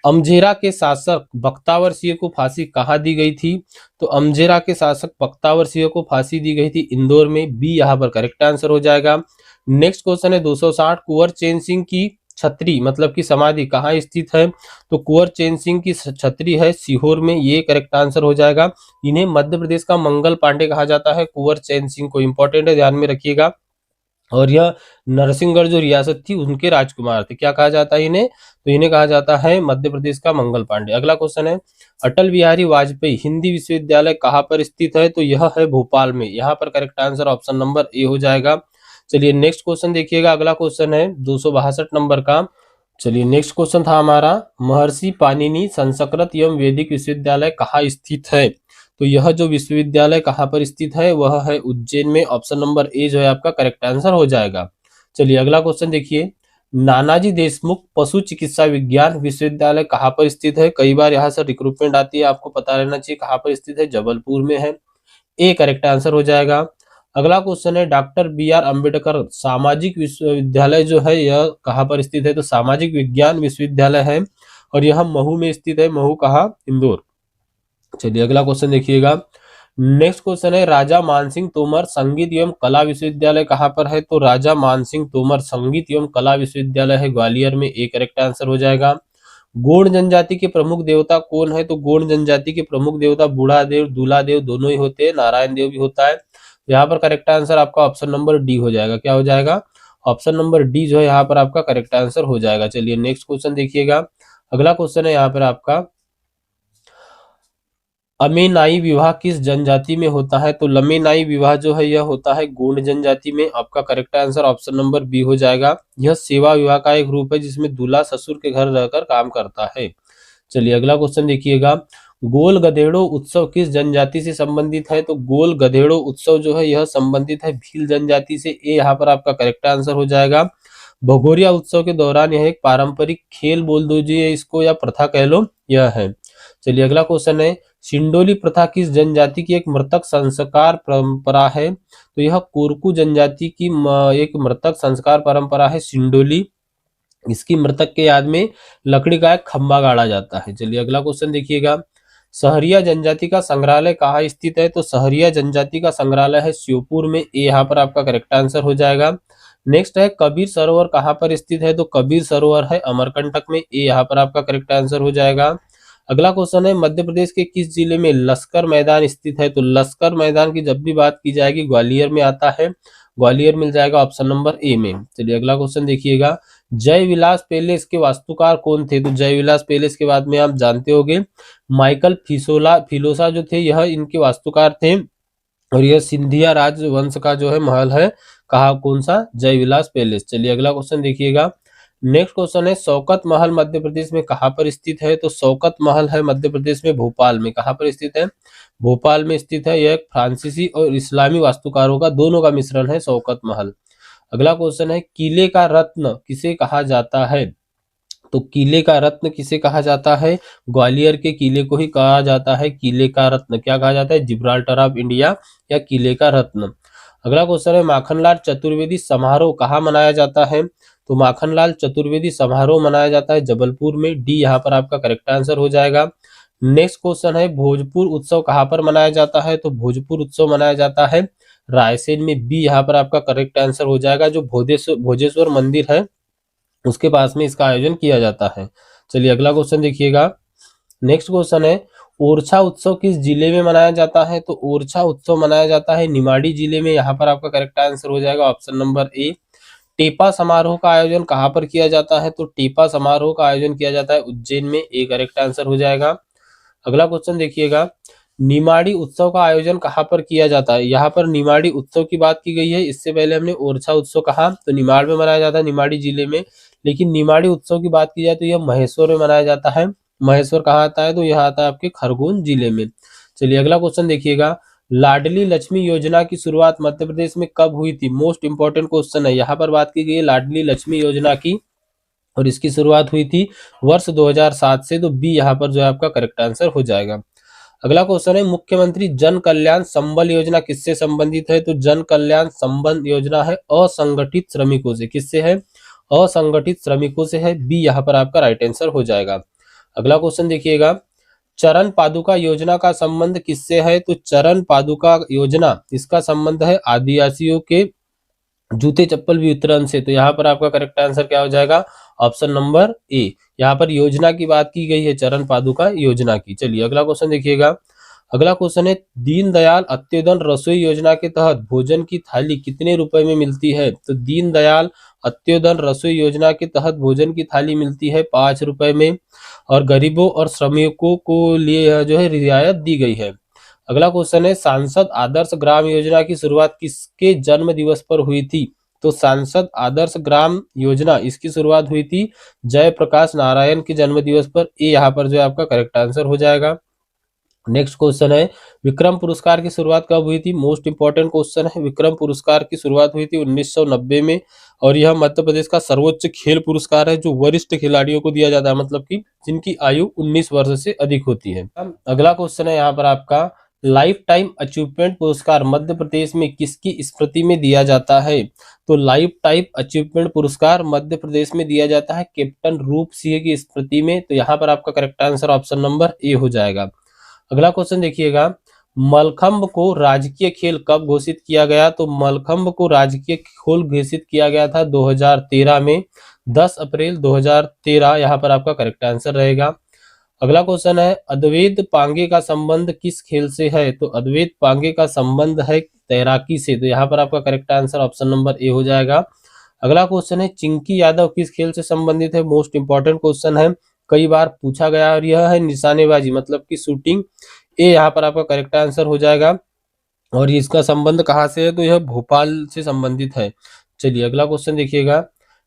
अमझेरा के शासक बख्तावर सिंह को फांसी कहाँ दी गई थी? तो अमझेरा के शासक बख्तावर सिंह को फांसी दी गई थी इंदौर में। बी यहाँ पर करेक्ट आंसर हो जाएगा। नेक्स्ट क्वेश्चन है 260, कुंवर चैन सिंह की छतरी मतलब की समाधि कहाँ स्थित है? तो कुंवर चैन सिंह की छतरी है सीहोर में, ये करेक्ट आंसर हो जाएगा। इन्हें मध्य प्रदेश का मंगल पांडे कहा जाता है, कुंवर चैन सिंह को, इंपॉर्टेंट है ध्यान में रखिएगा। और यह नरसिंहगढ़ जो रियासत थी उनके राजकुमार थे। क्या कहा जाता है इन्हें? तो इन्हें कहा जाता है मध्य प्रदेश का मंगल पांडे। अगला क्वेश्चन है, अटल बिहारी वाजपेयी हिंदी विश्वविद्यालय कहाँ पर स्थित है? तो यह है भोपाल में, यहाँ पर correct answer option number A हो जाएगा। चलिए नेक्स्ट क्वेश्चन देखिएगा, अगला क्वेश्चन है 262 नंबर का। चलिए नेक्स्ट क्वेश्चन था हमारा, महर्षि पाणिनि संस्कृत एवं वैदिक विश्वविद्यालय कहाँ स्थित है? तो यह जो विश्वविद्यालय कहाँ पर स्थित है वह है उज्जैन में। ऑप्शन नंबर ए जो है आपका करेक्ट आंसर हो जाएगा। चलिए अगला क्वेश्चन देखिए, नानाजी देशमुख पशु चिकित्सा विज्ञान विश्वविद्यालय कहाँ पर स्थित है? कई बार यहाँ से रिक्रूटमेंट आती है, आपको पता रहना चाहिए कहाँ पर स्थित है। जबलपुर में है, ए करेक्ट आंसर हो जाएगा। अगला क्वेश्चन है, डॉक्टर बी आर अम्बेडकर सामाजिक विश्वविद्यालय जो है यह कहाँ पर स्थित है? तो सामाजिक विज्ञान विश्वविद्यालय है, और यह महू में स्थित है। महू कहाँ? इंदौर। चलिए अगला क्वेश्चन देखिएगा, नेक्स्ट क्वेश्चन है, राजा मानसिंह तोमर संगीत एवं कला विश्वविद्यालय कहाँ पर है? तो राजा मानसिंह तोमर संगीत एवं कला विश्वविद्यालय है ग्वालियर में, एक करेक्ट आंसर हो जाएगा। गोंड जनजाति के प्रमुख देवता कौन है? तो गोंड जनजाति के प्रमुख देवता बूढ़ा देव दूल्हा देव दोनों ही होते हैं, नारायण देव भी होता है। यहाँ पर करेक्ट आंसर आपका ऑप्शन नंबर डी हो जाएगा। क्या हो जाएगा? ऑप्शन नंबर डी जो है यहाँ पर आपका करेक्ट आंसर हो जाएगा। चलिए नेक्स्ट क्वेश्चन देखिएगा, अगला क्वेश्चन है यहाँ पर आपका, अमेनाई विवाह किस जनजाति में होता है? तो लमेनाई विवाह जो है यह होता है गोंड जनजाति में। आपका correct answer option number B हो जाएगा। यह सेवा विवाह का एक रूप है जिसमें दूल्हा ससुर के घर रहकर काम करता है। चलिए अगला क्वेश्चन देखिएगा, गोल गधेड़ो उत्सव किस जनजाति से संबंधित है? तो गोल गधेड़ो उत्सव जो है यह संबंधित है भील जनजाति से, ए यहाँ पर आपका करेक्ट आंसर हो जाएगा। भगोरिया उत्सव के दौरान यह एक पारंपरिक खेल बोल दीजिए इसको, या प्रथा कह लो, यह है। चलिए अगला क्वेश्चन है, सिंडोली प्रथा किस जनजाति की एक मृतक संस्कार परंपरा है? तो यह कोरकू जनजाति की एक मृतक संस्कार परंपरा है सिंडोली। इसकी मृतक के याद में लकड़ी का एक खंभा गाड़ा जाता है। चलिए अगला क्वेश्चन देखिएगा, सहरिया जनजाति का संग्रहालय कहाँ स्थित है? तो सहरिया जनजाति का संग्रहालय है श्योपुर में, ए यहाँ पर आपका करेक्ट आंसर हो जाएगा। नेक्स्ट है, कबीर सरोवर कहाँ पर स्थित है? तो कबीर सरोवर है अमरकंटक में, ए यहाँ पर आपका करेक्ट आंसर हो जाएगा। अगला क्वेश्चन है मध्य प्रदेश के किस जिले में लश्कर मैदान स्थित है? तो लश्कर मैदान की जब भी बात की जाएगी ग्वालियर में आता है, ग्वालियर मिल जाएगा ऑप्शन नंबर ए में। चलिए अगला क्वेश्चन देखिएगा, जय विलास पैलेस के वास्तुकार कौन थे? तो जय विलास पैलेस के बाद में आप जानते होंगे माइकल फिलोसा जो थे यह इनके वास्तुकार थे, और यह सिंधिया राजवंश का जो है महल है, कहा कौन सा? जय विलास पैलेस। चलिए अगला क्वेश्चन देखिएगा, नेक्स्ट क्वेश्चन है शौकत महल मध्य प्रदेश में कहां पर स्थित है? तो शौकत महल है मध्य प्रदेश में भोपाल में। कहां पर स्थित है? भोपाल में स्थित है। यह फ्रांसीसी और इस्लामी वास्तुकारों का दोनों का मिश्रण है शौकत महल। अगला क्वेश्चन है किले का रत्न किसे कहा जाता है? तो किले का रत्न किसे कहा जाता है? ग्वालियर के किले को ही कहा जाता है किले का रत्न। क्या कहा जाता है? जिब्राल्टर ऑफ इंडिया या किले का रत्न। अगला क्वेश्चन है माखनलाल चतुर्वेदी समारोह कहाँ मनाया जाता है? तो माखनलाल चतुर्वेदी समारोह मनाया जाता है जबलपुर में। डी यहाँ पर आपका करेक्ट आंसर हो जाएगा। नेक्स्ट क्वेश्चन है भोजपुर उत्सव कहाँ पर मनाया जाता है? तो भोजपुर उत्सव मनाया जाता है रायसेन में। बी यहाँ पर आपका करेक्ट आंसर हो जाएगा। जो भोजेश्वर मंदिर है उसके पास में इसका आयोजन किया जाता है। चलिए अगला क्वेश्चन देखिएगा, नेक्स्ट क्वेश्चन है ओरछा उत्सव किस जिले में मनाया जाता है? तो ओरछा उत्सव मनाया जाता है निमाड़ी जिले में। यहाँ पर आपका करेक्ट आंसर हो जाएगा ऑप्शन नंबर ए। टेपा समारोह का आयोजन कहाँ पर किया जाता है? तो टेपा समारोह का आयोजन किया जाता है उज्जैन में। ए करेक्ट आंसर हो जाएगा। अगला क्वेश्चन देखिएगा, निमाड़ी उत्सव का आयोजन कहाँ पर किया जाता है? यहाँ पर निमाड़ी उत्सव की बात की गई है। इससे पहले हमने ओरछा उत्सव कहा, तो निमाड़ में मनाया जाता है निमाड़ी जिले में। लेकिन निमाड़ी उत्सव की बात की जाए तो यह महेश्वर में मनाया जाता है। महेश्वर कहाँ आता है? तो यह आता है आपके खरगोन जिले में। चलिए अगला क्वेश्चन देखिएगा, लाडली लक्ष्मी योजना की शुरुआत मध्य प्रदेश में कब हुई थी? मोस्ट इंपॉर्टेंट क्वेश्चन है। यहाँ पर बात की गई है लाडली लक्ष्मी योजना की, और इसकी शुरुआत हुई थी वर्ष 2007 से। तो बी यहाँ पर जो है आपका करेक्ट आंसर हो जाएगा। अगला क्वेश्चन है मुख्यमंत्री जन कल्याण संबल योजना किससे संबंधित है? तो जन कल्याण संबल योजना है असंगठित श्रमिकों से। किससे है? असंगठित श्रमिकों से है। बी यहाँ पर आपका राइट आंसर हो जाएगा। अगला क्वेश्चन देखिएगा, चरण पादुका योजना का संबंध किससे है? तो चरण पादुका योजना इसका संबंध है आदिवासियों के जूते चप्पल वितरण से। तो यहाँ पर आपका करेक्ट आंसर क्या हो जाएगा? Option number A. यहाँ पर योजना की बात की गई है चरण पादुका योजना की। चलिए अगला क्वेश्चन देखिएगा, अगला क्वेश्चन है दीनदयाल अंत्योदय रसोई योजना के तहत भोजन की थाली कितने रुपए में मिलती है? तो दीनदयाल अंत्योदय रसोई योजना के तहत भोजन की थाली मिलती है 5 रुपए में, और गरीबों और श्रमिकों को लिए जो है रियायत दी गई है। अगला क्वेश्चन है सांसद आदर्श ग्राम योजना की शुरुआत किसके जन्म दिवस पर हुई थी? तो सांसद आदर्श ग्राम योजना इसकी शुरुआत हुई थी जयप्रकाश नारायण के जन्म दिवस पर। ए यहाँ पर जो है आपका करेक्ट आंसर हो जाएगा। नेक्स्ट क्वेश्चन है विक्रम पुरस्कार की शुरुआत कब हुई थी? मोस्ट इंपॉर्टेंट क्वेश्चन है। विक्रम पुरस्कार की शुरुआत हुई थी 1990 में, और यह मध्य प्रदेश का सर्वोच्च खेल पुरस्कार है जो वरिष्ठ खिलाड़ियों को दिया जाता है, मतलब कि जिनकी आयु 19 वर्ष से अधिक होती है। अगला क्वेश्चन है यहाँ पर आपका लाइफ टाइम अचीवमेंट पुरस्कार मध्य प्रदेश में किसकी स्मृति में दिया जाता है? तो लाइफ टाइम अचीवमेंट पुरस्कार मध्य प्रदेश में दिया जाता है कैप्टन रूप सिंह की स्मृति में। तो यहाँ पर आपका correct answer option number A हो जाएगा। अगला क्वेश्चन देखिएगा, मलखंभ को राजकीय खेल कब घोषित किया गया? तो मलखंभ को राजकीय खेल घोषित किया गया था 2013 में, 10 अप्रैल 2013 यहाँ पर आपका करेक्ट आंसर रहेगा। अगला क्वेश्चन है अद्वैत पांगे का संबंध किस खेल से है? तो अद्वैत पांगे का संबंध है तैराकी से। तो यहाँ पर आपका correct answer option number A हो जाएगा। अगला क्वेश्चन है चिंकी यादव किस खेल से संबंधित है? मोस्ट इंपॉर्टेंट क्वेश्चन है, कई बार पूछा गया, और यह है निशानेबाजी मतलब कि शूटिंग। ए यहाँ पर आपका करेक्ट आंसर हो जाएगा। और इसका संबंध कहाँ से है? तो यह भोपाल से संबंधित है। चलिए अगला क्वेश्चन देखिएगा,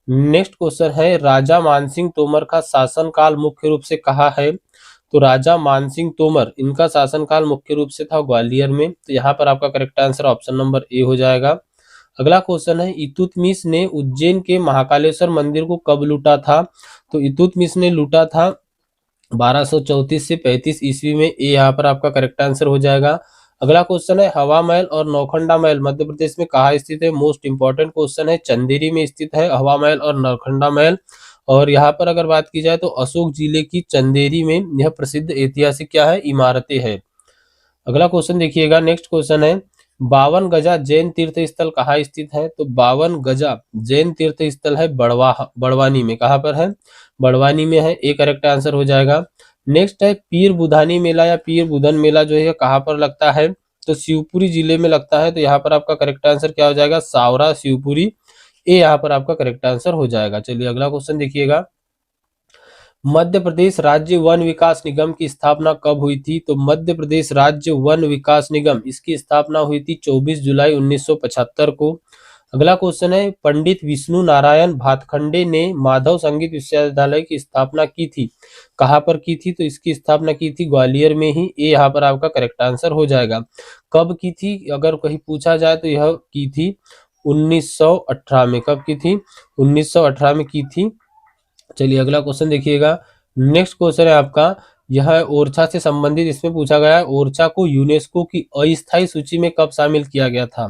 नेक्स्ट क्वेश्चन है राजा मानसिंह तोमर का शासनकाल मुख्य रूप से कहाँ है? तो राजा मानसिंह तोमर इनका शासनकाल मुख्य रूप से था ग्वालियर में। तो यहाँ पर आपका correct answer option number A हो जाएगा। अगला क्वेश्चन है इल्तुतमिश ने उज्जैन के महाकालेश्वर मंदिर को कब लूटा था? तो इल्तुतमिश ने लूटा था 1234 से 35 ईस्वी में। ए यहाँ पर आपका करेक्ट आंसर हो जाएगा। अगला क्वेश्चन है हवा महल और नौखंडा महल मध्य प्रदेश में कहाँ स्थित है? मोस्ट इंपॉर्टेंट क्वेश्चन है, चंदेरी में स्थित है हवा महल और नौखंडा महल। और यहाँ पर अगर बात की जाए तो अशोक जिले की चंदेरी में यह प्रसिद्ध ऐतिहासिक क्या है? इमारतें हैं। अगला क्वेश्चन देखिएगा, नेक्स्ट क्वेश्चन है 52 गजा जैन तीर्थ स्थल कहाँ स्थित है? तो 52 गजा जैन तीर्थ स्थल है बड़वानी में। कहाँ पर है? बड़वानी में है। ए करेक्ट आंसर हो जाएगा। नेक्स्ट है पीर बुधानी मेला या पीर बुधन मेला जो है कहाँ पर लगता है, तो शिवपुरी जिले में लगता है। तो यहाँ पर आपका करेक्ट आंसर क्या हो जाएगा, सावरा शिवपुरी, ये यहाँ पर आपका करेक्ट आंसर हो जाएगा। चलिए अगला क्वेश्चन देखिएगा, मध्य प्रदेश राज्य वन विकास निगम की स्थापना कब हुई थी, तो मध्य प्रदेश राज्य वन विकास निगम इसकी स्थापना हुई थी 24 जुलाई 1975 को। अगला क्वेश्चन है, पंडित विष्णु नारायण भातखंडे ने माधव संगीत विश्वविद्यालय की स्थापना की थी, कहाँ पर की थी, तो इसकी स्थापना की थी ग्वालियर में ही, ये यहाँ पर आपका करेक्ट आंसर हो जाएगा। कब की थी अगर कहीं पूछा जाए तो यह की थी 1918 में। कब की थी, 1918 में की थी। चलिए अगला क्वेश्चन देखिएगा, नेक्स्ट क्वेश्चन है आपका, यह ओरछा से संबंधित, इसमें पूछा गया है ओरछा को यूनेस्को की अस्थायी सूची में कब शामिल किया गया था,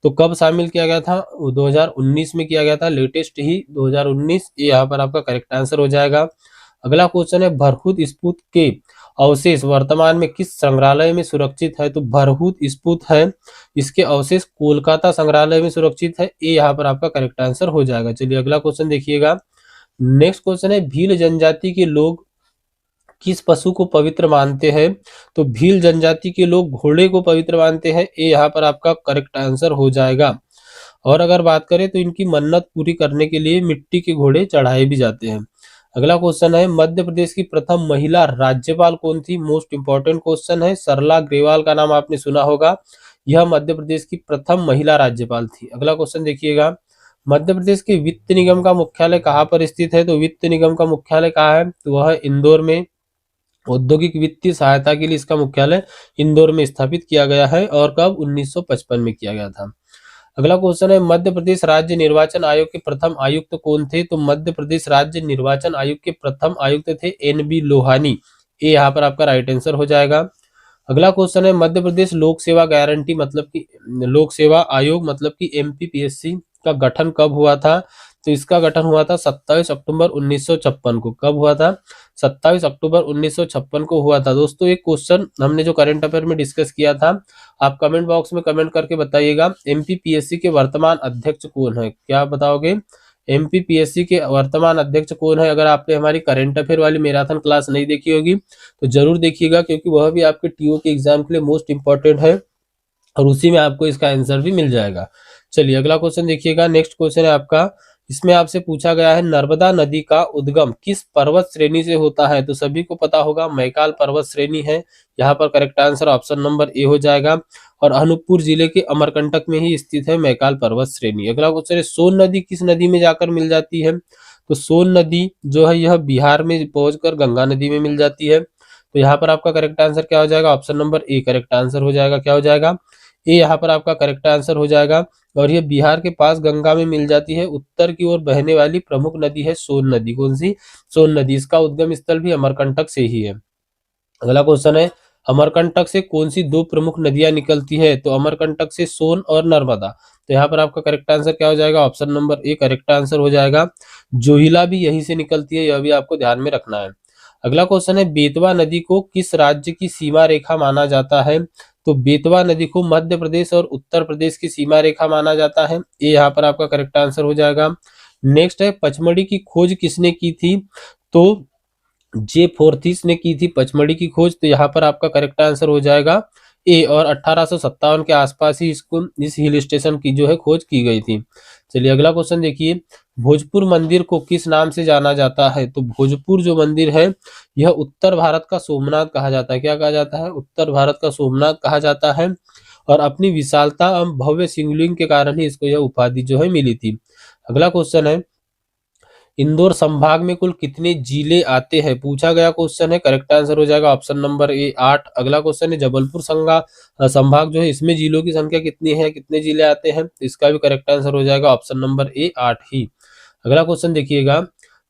तो कब शामिल किया गया था, 2019 में किया गया था, लेटेस्ट ही 2019, ये यहाँ पर आपका करेक्ट आंसर हो जाएगा। अगला क्वेश्चन है, भरहुत स्फूर्त के अवशेष वर्तमान में किस संग्रहालय में सुरक्षित है, तो भरहुत स्फूर्त है इसके अवशेष कोलकाता संग्रहालय में सुरक्षित है, ये यहाँ पर आपका करेक्ट आंसर हो जाएगा। चलिए अगला क्वेश्चन देखिएगा, नेक्स्ट क्वेश्चन है, भील जनजाति के लोग किस पशु को पवित्र मानते हैं, तो भील जनजाति के लोग घोड़े को पवित्र मानते हैं, ये यहाँ पर आपका करेक्ट आंसर हो जाएगा। और अगर बात करें तो इनकी मन्नत पूरी करने के लिए मिट्टी के घोड़े चढ़ाए भी जाते हैं। अगला क्वेश्चन है, मध्य प्रदेश की प्रथम महिला राज्यपाल कौन थी, मोस्ट इंपॉर्टेंट क्वेश्चन है, सरला ग्रेवाल का नाम आपने सुना होगा, यह मध्य प्रदेश की प्रथम महिला राज्यपाल थी। अगला क्वेश्चन देखिएगा, मध्य प्रदेश के वित्त निगम का मुख्यालय कहाँ पर स्थित है, तो वित्त निगम का मुख्यालय कहाँ है, तो वह इंदौर में, औद्योगिक वित्तीय सहायता के लिए इसका मुख्यालय इंदौर में स्थापित किया गया है, और कब, 1955 में किया गया था। अगला क्वेश्चन है, मध्य प्रदेश राज्य निर्वाचन आयोग के प्रथम आयुक्त कौन थे, तो मध्य प्रदेश राज्य निर्वाचन आयोग के प्रथम आयुक्त थे NB लोहानी, ये यहाँ पर आपका राइट आंसर हो जाएगा। अगला क्वेश्चन है, मध्य प्रदेश लोक सेवा गारंटी मतलब कि लोक सेवा आयोग मतलब कि MPPSC का गठन कब हुआ था, तो इसका गठन हुआ था 27 अक्टूबर 1956 को। कब हुआ था, 27 अक्टूबर 1956 को हुआ था। दोस्तों एक क्वेश्चन हमने जो करंट अफेयर में डिस्कस किया था, आप कमेंट बॉक्स में कमेंट करके बताइएगा, MPPSC के वर्तमान अध्यक्ष कौन है, क्या बताओगे, MPPSC के वर्तमान अध्यक्ष कौन है। अगर आपने हमारी करंट अफेयर वाली मैराथन क्लास नहीं देखी होगी तो जरूर देखिएगा, क्योंकि वह भी आपके TO के एग्जाम के लिए मोस्ट इंपॉर्टेंट है, और उसी में आपको इसका आंसर भी मिल जाएगा। चलिए अगला क्वेश्चन देखिएगा, नेक्स्ट क्वेश्चन है आपका, इसमें आपसे पूछा गया है, नर्मदा नदी का उद्गम किस पर्वत श्रेणी से होता है, तो सभी को पता होगा मैकाल पर्वत श्रेणी है, यहाँ पर correct answer option number A हो जाएगा, और अनूपपुर जिले के अमरकंटक में ही स्थित है मैकाल पर्वत श्रेणी। अगला क्वेश्चन है, सोन नदी किस नदी में जाकर मिल जाती है, तो सोन नदी जो है यह बिहार में पहुंचकर गंगा नदी में मिल जाती है। तो यहाँ पर आपका करेक्ट आंसर क्या हो जाएगा, option number A correct answer हो जाएगा। क्या हो जाएगा, ये यहाँ पर आपका करेक्ट आंसर हो जाएगा, और ये बिहार के पास गंगा में मिल जाती है। उत्तर की ओर बहने वाली प्रमुख नदी है सोन नदी, कौन सी, सोन नदी, इसका उद्गम स्थल भी अमरकंटक से ही है। अगला क्वेश्चन है, अमरकंटक से कौन सी दो प्रमुख नदियां निकलती है, तो अमरकंटक से सोन और नर्मदा। तो यहाँ पर आपका करेक्ट आंसर क्या हो जाएगा, option number A correct answer हो जाएगा। जोहिला भी यहीं से निकलती है, यह भी आपको ध्यान में रखना है। अगला क्वेश्चन है, बेतवा नदी को किस राज्य की सीमा रेखा माना जाता है, तो बेतवा नदी को मध्य प्रदेश और उत्तर प्रदेश की सीमा रेखा माना जाता है, ये यहाँ पर आपका करेक्ट आंसर हो जाएगा। नेक्स्ट है, पचमढ़ी की खोज किसने की थी, तो जे फोर्थिस ने की थी पचमढ़ी की खोज, तो यहाँ पर आपका करेक्ट आंसर हो जाएगा ए, और 1857 के आसपास ही इसको इस हिल स्टेशन की जो है खोज की गई थी। चलिए अगला क्वेश्चन देखिए, भोजपुर मंदिर को किस नाम से जाना जाता है, तो भोजपुर जो मंदिर है यह उत्तर भारत का सोमनाथ कहा जाता है। क्या कहा जाता है, उत्तर भारत का सोमनाथ कहा जाता है, और अपनी विशालता एवं भव्य शिवलिंग के कारण ही इसको यह उपाधि जो है मिली थी। अगला क्वेश्चन है, इंदौर संभाग में कुल कितने जिले आते हैं, पूछा गया क्वेश्चन है, करेक्ट आंसर हो जाएगा ऑप्शन नंबर ए 8। अगला क्वेश्चन है, जबलपुर संभाग जो है इसमें जिलों की संख्या कितनी है, कितने जिले आते हैं, इसका भी करेक्ट आंसर हो जाएगा ऑप्शन नंबर ए 8 ही। अगला क्वेश्चन देखिएगा,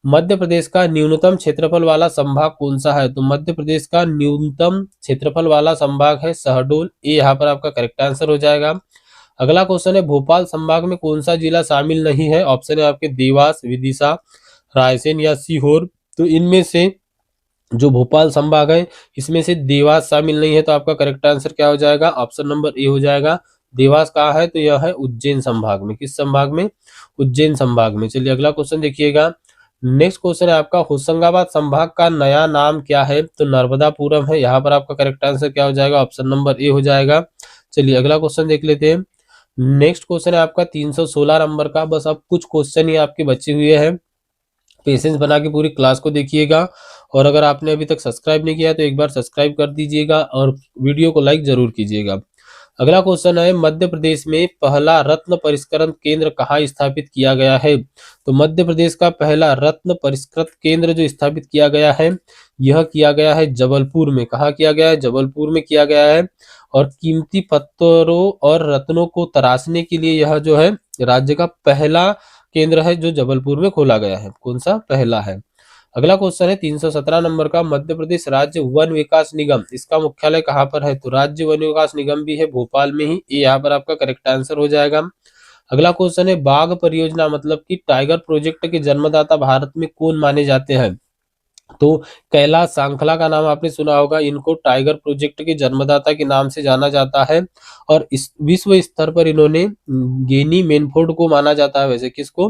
मध्य प्रदेश का न्यूनतम क्षेत्रफल वाला संभाग कौन सा है, तो मध्य प्रदेश का न्यूनतम क्षेत्रफल वाला संभाग है शहडोल, ये यहाँ पर आपका करेक्ट आंसर हो जाएगा। अगला क्वेश्चन है, भोपाल संभाग में कौन सा जिला शामिल नहीं है, ऑप्शन है आपके देवास, विदिशा, रायसेन या सीहोर। तो इनमें से जो भोपाल संभाग है इसमें से देवास शामिल नहीं है, तो आपका करेक्ट आंसर क्या हो जाएगा, ऑप्शन नंबर ए हो जाएगा। देवास कहाँ है, तो यह है उज्जैन संभाग में, किस संभाग में, उज्जैन संभाग में। चलिए अगला क्वेश्चन देखिएगा, नेक्स्ट क्वेश्चन है आपका, होशंगाबाद संभाग का नया नाम क्या है? तो नर्मदापुरम है। यहाँ पर आपका करेक्ट आंसर क्या हो जाएगा? ऑप्शन नंबर ए हो जाएगा। चलिए अगला क्वेश्चन देख लेते हैं। नेक्स्ट क्वेश्चन है आपका 316 नंबर का। बस अब कुछ क्वेश्चन ही आपके बचे हुए हैं, पेशेंस बना के पूरी क्लास को देखिएगा। और अगर आपने अभी तक सब्सक्राइब नहीं किया है तो एक बार सब्सक्राइब कर दीजिएगा और वीडियो को लाइक जरूर कीजिएगा। अगला क्वेश्चन है, मध्य प्रदेश में पहला रत्न परिष्करण केंद्र कहाँ स्थापित किया गया है? तो मध्य प्रदेश का पहला रत्न परिष्कृत केंद्र जो स्थापित किया गया है, यह किया गया है जबलपुर में। कहाँ किया गया है? जबलपुर में किया गया है। और कीमती पत्थरों और रत्नों को तराशने के लिए यह जो है राज्य का पहला केंद्र है जो जबलपुर में खोला गया है। कौन सा? पहला है। अगला क्वेश्चन है 317 नंबर का, मध्य प्रदेश राज्य वन विकास निगम, इसका मुख्यालय कहाँ पर है? तो राज्य वन विकास निगम भी है भोपाल में ही। ये यहाँ पर आपका करेक्ट आंसर हो जाएगा। अगला क्वेश्चन है, बाघ परियोजना मतलब कि टाइगर प्रोजेक्ट के जन्मदाता भारत में कौन माने जाते हैं? तो कैलाश सांखला का नाम आपने सुना होगा। इनको टाइगर प्रोजेक्ट के जन्मदाता के नाम से जाना जाता है। और इस विश्व स्तर पर इन्होंने गेनी मेनफोर्ड को माना जाता है। वैसे किसको?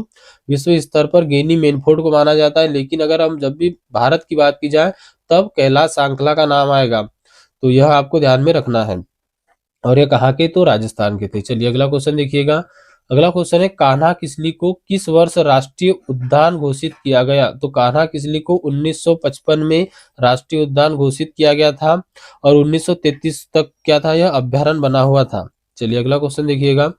विश्व स्तर पर गेनी मेनफोर्ड को माना जाता है, लेकिन अगर हम जब भी भारत की बात की जाए तब कैलाश सांखला का नाम आएगा। तो यह आपको ध्यान में रखना है। और ये कहाँ के? तो राजस्थान के थे। चलिए अगला क्वेश्चन देखिएगा। अगला क्वेश्चन है, कान्हा किसली को किस वर्ष राष्ट्रीय उद्यान घोषित किया गया? तो कान्हा किसली को 1955 में राष्ट्रीय उद्यान घोषित किया गया था और 1933 तक क्या था? यह अभ्यारण्य बना हुआ था। चलिए अगला क्वेश्चन देखिएगा।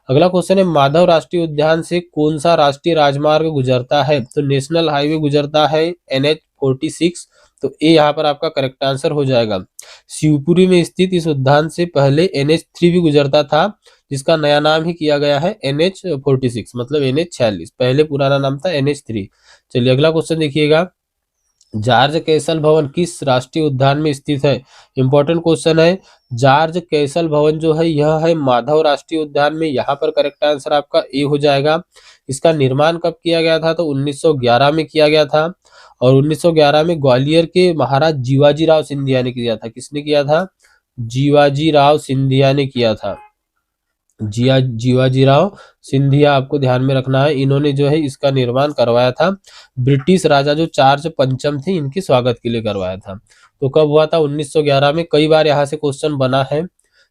अगला क्वेश्चन है, माधव राष्ट्रीय उद्यान से कौन सा राष्ट्रीय राजमार्ग गुजरता है? तो नेशनल हाईवे गुजरता है NH 46। तो ए यहाँ पर आपका करेक्ट आंसर हो जाएगा। शिवपुरी में स्थित इस उद्यान से पहले NH 3 भी गुजरता था, जिसका नया नाम ही किया गया है NH 46, मतलब NH 46। पहले पुराना नाम था NH 3। चलिए अगला क्वेश्चन देखिएगा। जॉर्ज कैसल भवन किस राष्ट्रीय उद्यान में स्थित है? इंपॉर्टेंट क्वेश्चन है। जॉर्ज कैसल भवन जो है यह है माधव राष्ट्रीय उद्यान में। यहाँ पर करेक्ट आंसर आपका ए हो जाएगा। इसका निर्माण कब किया गया था? तो 1911 में किया गया था। और 1911 में ग्वालियर के महाराज जीवाजी राव सिंधिया ने किया था। किसने किया था? जीवाजी राव सिंधिया ने किया था। जीवाजी राव सिंधिया आपको ध्यान में रखना है। इन्होंने जो है इसका निर्माण करवाया था। ब्रिटिश राजा जो चार्ल्स पंचम थे, इनके स्वागत के लिए करवाया था। तो कब हुआ था? 1911 में। कई बार यहाँ से क्वेश्चन बना है।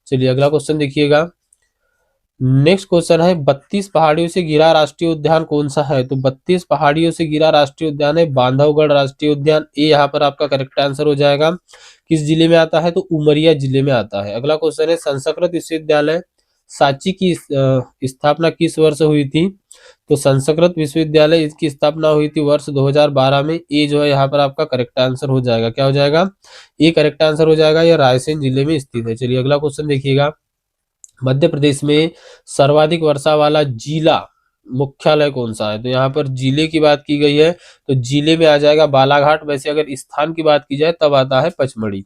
चलिए अगला क्वेश्चन देखिएगा। नेक्स्ट क्वेश्चन है, 32 पहाड़ियों से घिरा राष्ट्रीय उद्यान कौन सा है? तो 32 पहाड़ियों से घिरा राष्ट्रीय उद्यान है बांधवगढ़ राष्ट्रीय उद्यान। ये यहाँ पर आपका करेक्ट आंसर हो जाएगा। किस जिले में आता है? तो उमरिया जिले में आता है। अगला क्वेश्चन है, संस्कृत विश्वविद्यालय सांची की स्थापना किस वर्ष हुई थी? तो संस्कृत विश्वविद्यालय इसकी स्थापना हुई थी वर्ष 2012 में। ये जो है यहाँ पर आपका करेक्ट आंसर हो जाएगा। क्या हो जाएगा? ये करेक्ट आंसर हो जाएगा। यह रायसेन जिले में स्थित है। चलिए अगला क्वेश्चन देखिएगा। मध्य प्रदेश में सर्वाधिक वर्षा वाला जिला मुख्यालय कौन सा है? तो यहाँ पर जिले की बात की गई है तो जिले में आ जाएगा बालाघाट। वैसे अगर स्थान की बात की जाए तब आता है पचमढ़ी।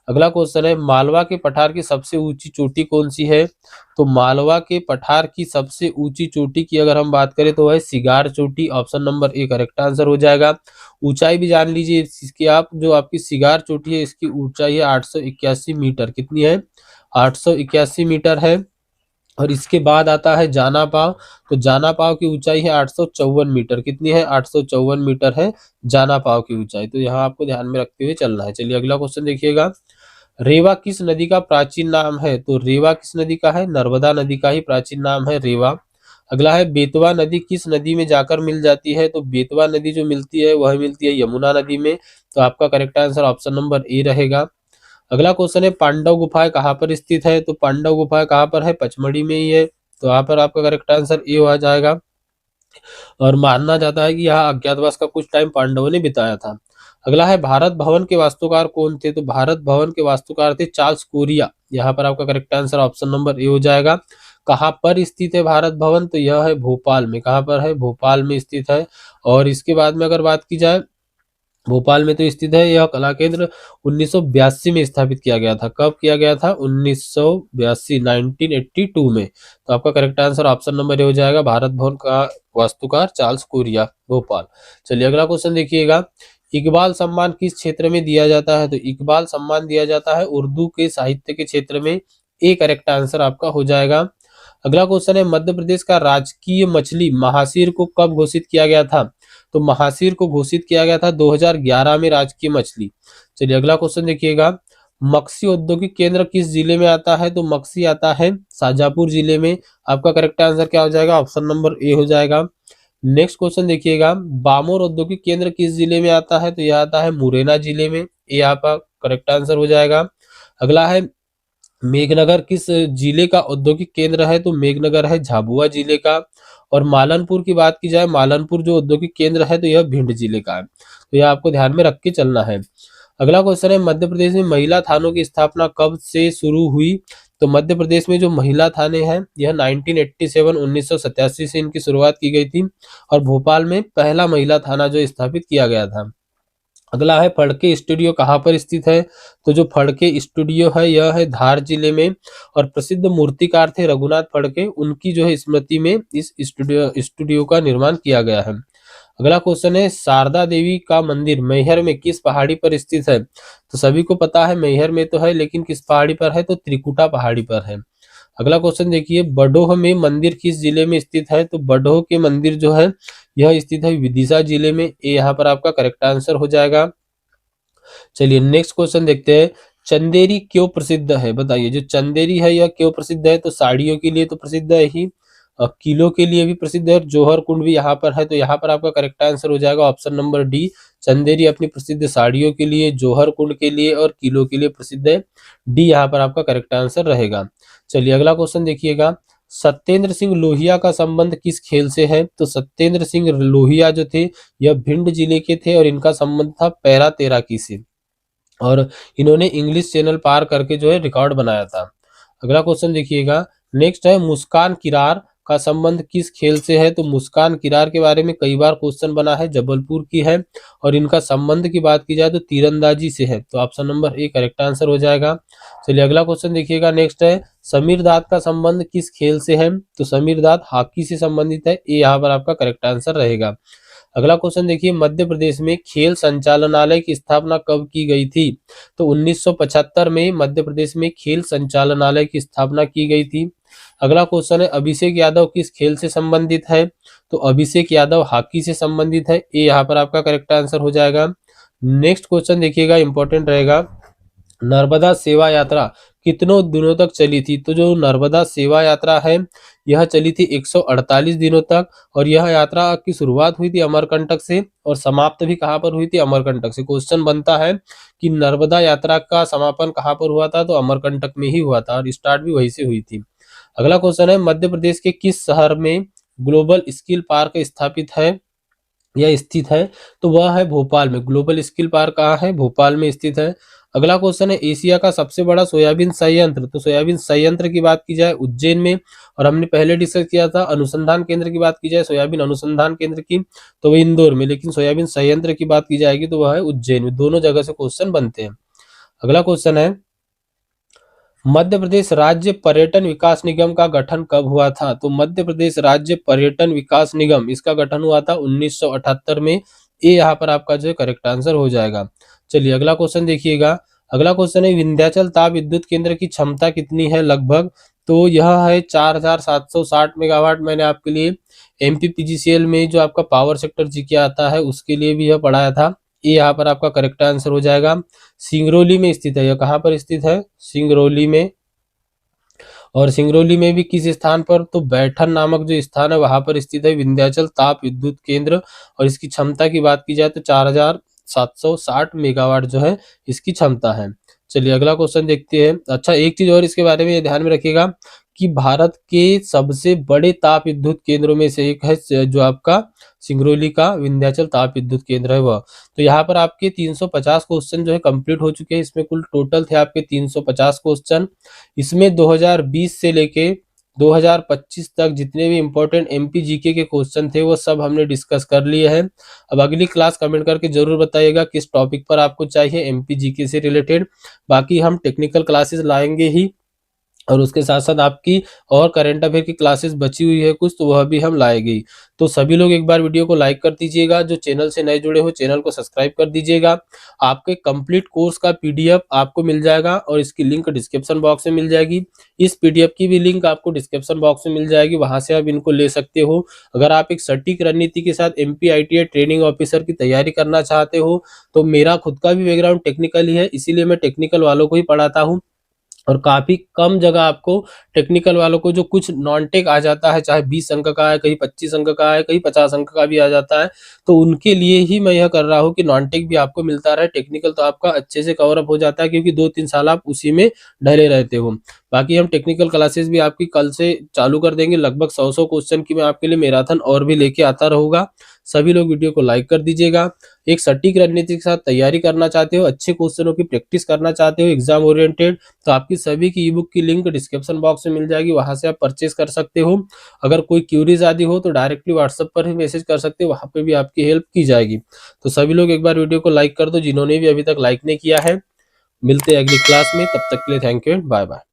अगला क्वेश्चन है, मालवा के पठार की सबसे ऊंची चोटी कौन सी है? तो मालवा के पठार की सबसे ऊंची चोटी की अगर हम बात करें तो वह सिगार चोटी। Option number A correct answer हो जाएगा। ऊंचाई भी जान लीजिए इसकी आप, जो आपकी सिगार चोटी है इसकी ऊंचाई है 881 मीटर। कितनी है? 881 मीटर है। और इसके बाद आता है जाना पाव। तो जाना पाव की ऊंचाई है 854 मीटर। कितनी है? 854 मीटर है जाना पाव की ऊंचाई। तो यहाँ आपको ध्यान में रखते हुए चलना है। चलिए अगला क्वेश्चन देखिएगा। रेवा किस नदी का प्राचीन नाम है? तो रेवा किस नदी का है? नर्मदा नदी का ही प्राचीन नाम है रेवा। अगला है, बेतवा नदी किस नदी में जाकर मिल जाती है? तो बेतवा नदी जो मिलती है वह मिलती है यमुना नदी में। तो आपका correct answer option number A रहेगा। अगला क्वेश्चन है, पांडव गुफाएं कहाँ पर स्थित है? तो पांडव गुफाएं कहाँ पर है? पचमढ़ी में ही है। तो यहाँ पर आपका करेक्ट आंसर ए हो जाएगा। और मानना जाता है कि यहाँ अज्ञातवास का कुछ टाइम पांडवों ने बिताया था। अगला है, भारत भवन के वास्तुकार कौन थे? तो भारत भवन के वास्तुकार थे चार्ल्स कोरिया। यहाँ पर आपका correct answer option number A हो जाएगा। कहाँ पर स्थित है भारत भवन? तो यह है भोपाल में। कहाँ पर है? भोपाल में स्थित है। और इसके बाद में अगर बात की जाए, भोपाल में तो स्थित है। यह कला केंद्र 1982 में स्थापित किया गया था। कब किया गया था? 1982, 1982 में। तो आपका correct answer option number A हो जाएगा। भारत भवन का वास्तुकार चार्ल्स कोरिया, भोपाल। चलिए अगला क्वेश्चन देखिएगा। इकबाल सम्मान किस क्षेत्र में दिया जाता है? तो इकबाल सम्मान दिया जाता है उर्दू के साहित्य के क्षेत्र में। ए करेक्ट आंसर आपका हो जाएगा। अगला क्वेश्चन है, मध्य प्रदेश का राजकीय मछली महासीर को कब घोषित किया गया था? तो महासीर को घोषित किया गया था 2011 में राजकीय मछली। चलिए अगला क्वेश्चन देखिएगा, मक्सी औद्योगिक केंद्र किस जिले में आता है? तो मक्सी आता है शाजापुर जिले में। आपका करेक्ट आंसर क्या हो जाएगा? ऑप्शन नंबर ए हो जाएगा। नेक्स्ट क्वेश्चन देखिएगा, बामोर औद्योगिक केंद्र किस जिले में आता है? तो यह आता है मुरैना जिले में। ये आपका करेक्ट आंसर हो जाएगा। अगला है, मेघनगर किस जिले का औद्योगिक केंद्र है? तो मेघनगर है झाबुआ जिले का। और मालनपुर की बात की जाए, मालनपुर जो औद्योगिक केंद्र है तो यह भिंड जिले का है। तो यह आपको ध्यान में रख के चलना है। अगला क्वेश्चन है, मध्य प्रदेश में महिला थानों की स्थापना कब से शुरू हुई? तो मध्य प्रदेश में जो महिला थाने हैं यह 1987 1987 से इनकी शुरुआत की गई थी और भोपाल में पहला महिला थाना जो स्थापित किया गया था। अगला है, फड़के स्टूडियो कहाँ पर स्थित है? तो जो फड़के स्टूडियो है यह है धार जिले में और प्रसिद्ध मूर्तिकार थे रघुनाथ फड़के, उनकी जो है स्मृति में इस स्टूडियो का निर्माण किया गया है। अगला क्वेश्चन है, शारदा देवी का मंदिर मैहर में किस पहाड़ी पर स्थित है? तो सभी को पता है मैहर में तो है, लेकिन किस पहाड़ी पर है? तो त्रिकुटा पहाड़ी पर है। अगला क्वेश्चन देखिए, बडोह में मंदिर किस जिले में स्थित है? तो बडोह के मंदिर जो है यह स्थित है विदिशा जिले में। ये यहाँ पर आपका करेक्ट आंसर हो जाएगा। चलिए नेक्स्ट क्वेश्चन देखते हैं, चंदेरी क्यों प्रसिद्ध है? बताइए, जो चंदेरी है यह क्यों प्रसिद्ध है? तो साड़ियों के लिए तो प्रसिद्ध है ही, किलो के लिए भी प्रसिद्ध है और जौहर कुंड भी यहाँ पर है। तो यहाँ पर आपका करेक्ट आंसर हो जाएगा ऑप्शन नंबर डी। चंदेरी अपनी प्रसिद्ध साड़ियों के लिए, जौहर कुंड के लिए और किलो के लिए प्रसिद्ध है। डी यहाँ पर आपका करेक्ट आंसर रहेगा। चलिए अगला क्वेश्चन देखिएगा, सत्येंद्र सिंह लोहिया का संबंध किस खेल से है? तो सत्येंद्र सिंह लोहिया जो थे यह भिंड जिले के थे और इनका संबंध था पैरा तैराकी से और इन्होंने इंग्लिश चैनल पार करके जो है रिकॉर्ड बनाया था। अगला क्वेश्चन देखिएगा, नेक्स्ट है, मुस्कान किरार का संबंध किस खेल से है? तो मुस्कान किरार के बारे में कई बार क्वेश्चन बना है, जबलपुर की है और इनका संबंध की बात की जाए तो तीरंदाजी से है। तो option number A correct answer हो जाएगा। चलिए अगला क्वेश्चन देखिएगा, नेक्स्ट है, समीर दाद का संबंध किस खेल से है? तो समीर दाद हॉकी से संबंधित है। ये यहाँ पर आपका करेक्ट आंसर रहेगा। अगला क्वेश्चन देखिए, मध्य प्रदेश में खेल संचालनालय की स्थापना कब की गई थी? तो 1975 में मध्य प्रदेश में खेल संचालनालय की स्थापना की गई थी। अगला क्वेश्चन है, अभिषेक यादव किस खेल से संबंधित है? तो अभिषेक यादव हॉकी से संबंधित है। ये यहाँ पर आपका करेक्ट आंसर हो जाएगा। नेक्स्ट क्वेश्चन देखिएगा, इंपॉर्टेंट रहेगा, नर्मदा सेवा यात्रा कितनों दिनों तक चली थी? तो जो नर्मदा सेवा यात्रा है यह चली थी 148 दिनों तक और यह यात्रा की शुरुआत हुई थी अमरकंटक से और समाप्त भी कहाँ पर हुई थी? अमरकंटक से। क्वेश्चन बनता है कि नर्मदा यात्रा का समापन कहाँ पर हुआ था? तो अमरकंटक में ही हुआ था और स्टार्ट भी वहीं से हुई थी। अगला क्वेश्चन है, मध्य प्रदेश के किस शहर में ग्लोबल स्किल पार्क स्थापित है या स्थित है? तो वह है भोपाल में। ग्लोबल स्किल पार्क कहाँ है? भोपाल में स्थित है। अगला क्वेश्चन है, एशिया का सबसे बड़ा सोयाबीन संयंत्र? तो सोयाबीन संयंत्र की बात की जाए उज्जैन में और हमने पहले डिस्कस किया था अनुसंधान केंद्र की बात की जाए सोयाबीन अनुसंधान केंद्र की तो वह इंदौर में, लेकिन सोयाबीन संयंत्र की बात की जाएगी तो वह है उज्जैन में। दोनों जगह से क्वेश्चन बनते हैं। अगला क्वेश्चन है, मध्य प्रदेश राज्य पर्यटन विकास निगम का गठन कब हुआ था? तो मध्य प्रदेश राज्य पर्यटन विकास निगम इसका गठन हुआ था 1978 में। ये यहाँ पर आपका जो करेक्ट आंसर हो जाएगा। चलिए अगला क्वेश्चन देखिएगा, अगला क्वेश्चन है, विंध्याचल ताप विद्युत केंद्र की क्षमता कितनी है लगभग? तो यह है 4760 मेगावाट। मैंने आपके लिए एमपीपीजीसीएल में जो आपका पावर सेक्टर जीके आता है उसके लिए भी यह पढ़ाया था। ये यहाँ पर आपका करेक्ट आंसर हो जाएगा। सिंगरौली में स्थित है। यह कहाँ पर स्थित है? सिंगरौली में। और सिंगरौली में भी किस स्थान पर? तो बैठन नामक जो स्थान है वहां पर स्थित है विंध्याचल ताप विद्युत केंद्र और इसकी क्षमता की बात की जाए तो 4760 मेगावाट जो है इसकी क्षमता है। चलिए अगला क्वेश्चन देखते हैं। अच्छा, एक चीज और इसके बारे में ध्यान में रखिएगा कि भारत के सबसे बड़े ताप विद्युत केंद्रों में से एक है जो आपका सिंगरौली का विंध्याचल ताप विद्युत केंद्र है वह। तो यहाँ पर आपके 350 क्वेश्चन जो है कंप्लीट हो चुके हैं। इसमें कुल टोटल थे आपके 350 क्वेश्चन। इसमें 2020 से लेके 2025 तक जितने भी इंपॉर्टेंट एमपी जीके के क्वेश्चन थे वो सब हमने डिस्कस कर लिए हैं। अब अगली क्लास कमेंट करके जरूर बताइएगा किस टॉपिक पर आपको चाहिए एमपी जीके से रिलेटेड। बाकी हम टेक्निकल क्लासेस लाएंगे ही और उसके साथ-साथ आपकी और करंट अफेयर की क्लासेस बची हुई है कुछ, तो वह भी हम लाएँगे ही। तो सभी लोग एक बार वीडियो को लाइक कर दीजिएगा, जो चैनल से नए जुड़े हो चैनल को सब्सक्राइब कर दीजिएगा। आपके कंप्लीट कोर्स का पीडीएफ आपको मिल जाएगा और इसकी लिंक डिस्क्रिप्शन बॉक्स में मिल जाएगी। इस पीडीएफ की भी लिंक आपको डिस्क्रिप्शन बॉक्स में मिल जाएगी, वहाँ से आप इनको ले सकते हो। अगर आप एक सटीक रणनीति के साथ एमपी-आईटीआई ट्रेनिंग ऑफिसर की तैयारी करना चाहते हो, तो मेरा खुद का भी बैकग्राउंड टेक्निकल ही है, इसीलिए मैं टेक्निकल वालों को ही पढ़ाता हूँ। और काफ़ी कम जगह आपको टेक्निकल वालों को जो कुछ नॉन-टेक आ जाता है, चाहे 20 अंक का है, कहीं 25 अंक का है, कहीं 50 अंक का भी आ जाता है, तो उनके लिए ही मैं यह कर रहा हूँ कि नॉन-टेक भी आपको मिलता रहे, टेक्निकल तो आपका अच्छे से कवर अप हो जाता है क्योंकि 2-3 साल आप उसी में ढले रहते हो। बाकी हम टेक्निकल क्लासेस भी आपकी कल से चालू कर देंगे, लगभग 100-100 क्वेश्चन की मैं आपके लिए मैराथन और भी लेके आता रहूँगा। सभी लोग वीडियो को लाइक कर दीजिएगा। एक सटीक रणनीति के साथ तैयारी करना चाहते हो, अच्छे क्वेश्चनों की प्रैक्टिस करना चाहते हो, एग्ज़ाम ओरिएंटेड, तो आपकी सभी की ई-बुक की लिंक डिस्क्रिप्शन बॉक्स में मिल जाएगी, वहाँ से आप परचेज़ कर सकते हो। अगर कोई क्वेरीज़ आदि हो तो डायरेक्टली व्हाट्सएप पर ही मैसेज कर सकते हो, वहाँ पे भी आपकी हेल्प की जाएगी। तो सभी लोग एक बार वीडियो को लाइक कर दो जिन्होंने भी अभी तक लाइक नहीं किया है। मिलते हैं अगली क्लास में, तब तक के लिए थैंक यू एंड बाय-बाय।